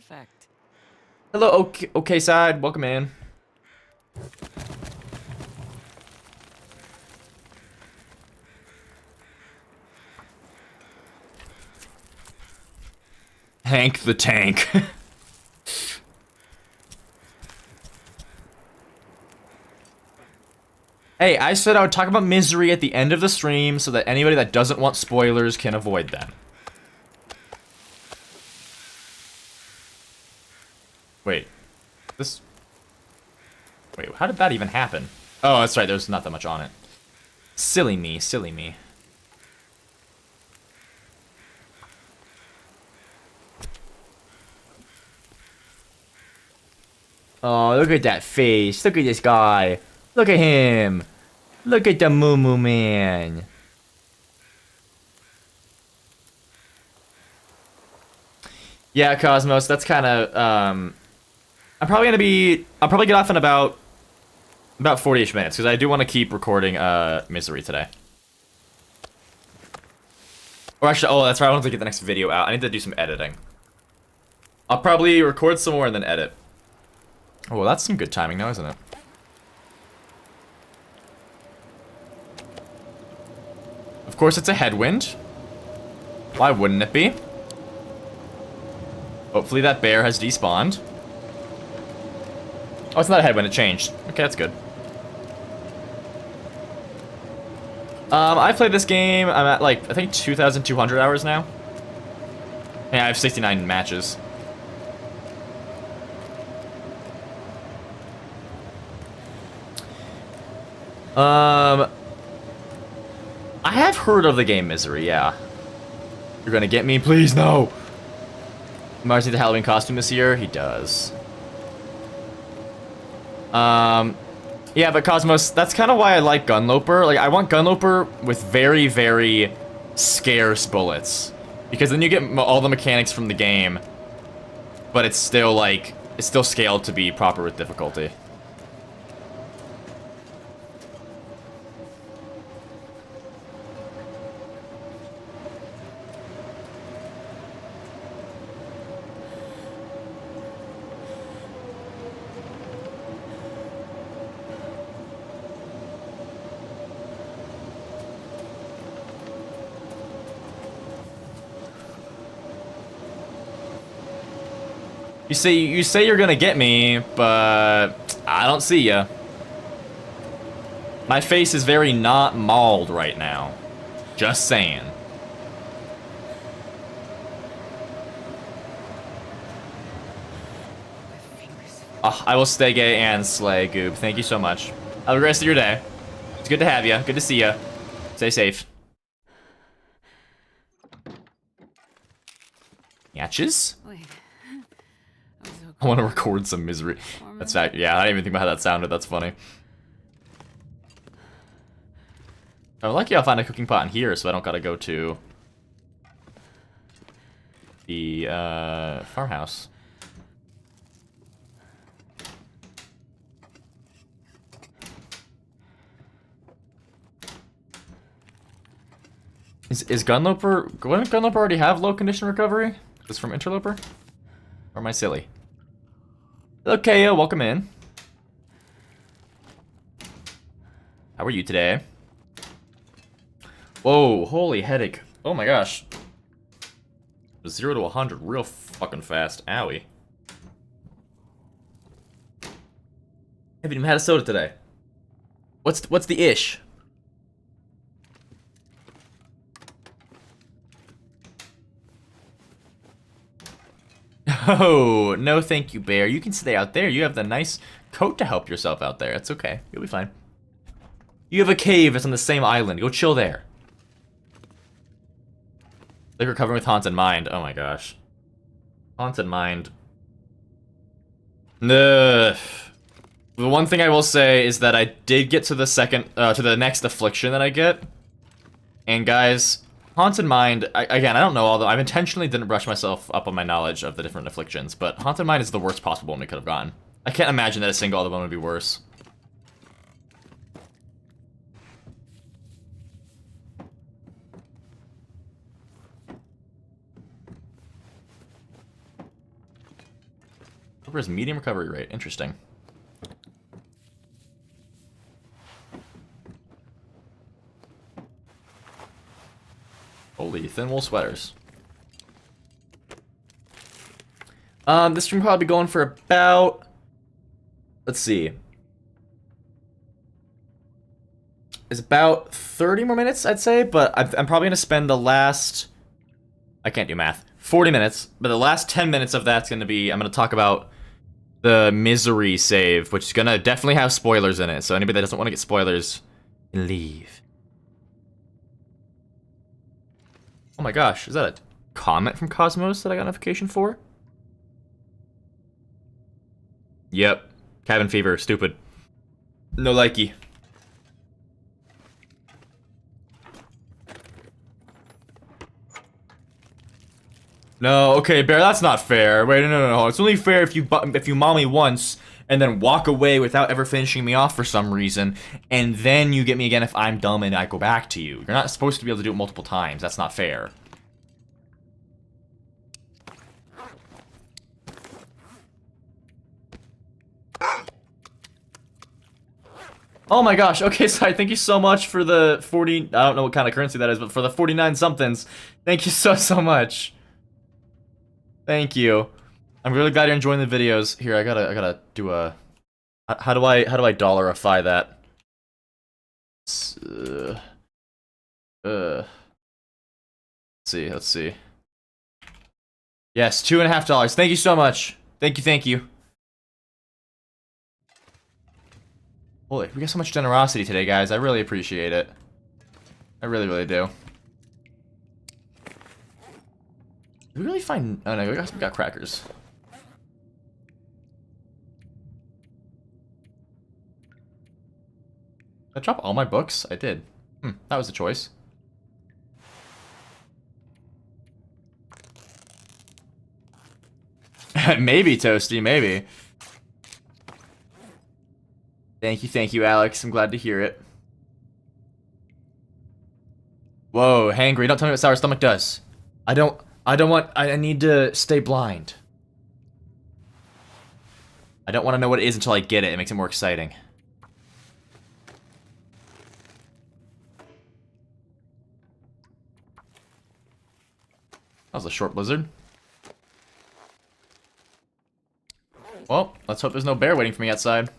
Speaker 2: perfect.
Speaker 1: Hello, okay side. Welcome in. Hank the Tank. Hey, I said I would talk about Misery at the end of the stream so that anybody that doesn't want spoilers can avoid them. Wait. This... Wait, how did that even happen? Oh, that's right, there's not that much on it. Silly me, silly me. Oh, look at that face. Look at this guy. Look at him. Look at the Moo Moo Man. Yeah, Cosmos, that's kind of, I'll probably get off in about 40-ish minutes, because I do want to keep recording, Misery today. Or actually, oh, that's right, I want to get the next video out. I need to do some editing. I'll probably record some more and then edit. Oh, well, that's some good timing now, isn't it? Of course, it's a headwind. Why wouldn't it be? Hopefully that bear has despawned. Oh, it's not a headwind, it changed. Okay, that's good. I've played this game, I'm at like, I think 2,200 hours now. Yeah, I have 69 matches. I have heard of the game Misery, yeah. You're gonna get me? Please, no! Mars needs a Halloween costume this year? He does. Yeah, but Cosmos, that's kind of why I like Gunloper. Like, I want Gunloper with very, very scarce bullets. Because then you get all the mechanics from the game, but it's still, like, it's still scaled to be proper with difficulty. You say you're gonna get me, but I don't see ya. My face is very not mauled right now. Just saying. Oh, I will stay gay and slay, Goob. Thank you so much. Have a great rest of your day. It's good to have you. Good to see you. Stay safe. Matches?
Speaker 2: Wait. I'm so
Speaker 1: I want to
Speaker 2: cold.
Speaker 1: record some misery. That's fact. Yeah, I didn't even think about how that sounded. That's funny. I'm lucky I'll find a cooking pot in here, so I don't gotta go to the farmhouse. Is Gunloper... Wouldn't Gunloper already have low condition recovery? Is from Interloper? Or am I silly? Okay, welcome in. How are you today? Whoa, holy headache. Oh my gosh. 0 to 100 real fucking fast. Owie. Haven't even had a soda today. What's the ish? Oh, no thank you, Bear. You can stay out there. You have the nice coat to help yourself out there. It's okay. You'll be fine. You have a cave that's on the same island. Go chill there. Like recovering with Haunted Mind. Oh my gosh. Haunted Mind. Ugh. The one thing I will say is that I did get to the next affliction that I get. And guys, Haunted Mind, again, I don't know, although I intentionally didn't brush myself up on my knowledge of the different afflictions, but Haunted Mind is the worst possible one we could have gotten. I can't imagine that a single other one would be worse. Where's medium recovery rate? Interesting. Holy, thin wool sweaters. This stream will probably be going for about... Let's see. It's about 30 more minutes, I'd say, but I'm probably going to spend the last... I can't do math. 40 minutes, but the last 10 minutes of that's going to be... I'm going to talk about the Misery save, which is going to definitely have spoilers in it, so anybody that doesn't want to get spoilers can leave. Oh my gosh, is that a comment from Cosmos that I got a notification for? Yep. Cabin fever, stupid. No likey. No, okay, Bear, that's not fair. Wait, no. It's only fair if you mom me once and then walk away without ever finishing me off for some reason, and then you get me again if I'm dumb and I go back to you. You're not supposed to be able to do it multiple times. That's not fair. Oh my gosh, okay, Sai, thank you so much for the 40, I don't know what kind of currency that is, but for the 49 somethings, thank you so much. Thank you. I'm really glad you're enjoying the videos. Here, I gotta do a, how do I dollarify that? Let's see. Yes, $2.50, thank you so much. Thank you. Holy, we got so much generosity today, guys. I really appreciate it. I really do. Did we really find... Oh no, we got crackers. Did I drop all my books? I did. That was a choice. Maybe, Toasty, maybe. Thank you, Alex. I'm glad to hear it. Whoa, hangry. Don't tell me what sour stomach does. I need to stay blind. I don't want to know what it is until I get it. It makes it more exciting. That was a short blizzard. Well, let's hope there's no bear waiting for me outside.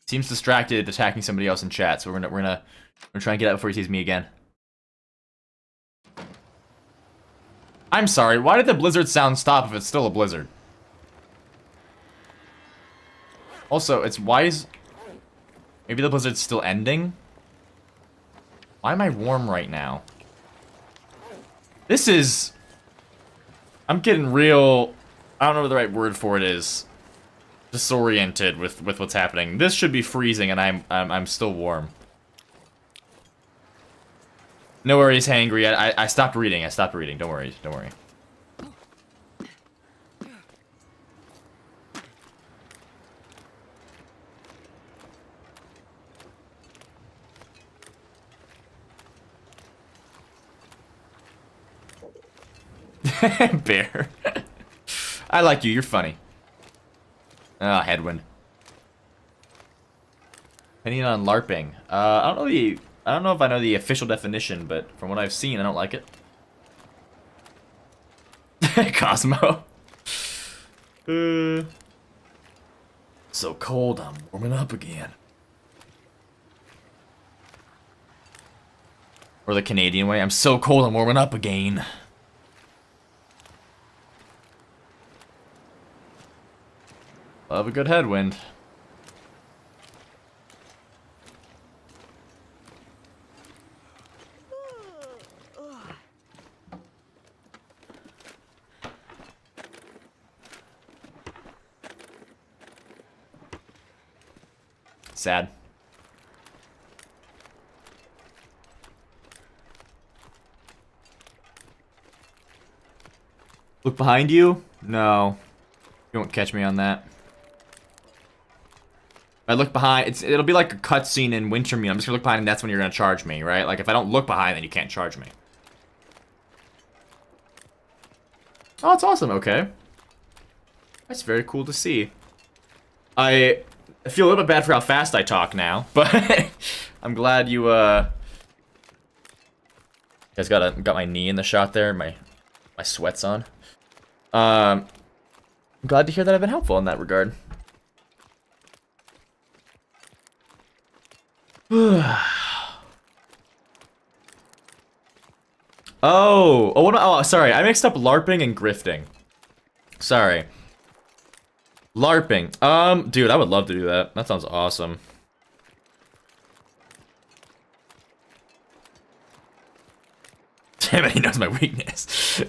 Speaker 1: Seems distracted attacking somebody else in chat, so we're gonna try and get out before he sees me again. I'm sorry, why did the blizzard sound stop if it's still a blizzard? Also, why is... Maybe the blizzard's still ending? Why am I warm right now? This is... I'm getting real... I don't know what the right word for it is. Disoriented with what's happening. This should be freezing and I'm still warm. No worries, hangry. I stopped reading. I stopped reading. Don't worry. Don't worry. Bear. I like you. You're funny. Ah, headwind. Opinion on LARPing. I don't know if I know the official definition, but from what I've seen, I don't like it. Cosmo. So cold, I'm warming up again. Or the Canadian way, I'm so cold, I'm warming up again. Love a good headwind. Sad. Look behind you? No. You won't catch me on that. If I look behind, it'll be like a cutscene in Wintermute. I'm just gonna look behind and that's when you're gonna charge me, right? Like if I don't look behind, then you can't charge me. Oh, it's awesome, okay. That's very cool to see. I feel a little bit bad for how fast I talk now, but I'm glad you guys got my knee in the shot there, my sweats on. I'm glad to hear that I've been helpful in that regard. Oh, sorry. I mixed up LARPing and grifting. Sorry. LARPing. Dude, I would love to do that. That sounds awesome. Damn it, he knows my weakness.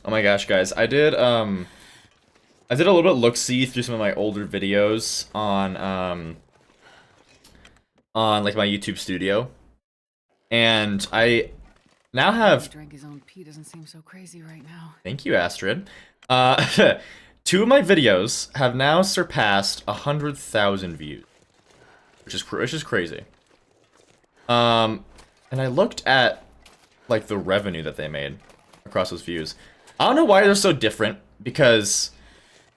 Speaker 1: Oh my gosh, guys, I did a little bit look-see through some of my older videos on like my YouTube studio, and I now have...
Speaker 2: Drank his own pee doesn't seem so crazy right now.
Speaker 1: Thank you, Astrid. 2 of my videos have now surpassed 100,000 views, which is crazy. And I looked at like the revenue that they made across those views. I don't know why they're so different, because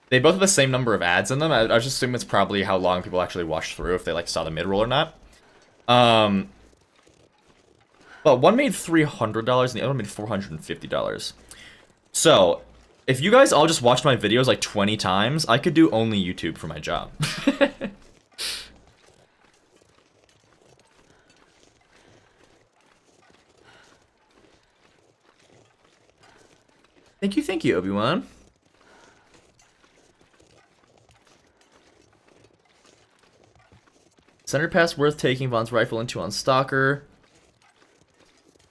Speaker 1: they both have the same number of ads in them. I just assume it's probably how long people actually watched through, if they like saw the mid-roll or not. But one made $300 and the other one made $450. So, if you guys all just watched my videos like 20 times, I could do only YouTube for my job. Thank you, Obi-Wan. Center pass worth taking Vaughn's rifle into on Stalker.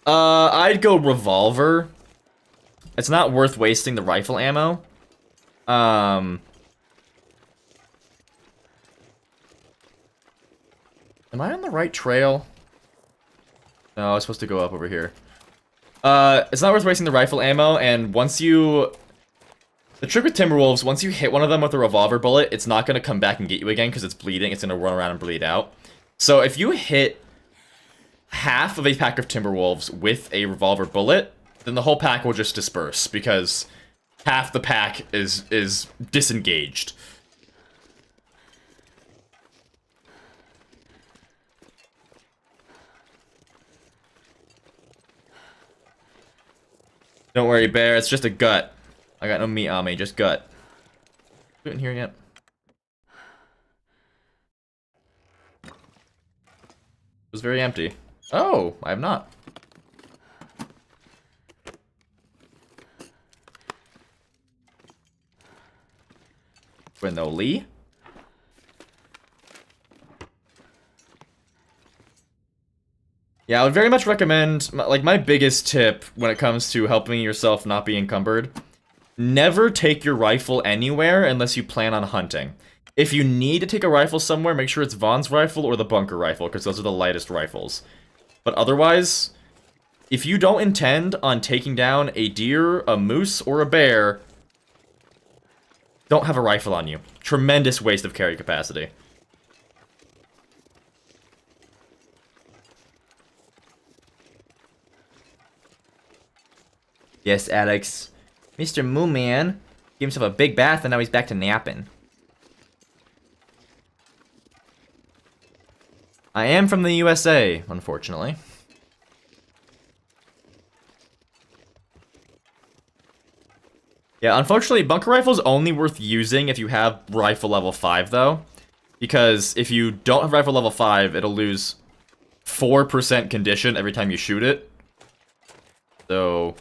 Speaker 1: I'd go revolver. It's not worth wasting the rifle ammo. Am I on the right trail? No, I was supposed to go up over here. It's not worth wasting the rifle ammo, and once you... The trick with Timberwolves, once you hit one of them with a revolver bullet, it's not going to come back and get you again because it's bleeding. It's going to run around and bleed out. So if you hit half of a pack of Timberwolves with a revolver bullet, then the whole pack will just disperse, because half the pack is disengaged. Don't worry, bear. It's just a gut. I got no meat on me, just gut. Food in here yet? It was very empty. Oh, I have not. Quinoli. Yeah, I would very much recommend, like, my biggest tip when it comes to helping yourself not be encumbered. Never take your rifle anywhere unless you plan on hunting. If you need to take a rifle somewhere, make sure it's Vaughn's rifle or the bunker rifle, because those are the lightest rifles. But otherwise, if you don't intend on taking down a deer, a moose, or a bear, don't have a rifle on you. Tremendous waste of carry capacity. Yes, Alex. Mr. Mooman gave himself a big bath and now he's back to napping. I am from the USA, unfortunately. Yeah, unfortunately, bunker rifle's only worth using if you have rifle level 5, though. Because if you don't have rifle level 5, it'll lose 4% condition every time you shoot it. So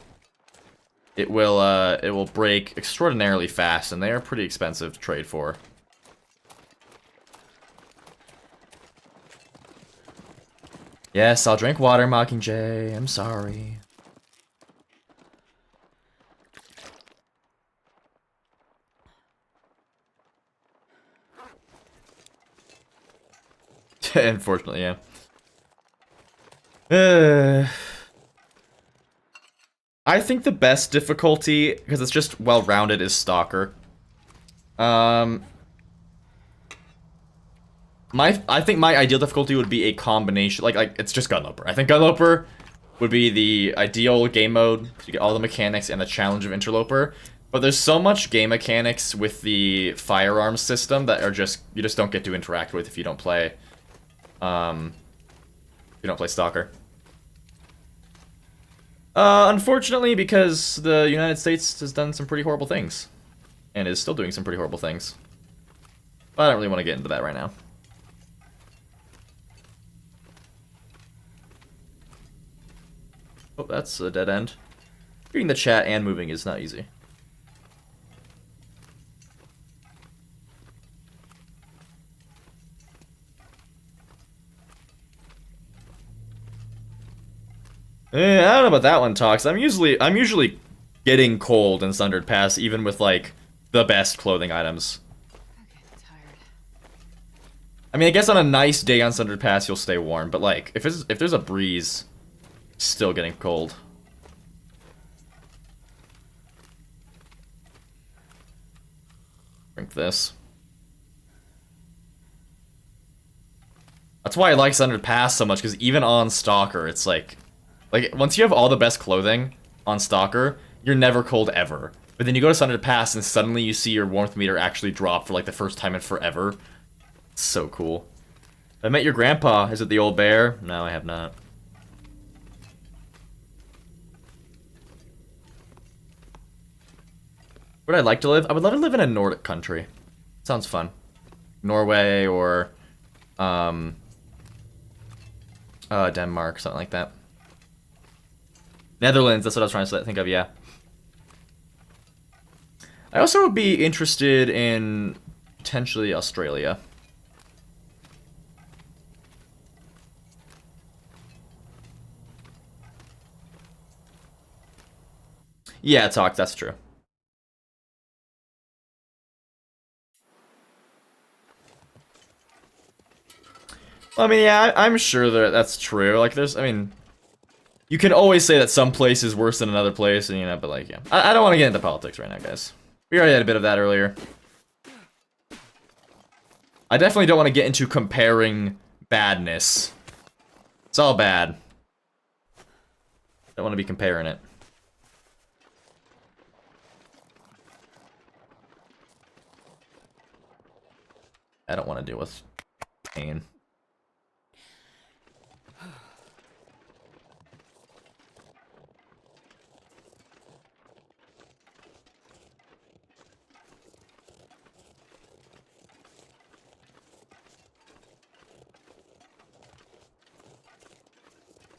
Speaker 1: it will break extraordinarily fast, and they are pretty expensive to trade for. Yes, I'll drink water, Mockingjay. I'm sorry. Unfortunately, yeah. I think the best difficulty, because it's just well-rounded, is Stalker. I think my ideal difficulty would be a combination, like it's just Gunloper. I think Gunloper would be the ideal game mode to get all the mechanics and the challenge of Interloper. But there's so much game mechanics with the firearms system that are just you just don't get to interact with if you don't play Stalker. Unfortunately, because the United States has done some pretty horrible things. And is still doing some pretty horrible things. But I don't really want to get into that right now. Oh, that's a dead end. Reading the chat and moving is not easy. I don't know about that one, Tox. I'm usually getting cold in Sundered Pass, even with like the best clothing items.
Speaker 2: Okay, tired.
Speaker 1: I mean, I guess on a nice day on Sundered Pass you'll stay warm, but like if there's a breeze, still getting cold. Drink this. That's why I like Sundered Pass so much, because even on Stalker, it's like once you have all the best clothing on Stalker, you're never cold ever. But then you go to Sundered Pass and suddenly you see your warmth meter actually drop for like the first time in forever. It's so cool. I met your grandpa. Is it the old bear? No, I have not. Where'd I like to live? I would love to live in a Nordic country. Sounds fun. Norway or Denmark, something like that. Netherlands, that's what I was trying to think of, yeah. I also would be interested in potentially Australia. Yeah, Talk, that's true. Well, I mean, yeah, I'm sure that that's true. Like, I mean, you can always say that some place is worse than another place, and you know, but like, yeah. I don't want to get into politics right now, guys. We already had a bit of that earlier. I definitely don't want to get into comparing badness. It's all bad. Don't want to be comparing it. I don't want to deal with pain.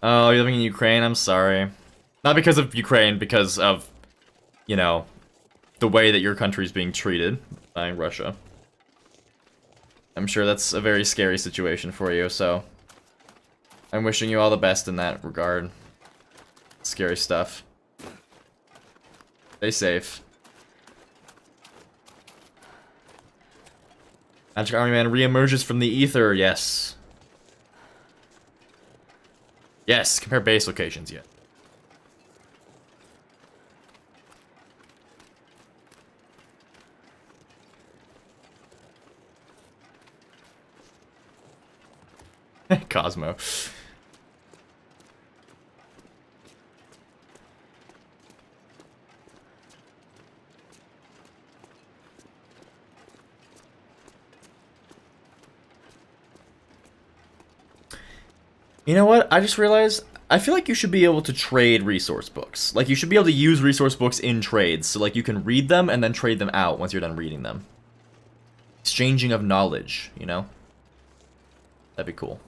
Speaker 1: Oh, you're living in Ukraine? I'm sorry. Not because of Ukraine, because of, you know, the way that your country is being treated by Russia. I'm sure that's a very scary situation for you, so I'm wishing you all the best in that regard. Scary stuff. Stay safe. Magic Army Man reemerges from the ether, yes. Yes, compare base locations, yeah. Cosmo. You know what? I just realized I feel like you should be able to trade resource books. Like, you should be able to use resource books in trades, so like you can read them and then trade them out once you're done reading them. Exchanging of knowledge, you know? That'd be cool.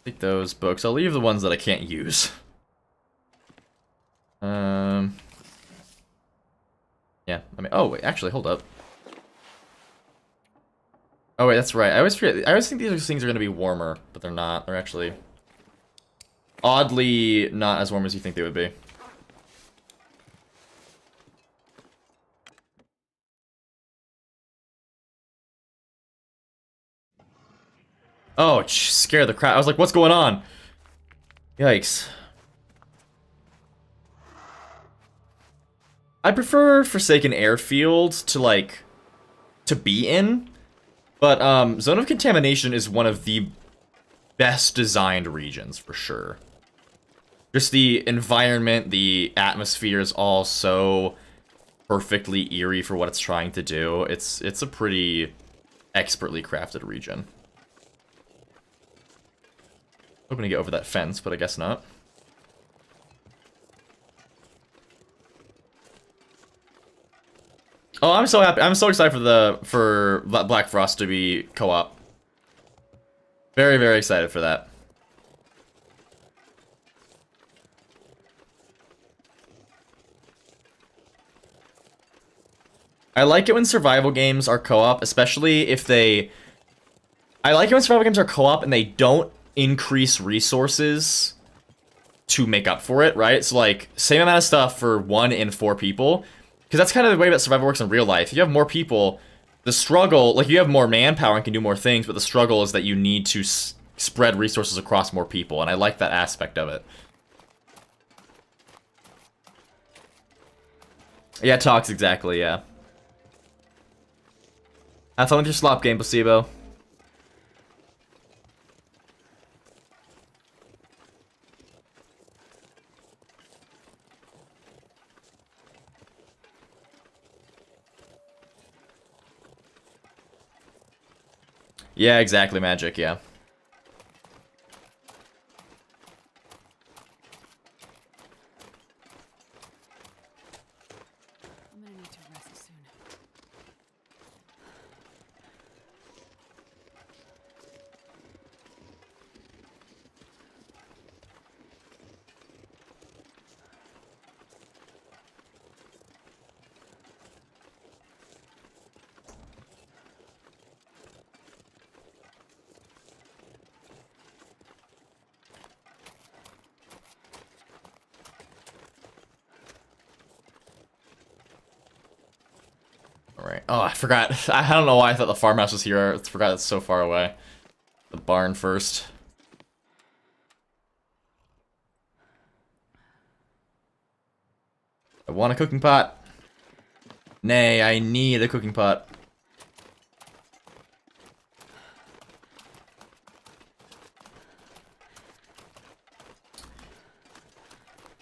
Speaker 1: Take those books. I'll leave the ones that I can't use. Yeah, I mean, oh wait, actually, hold up. Oh wait, that's right. I always forget. I always think these things are gonna be warmer, but they're not. They're actually oddly not as warm as you think they would be. Oh, scared the crap. I was like, what's going on? Yikes. I prefer Forsaken Airfield to, like, to be in, but, Zone of Contamination is one of the best designed regions, for sure. Just the environment, the atmosphere is all so perfectly eerie for what it's trying to do. It's a pretty expertly crafted region. Hoping to get over that fence, but I guess not. Oh, I'm so happy. I'm so excited for Black Frost to be co-op. Very, very excited for that. I like it when survival games are co-op, especially if they... I like it when survival games are co-op and they don't increase resources to make up for it, right? So, like, same amount of stuff for 1 in 4 people. Because that's kind of the way that survival works in real life. If you have more people, the struggle... Like, you have more manpower and can do more things, but the struggle is that you need to spread resources across more people, and I like that aspect of it. Yeah, talks exactly, yeah. Have fun with your slop game, Placebo. Yeah, exactly, Magic, yeah.
Speaker 2: I'm gonna need to rest soon.
Speaker 1: Alright. Oh, I forgot. I don't know why I thought the farmhouse was here. I forgot it's so far away. The barn first. I want a cooking pot. Nay, I need a cooking pot.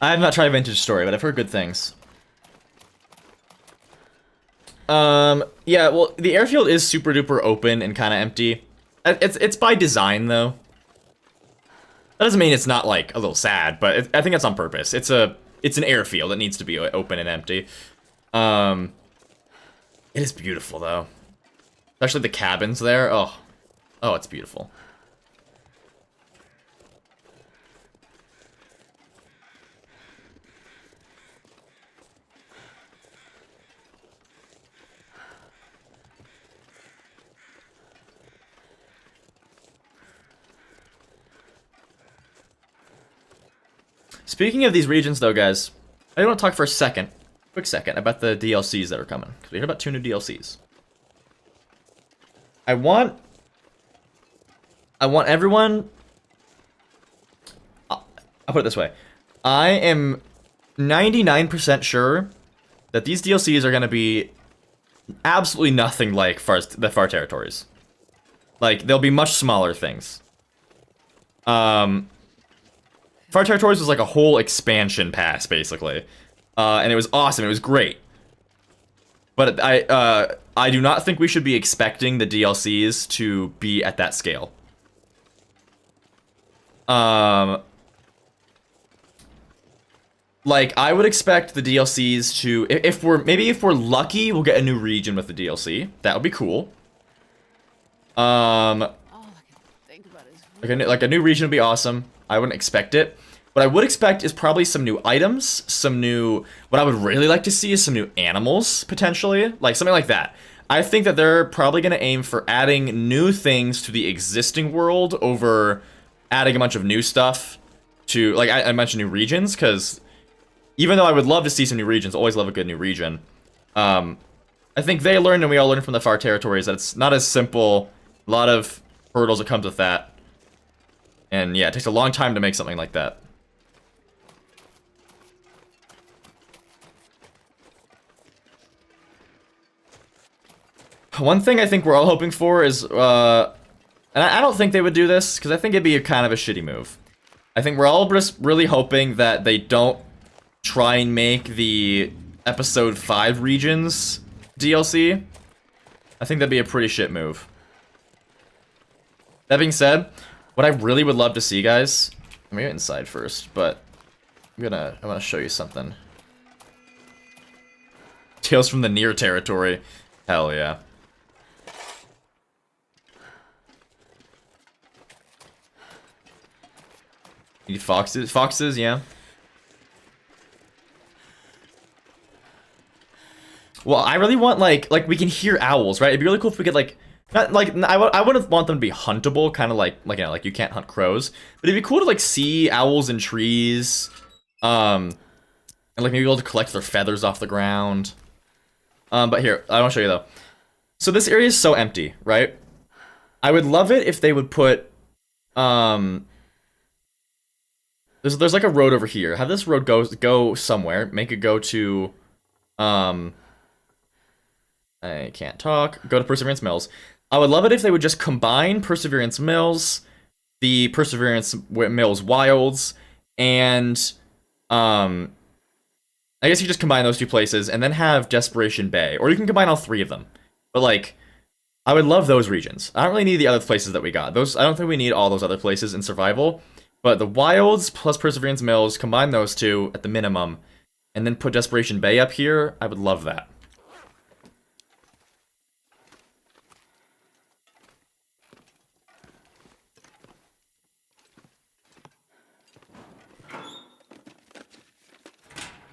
Speaker 1: I have not tried Vintage Story, but I've heard good things. Yeah, well, the airfield is super duper open and kind of empty. It's by design, though. That doesn't mean it's not, like, a little sad, but I think it's on purpose. It's an airfield. It needs to be open and empty. It is beautiful, though. Especially the cabins there. Oh, it's beautiful. Speaking of these regions, though, guys, I want to talk for a second, quick second, about the DLCs that are coming. Because we heard about 2 new DLCs. I want everyone... I'll put it this way. I am 99% sure that these DLCs are going to be absolutely nothing like the Far Territories. Like, they'll be much smaller things. Far Territories was like a whole expansion pass, basically. And it was awesome. It was great. But I do not think we should be expecting the DLCs to be at that scale. Like, I would expect the DLCs to... if we're lucky, we'll get a new region with the DLC. That would be cool.
Speaker 2: All I can think about is
Speaker 1: Like a new region would be awesome. I wouldn't expect it. What I would expect is probably some new items, what I would really like to see is some new animals, potentially. Like, something like that. I think that they're probably going to aim for adding new things to the existing world over adding a bunch of new stuff to, like, I mentioned new regions, because even though I would love to see some new regions, always love a good new region, I think they learned, and we all learned from the Far Territories, that it's not as simple. A lot of hurdles that comes with that. And yeah, it takes a long time to make something like that. One thing I think we're all hoping for is, and I don't think they would do this, because I think it'd be kind of a shitty move. I think we're all just really hoping that they don't try and make the Episode 5 regions DLC. I think that'd be a pretty shit move. That being said, what I really would love to see, guys... Let me get inside first, but I want to show you something. Tales from the Near Territory. Hell yeah. Need foxes? Foxes, yeah. Well, I really want, like we can hear owls, right? It'd be really cool if we could, like, not, like, I wouldn't want them to be huntable, kind of like, you know, like you can't hunt crows. But it'd be cool to, like, see owls in trees. And, like, maybe be able to collect their feathers off the ground. But here, I want to show you, though. So this area is so empty, right? I would love it if they would put, there's like a road over here. Have this road go somewhere. Make it go to, I can't talk. Go to Perseverance Mills. I would love it if they would just combine Perseverance Mills, the Perseverance Mills Wilds, and, I guess you just combine those 2 places and then have Desperation Bay. Or you can combine all 3 of them. But, like, I would love those regions. I don't really need the other places that we got. I don't think we need all those other places in survival. But the Wilds plus Perseverance Mills, combine those 2 at the minimum, and then put Desperation Bay up here, I would love that.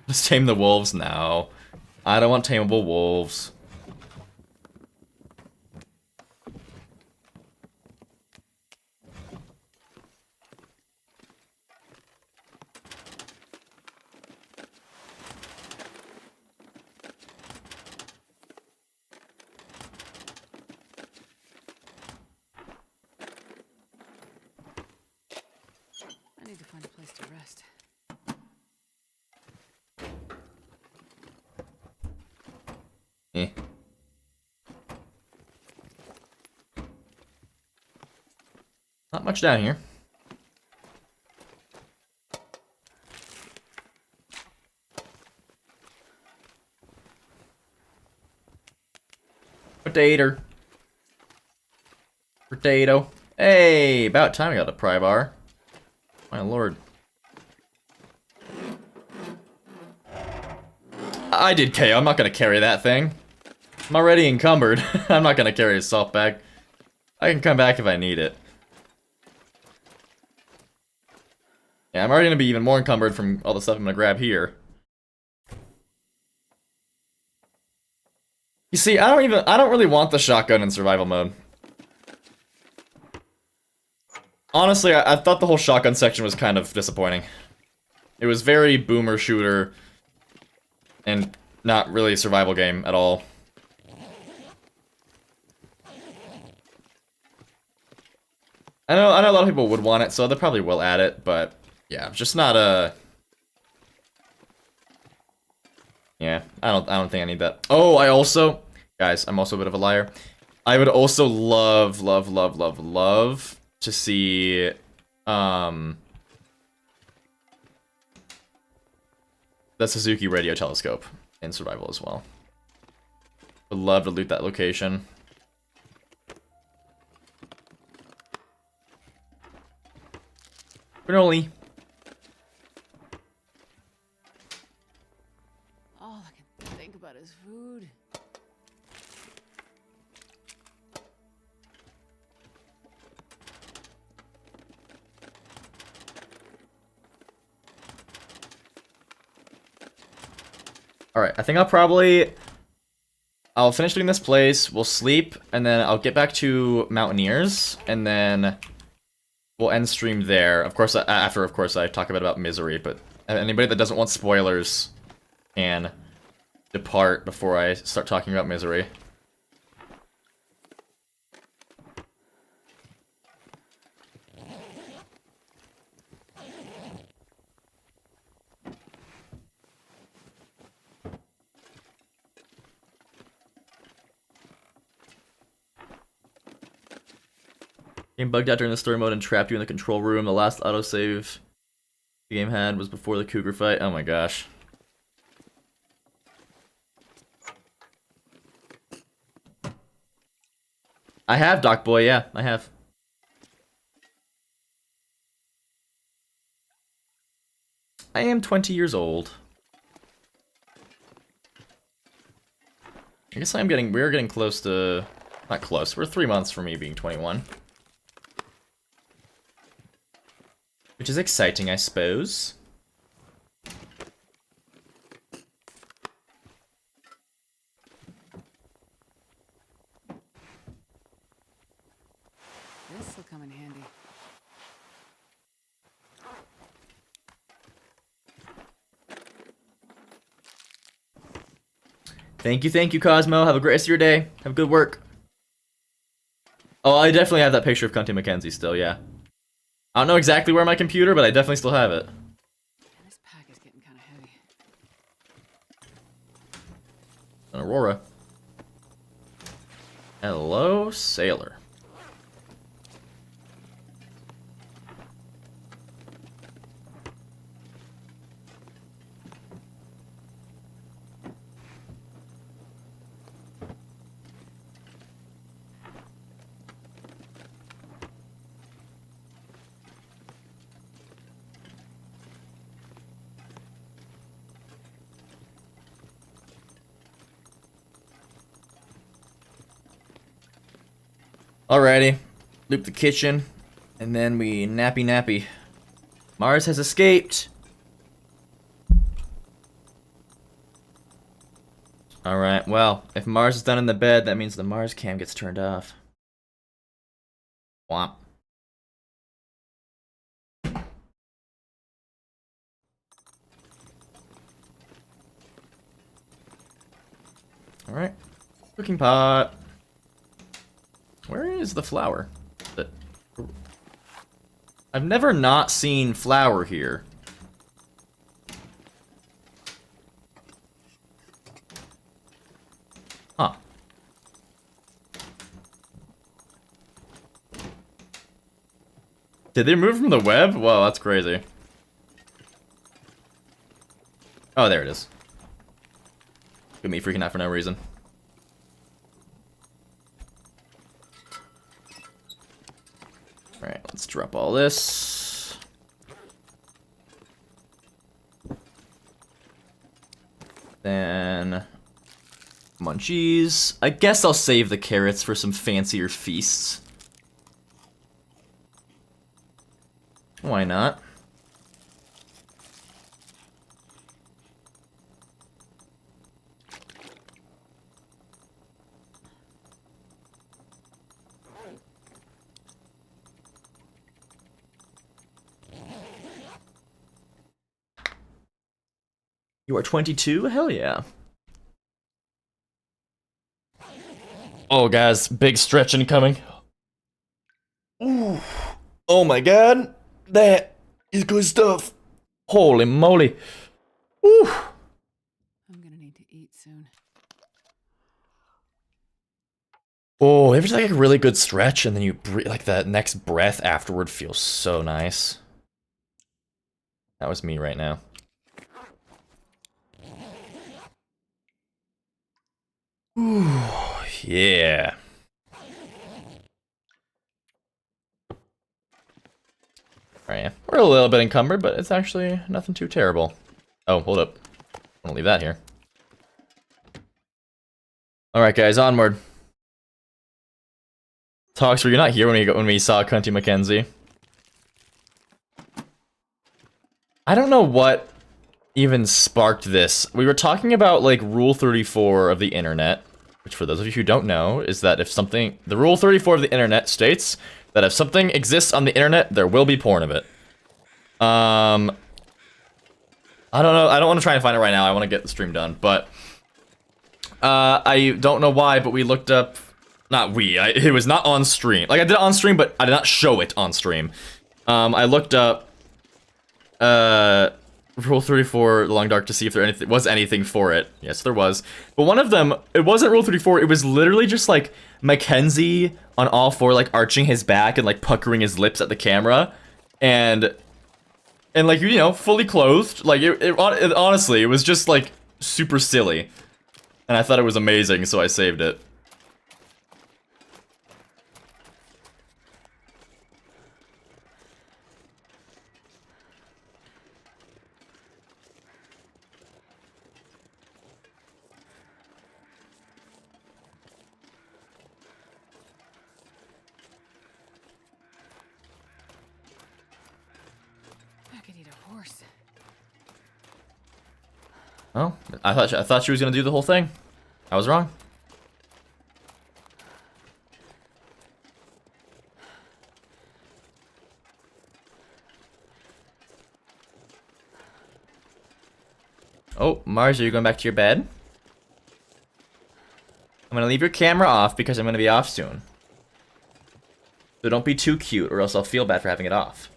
Speaker 1: Let's tame the wolves now. I don't want tameable wolves.
Speaker 2: I need to find a place to rest.
Speaker 1: Eh. Not much down here. Potato. Potato. Hey, about time we got a pry bar. My lord. I did KO. I'm not gonna carry that thing. I'm already encumbered. I'm not gonna carry a salt bag. I can come back if I need it. Yeah, I'm already gonna be even more encumbered from all the stuff I'm gonna grab here. You see, I don't really want the shotgun in survival mode. Honestly, I thought the whole shotgun section was kind of disappointing. It was very boomer shooter and not really a survival game at all. I know a lot of people would want it, so they probably will add it, but yeah, just not a. Yeah, I don't think I need that. Oh, guys, I'm also a bit of a liar. I would also love to see the Suzuki radio telescope in survival as well. Would love to loot that location. Granola.
Speaker 2: All I can think about is food.
Speaker 1: Alright, I think I'll finish doing this place, we'll sleep, and then I'll get back to Mountaineers, and then we'll end stream there. Of course, after, of course, I talk a bit about Misery, but anybody that doesn't want spoilers can depart before I start talking about Misery. Game bugged out during the story mode and trapped you in the control room. The last autosave the game had was before the cougar fight. Oh my gosh. I have, Doc Boy, yeah, I have. I am 20 years old. I guess we're getting close to, not close, we're 3 months from me being 21. Which is exciting, I suppose.
Speaker 2: This will come in handy.
Speaker 1: Thank you, Cosmo. Have a great rest of your day. Have good work. Oh, I definitely have that picture of Cunty Mackenzie still, yeah. I don't know exactly where my computer, but I definitely still have it.
Speaker 2: And this pack is getting kind of heavy.
Speaker 1: An Aurora. Hello, sailor. Alrighty, loop the kitchen, and then we nappy. Mars has escaped. Alright, well, if Mars is done in the bed, that means the Mars cam gets turned off. Womp. Alright, cooking pot. Where is the flour? I've never not seen flour here. Huh. Did they remove from the web? Whoa, that's crazy. Oh, there it is. Look at me freaking out for no reason. Alright, let's drop all this. Then... munchies. I guess I'll save the carrots for some fancier feasts. Why not? You are 22? Hell yeah. Oh, guys, big stretch incoming. Ooh. Oh my god. That is good stuff. Holy moly. Ooh.
Speaker 2: I'm gonna need to eat soon.
Speaker 1: Oh, ever like a really good stretch and then you breathe, like that next breath afterward feels so nice. That was me right now. Ooh, yeah. Alright, we're a little bit encumbered, but it's actually nothing too terrible. Oh, hold up. I'm gonna leave that here. Alright guys, onward. Talks, were you not here when we saw Cunty Mackenzie? I don't know what even sparked this. We were talking about, like, Rule 34 of the internet, which for those of you who don't know, is that if something... The Rule 34 of the internet states that if something exists on the internet, there will be porn of it. I don't know, I don't want to try and find it right now, I want to get the stream done, but... I don't know why, but we looked up... Not we, it was not on stream. Like, I did it on stream, but I did not show it on stream. I looked up... Rule 34, The Long Dark, to see if there was anything for it. Yes, there was. But one of them, it wasn't Rule 34, it was literally just, like, Mackenzie on all four, like, arching his back and, like, puckering his lips at the camera. And like, you know, fully clothed. Like, it honestly, it was just, like, super silly. And I thought it was amazing, so I saved it. Oh, I thought she was gonna do the whole thing. I was wrong. Oh, Mars, are you going back to your bed? I'm gonna leave your camera off because I'm gonna be off soon. So don't be too cute or else I'll feel bad for having it off.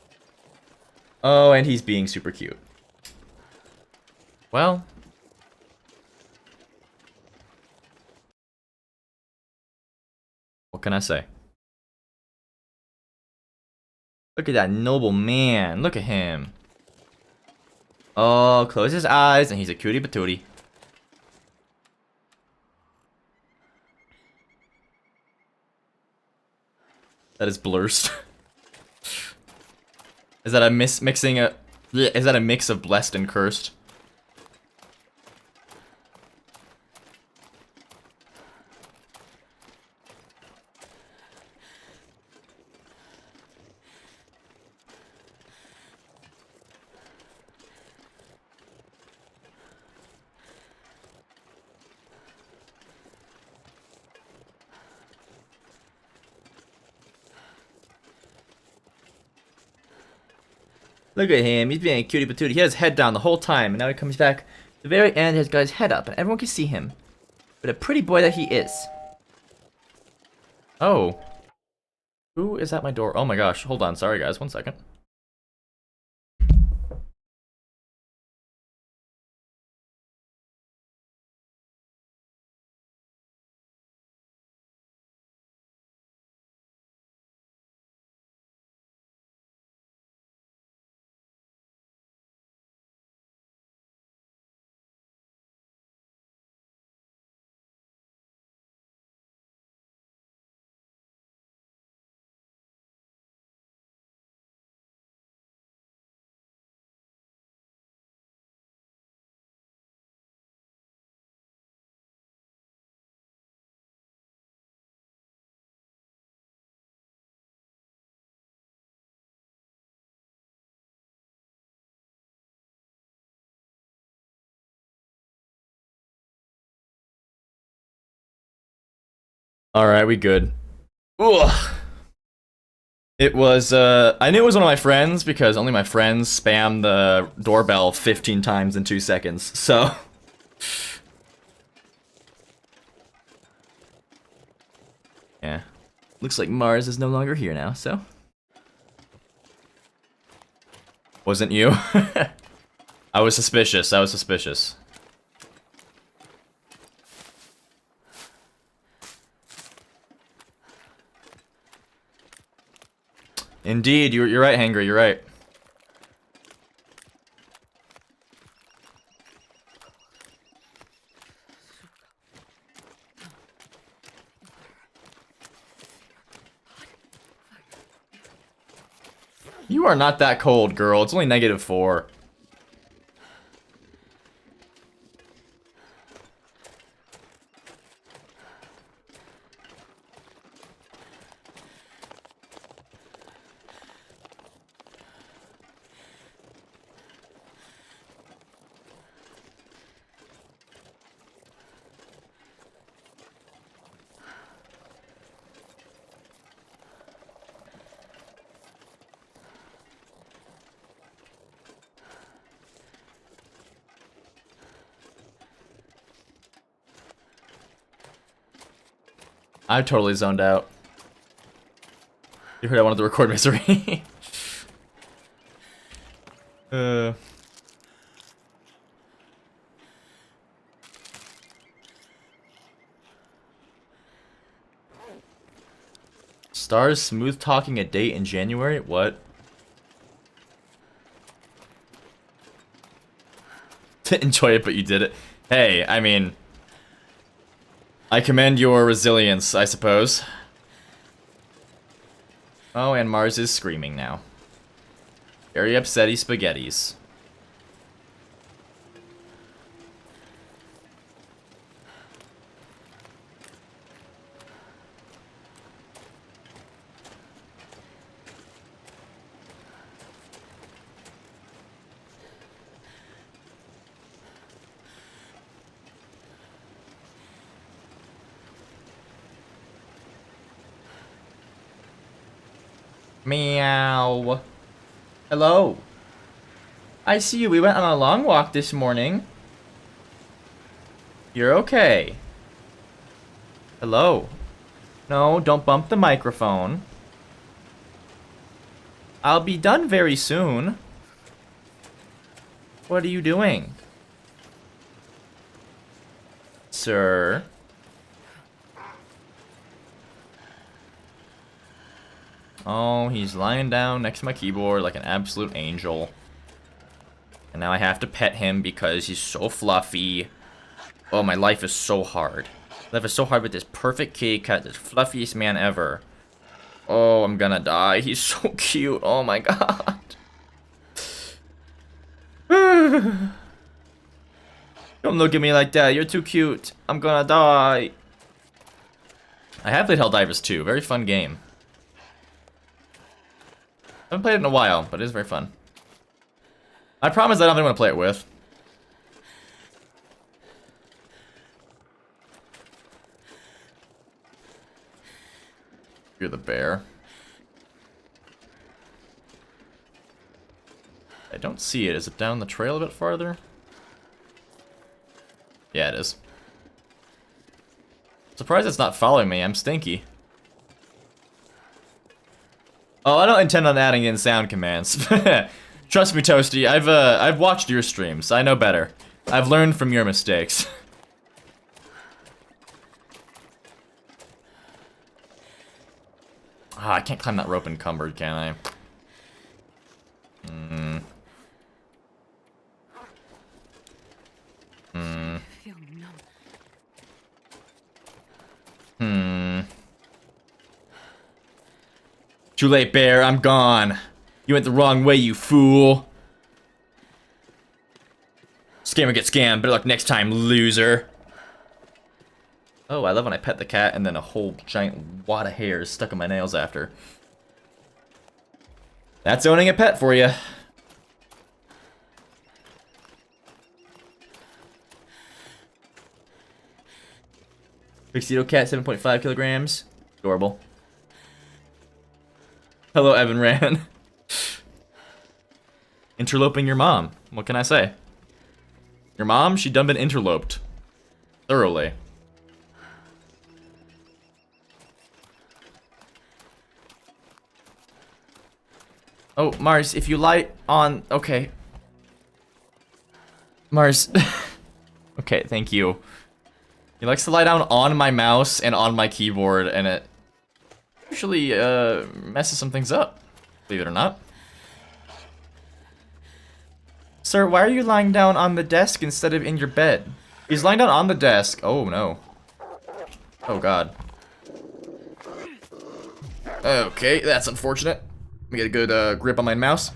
Speaker 1: Oh, and he's being super cute. Well... what can I say? Look at that noble man. Look at him. Oh, close his eyes and he's a cutie patootie. That is blurst. Is that a mixing a... Is that a mix of blessed and cursed? Look at him, he's being a cutie patootie. He had his head down the whole time, and now he comes back to the very end, has got his head up, and everyone can see him. But a pretty boy that he is. Oh. Who is at my door? Oh my gosh, hold on, sorry guys, 1 second. Alright, we good. Ugh. It was, I knew it was one of my friends because only my friends spam the doorbell 15 times in 2 seconds, so. Yeah. Looks like Mars is no longer here now, so. Wasn't you? I was suspicious, I was suspicious. Indeed, you're right, Hangry, you're right. You are not that cold, girl. It's only -4. I totally zoned out. You heard I wanted to record Misery. Stars smooth talking a date in January? What? Enjoy it, but you did it. Hey, I mean, I commend your resilience, I suppose. Oh, and Mars is screaming now. Very upsetty spaghettis. Meow. Hello. I see you. We went on a long walk this morning. You're okay. Hello. No, don't bump the microphone. I'll be done very soon. What are you doing? Sir? Oh, he's lying down next to my keyboard like an absolute angel. And now I have to pet him because he's so fluffy. Oh, my life is so hard. Life is so hard with this perfect kitty cat, this fluffiest man ever. Oh, I'm gonna die. He's so cute. Oh my god. Don't look at me like that. You're too cute. I'm gonna die. I have played Helldivers 2. Very fun game. I haven't played it in a while, but it is very fun. I promise I don't want to play it with. You're the bear. I don't see it. Is it down the trail a bit farther? Yeah, it is. Surprised it's not following me. I'm stinky. Oh, I don't intend on adding in sound commands. Trust me, Toasty. I've watched your streams. I know better. I've learned from your mistakes. Ah, I can't climb that rope encumbered, can I?
Speaker 2: Feel numb.
Speaker 1: Too late, bear. I'm gone. You went the wrong way, you fool. Scammer get scammed. Better luck next time, loser. Oh, I love when I pet the cat and then a whole giant wad of hairs stuck in my nails after. That's owning a pet for you. Tuxedo cat, 7.5 kilograms. Adorable. Hello, Evan Ran. Interloping your mom. What can I say? Your mom, she done been interloped. Thoroughly. Oh, Mars, if you light on... Okay. Mars. Okay, thank you. He likes to lie down on my mouse and on my keyboard, and it usually messes some things up, believe it or not. Sir, why are you lying down on the desk instead of in your bed? He's lying down on the desk. Oh, no. Oh, God. Okay, that's unfortunate. Let me get a good grip on my mouse.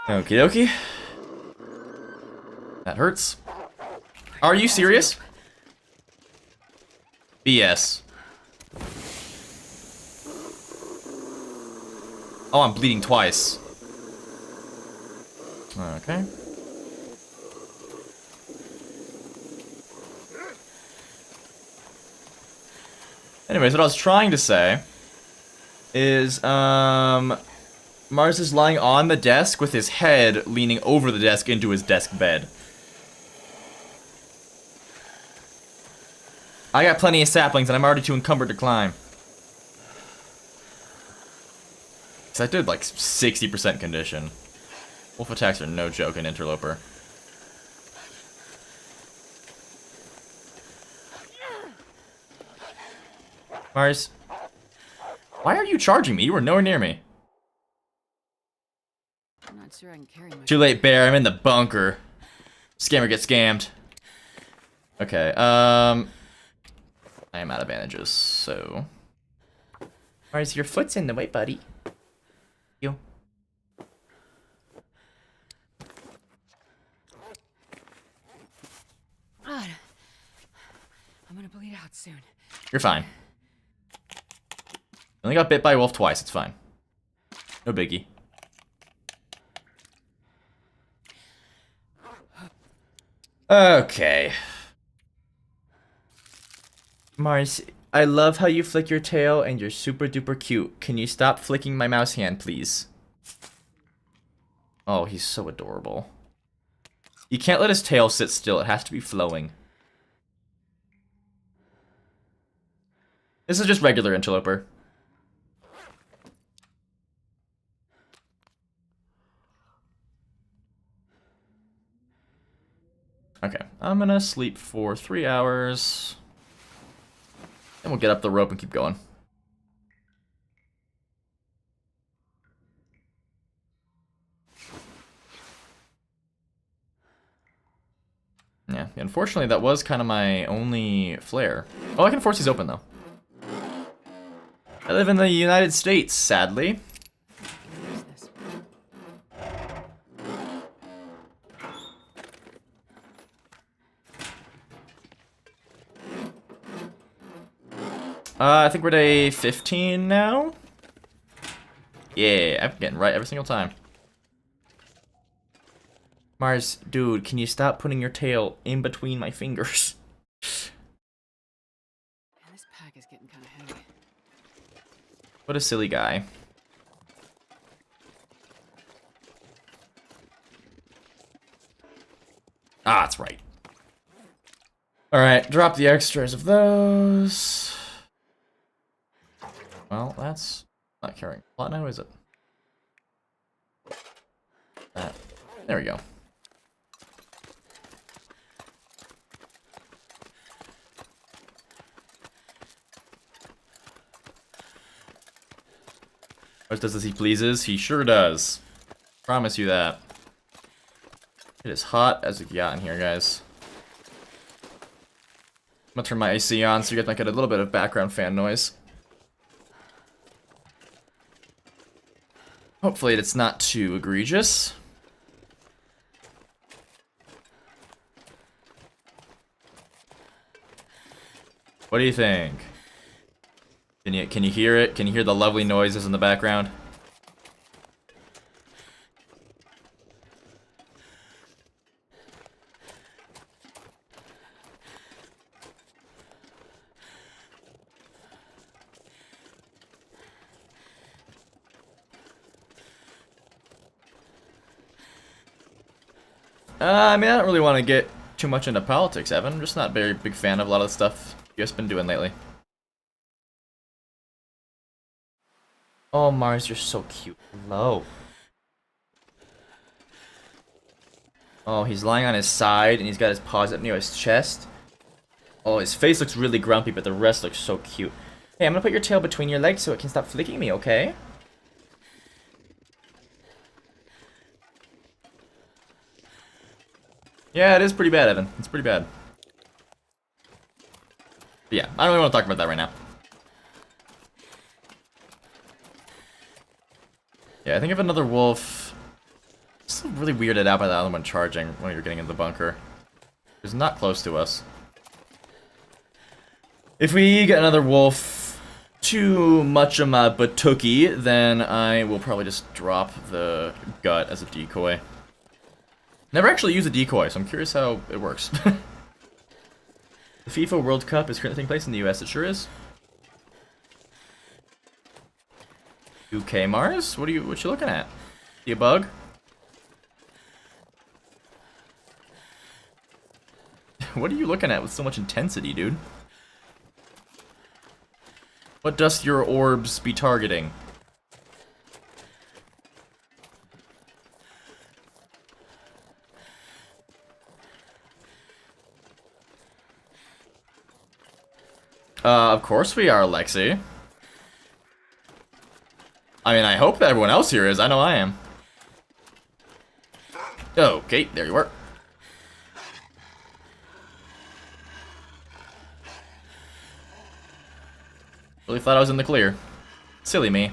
Speaker 1: Okie dokie. That hurts. Are you serious? BS. Oh, I'm bleeding twice. Okay. Anyways, what I was trying to say is, Mars is lying on the desk with his head leaning over the desk into his desk bed. I got plenty of saplings and I'm already too encumbered to climb. Cause I did like 60% condition. Wolf attacks are no joke in Interloper. Mars, why are you charging me? You were nowhere near me.
Speaker 2: I'm not sure I can carry my...
Speaker 1: Too late, Bear. I'm in the bunker. Scammer get scammed. Okay, I am out of bandages, so... Mars, your foot's in the way, buddy. You.
Speaker 2: God. I'm gonna bleed out soon.
Speaker 1: You're fine. I only got bit by a wolf twice, it's fine. No biggie. Okay. Mars, I love how you flick your tail and you're super duper cute. Can you stop flicking my mouse hand, please? Oh, he's so adorable. You can't let his tail sit still, it has to be flowing. This is just regular Interloper. Okay, I'm gonna sleep for 3 hours. And we'll get up the rope and keep going. Yeah, unfortunately that was kind of my only flare. Oh, I can force these open though. I live in the United States, sadly.
Speaker 2: Where's this?
Speaker 1: I think we're day 15 now. Yeah, I'm getting right every single time. Mars, dude, can you stop putting your tail in between my fingers?
Speaker 2: Man, this pack is getting kind of heavy.
Speaker 1: What a silly guy. Ah, that's right. Alright, drop the extras of those. Well, that's not carrying a lot now, is it? That. There we go. What does as he pleases? He sure does. Promise you that. It is hot as it got in here, guys. I'm gonna turn my AC on so you guys might get a little bit of background fan noise. Hopefully it's not too egregious. What do you think? Can you hear it? Can you hear the lovely noises in the background? I mean, I don't really want to get too much into politics, Evan. I'm just not a very big fan of a lot of the stuff you guys been doing lately. Oh, Mars, you're so cute. Hello. Oh, he's lying on his side, and he's got his paws up near his chest. Oh, his face looks really grumpy, but the rest looks so cute. Hey, I'm gonna put your tail between your legs so it can stop flicking me, okay? Yeah, it is pretty bad, Evan. It's pretty bad. But yeah, I don't really want to talk about that right now. Yeah, I think if another wolf... It's really weirded out by the other one charging when you're getting in the bunker. It's not close to us. If we get another wolf too much of my batookie, then I will probably just drop the gut as a decoy. Never actually used a decoy, so I'm curious how it works. The FIFA World Cup is currently taking place in the US. It sure is. UK Mars? What you looking at? See a bug? What are you looking at with so much intensity, dude? What does your orbs be targeting? Of course we are, Lexi. I mean, I hope that everyone else here is. I know I am. Okay, there you are. Really thought I was in the clear. Silly me.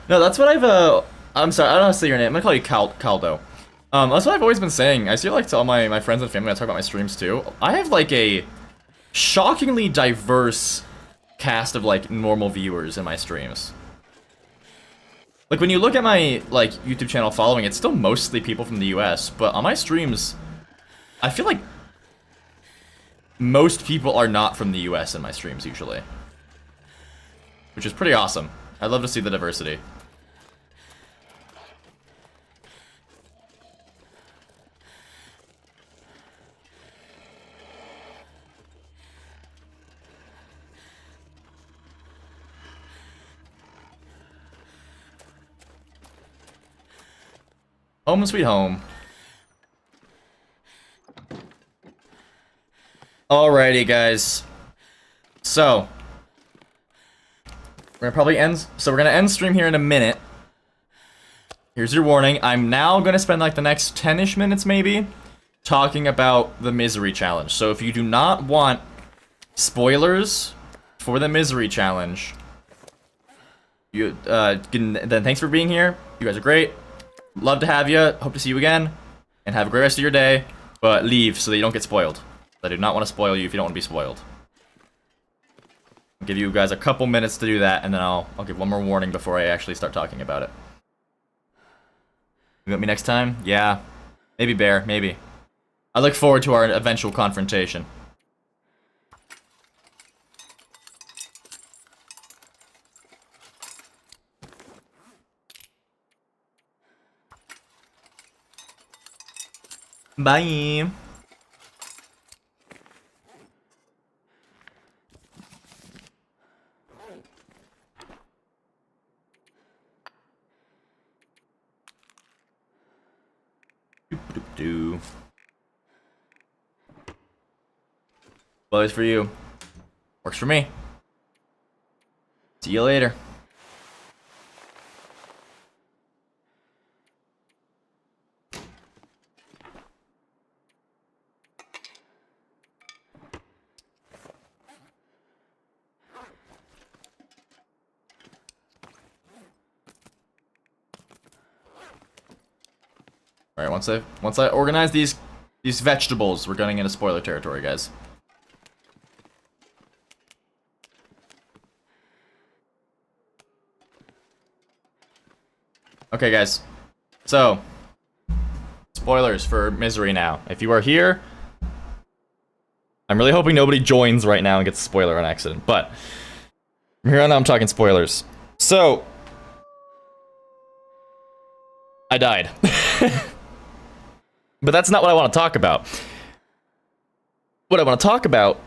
Speaker 1: No, that's what I'm sorry, I don't know how to say your name. I'm gonna call you Caldo. That's what I've always been saying. I see, like, to all my friends and family, I talk about my streams too. I have, like, a shockingly diverse cast of, like, normal viewers in my streams. Like, when you look at my, like, YouTube channel following, it's still mostly people from the US, but on my streams, I feel like most people are not from the US in my streams, usually. Which is pretty awesome. I'd love to see the diversity. Home sweet home. Alrighty, guys. So, we're gonna end stream here in a minute. Here's your warning. I'm now gonna spend like the next 10-ish minutes maybe talking about the misery challenge. So if you do not want spoilers for the misery challenge, then thanks for being here. You guys are great. Love to have you. Hope to see you again. And have a great rest of your day. But leave so that you don't get spoiled. I do not want to spoil you if you don't want to be spoiled. I'll give you guys a couple minutes to do that, and then I'll give one more warning before I actually start talking about it. You got me next time? Yeah. Maybe Bear, maybe. I look forward to our eventual confrontation. Bye. Do. Spoilers for you. Works for me. See you later. Alright, once I organize these vegetables, we're going into spoiler territory, guys. Okay, guys. So, spoilers for Misery now. If you are here, I'm really hoping nobody joins right now and gets a spoiler on accident, but from here on out I'm talking spoilers. So, I died. But that's not what I want to talk about. What I want to talk about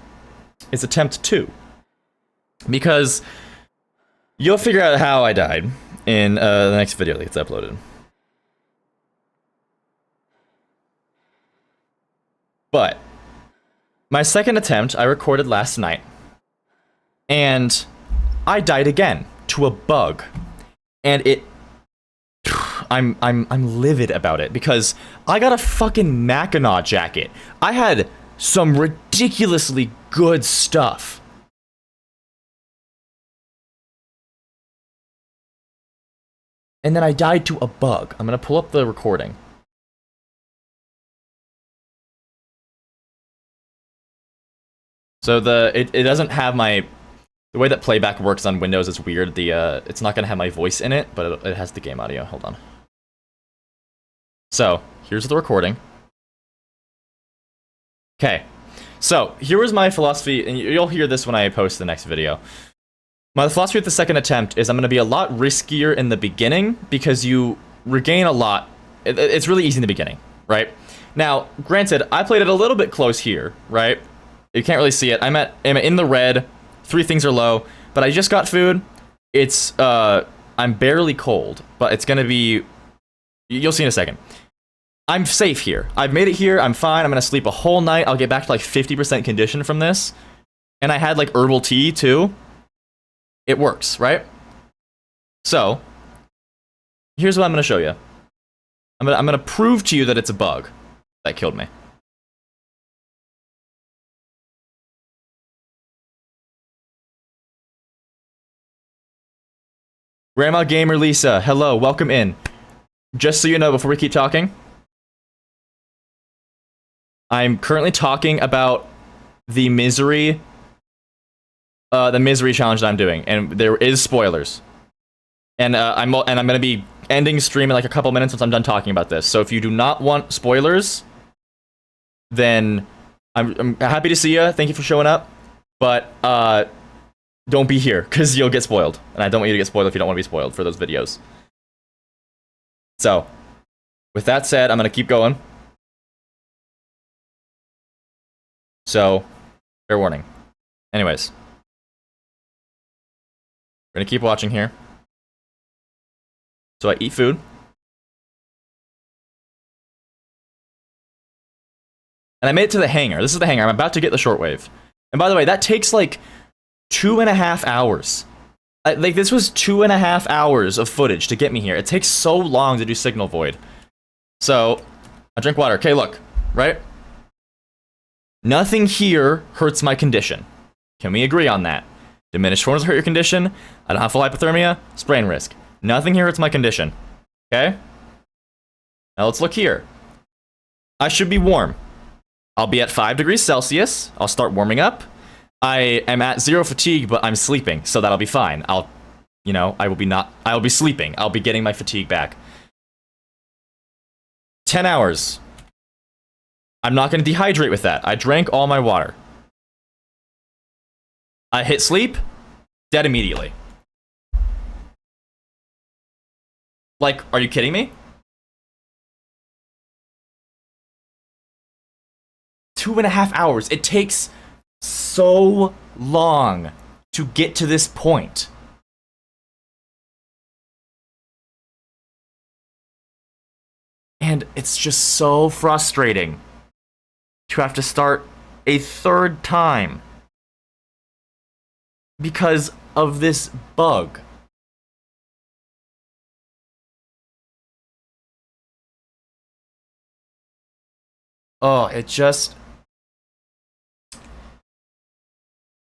Speaker 1: is attempt 2. Because you'll figure out how I died in the next video that gets uploaded. But my second attempt I recorded last night, and I died again to a bug, and I'm livid about it because I got a fucking Mackinac jacket. I had some ridiculously good stuff. And then I died to a bug. I'm gonna pull up the recording. So it doesn't have the way that playback works on Windows is weird. It's not gonna have my voice in it, but it has the game audio. Hold on. So, here's the recording. Okay. So, here was my philosophy, and you'll hear this when I post the next video. My philosophy with the second attempt is I'm going to be a lot riskier in the beginning because you regain a lot. It's really easy in the beginning, right? Now, granted, I played it a little bit close here, right? You can't really see it. I'm in the red. 3 things are low, but I just got food. I'm barely cold, but it's going to be... You'll see in a second. I'm safe here. I've made it here. I'm fine. I'm going to sleep a whole night. I'll get back to like 50% condition from this. And I had like herbal tea too. It works, right? So, here's what I'm going to show you. I'm going to prove to you that it's a bug that killed me. Grandma Gamer Lisa, hello, welcome in. Just so you know, before we keep talking, I'm currently talking about the misery challenge that I'm doing, and there is spoilers. And I'm gonna be ending stream in like a couple minutes once I'm done talking about this. So if you do not want spoilers, then I'm happy to see you. Thank you for showing up, but don't be here because you'll get spoiled, and I don't want you to get spoiled if you don't want to be spoiled for those videos. So, with that said, I'm gonna keep going. So, fair warning. Anyways. We're gonna keep watching here. So I eat food. And I made it to the hangar. This is the hangar. I'm about to get the shortwave. And by the way, that takes like 2.5 hours. Like, this was 2.5 hours of footage to get me here. It takes so long to do Signal Void. So, I drink water. Okay, look. Right? Nothing here hurts my condition. Can we agree on that? Diminished forms hurt your condition. I don't have full hypothermia. Sprain risk. Nothing here hurts my condition. Okay? Now let's look here. I should be warm. I'll be at 5 degrees Celsius. I'll start warming up. I am at 0 fatigue, but I'm sleeping, so that'll be fine. I will be sleeping. I'll be getting my fatigue back. 10 hours. I'm not going to dehydrate with that. I drank all my water. I hit sleep, dead immediately. Like, are you kidding me? 2.5 hours. It takes so long to get to this point. And it's just so frustrating to have to start a 3rd time because of this bug. Oh, it just...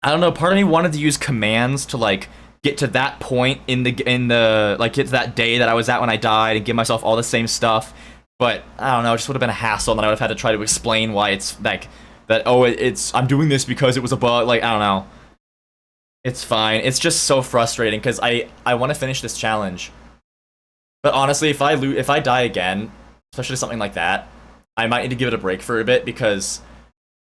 Speaker 1: I don't know, part of me wanted to use commands to, like, get to that point in the like, get to that day that I was at when I died and give myself all the same stuff. But, I don't know, it just would have been a hassle, and then I would have had to try to explain why it's, like, I'm doing this because it was a bug, like, I don't know. It's fine. It's just so frustrating, because I want to finish this challenge. But honestly, if I die again, especially something like that, I might need to give it a break for a bit, because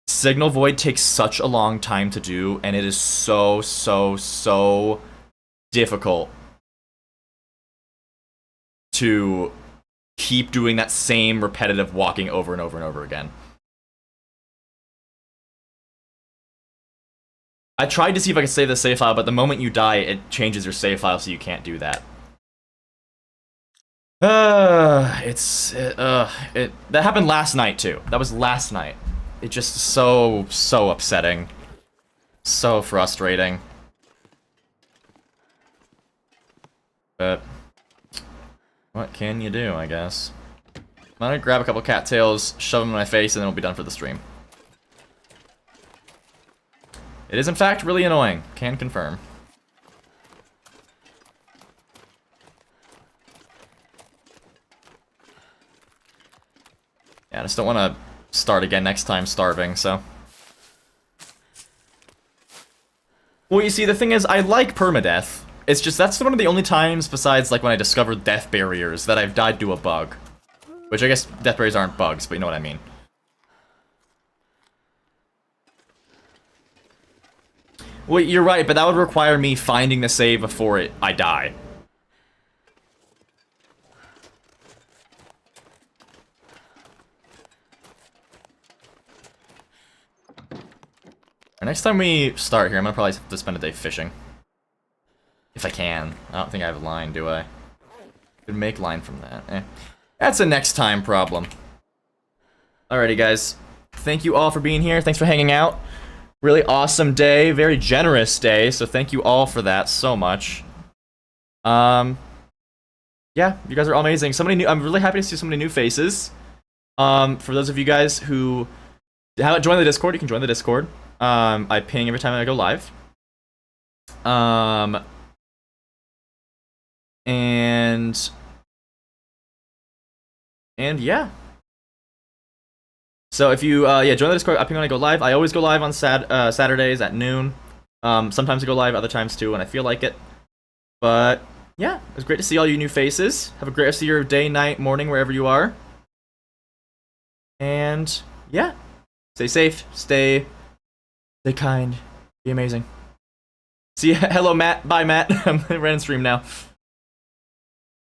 Speaker 1: Signal Void takes such a long time to do, and it is so, so, so difficult to keep doing that same repetitive walking over and over and over again. I tried to see if I could save the save file, but the moment you die, it changes your save file, so you can't do that. That happened last night too. That was last night. It just so upsetting, so frustrating. But what can you do, I guess? I'm gonna grab a couple cattails, shove them in my face, and then we'll be done for the stream. It is in fact really annoying. Can confirm. Yeah, I just don't want to start again next time starving, so. Well, you see, the thing is, I like permadeath. It's just, that's one of the only times, besides, like, when I discovered death barriers, that I've died to a bug. Which, I guess, death barriers aren't bugs, but you know what I mean. Well, you're right, but that would require me finding the save before I die. Next time we start here, I'm gonna probably have to spend a day fishing. If I can. I don't think I have a line, do I? Could make line from that. That's a next time problem. Alrighty, guys. Thank you all for being here. Thanks for hanging out. Really awesome day. Very generous day. So thank you all for that so much. Yeah, you guys are all amazing. So many new. I'm really happy to see so many new faces. For those of you guys who haven't joined the Discord, you can join the Discord. I ping every time I go live. And yeah. So if you yeah, join the Discord, I ping when I go live. I always go live on Saturdays at noon. Sometimes I go live, other times too when I feel like it. But yeah, it was great to see all you new faces. Have a great rest of your day, night, morning, wherever you are. And yeah, stay safe, stay kind, be amazing. See ya. Hello, Matt. Bye, Matt. I'm running stream now.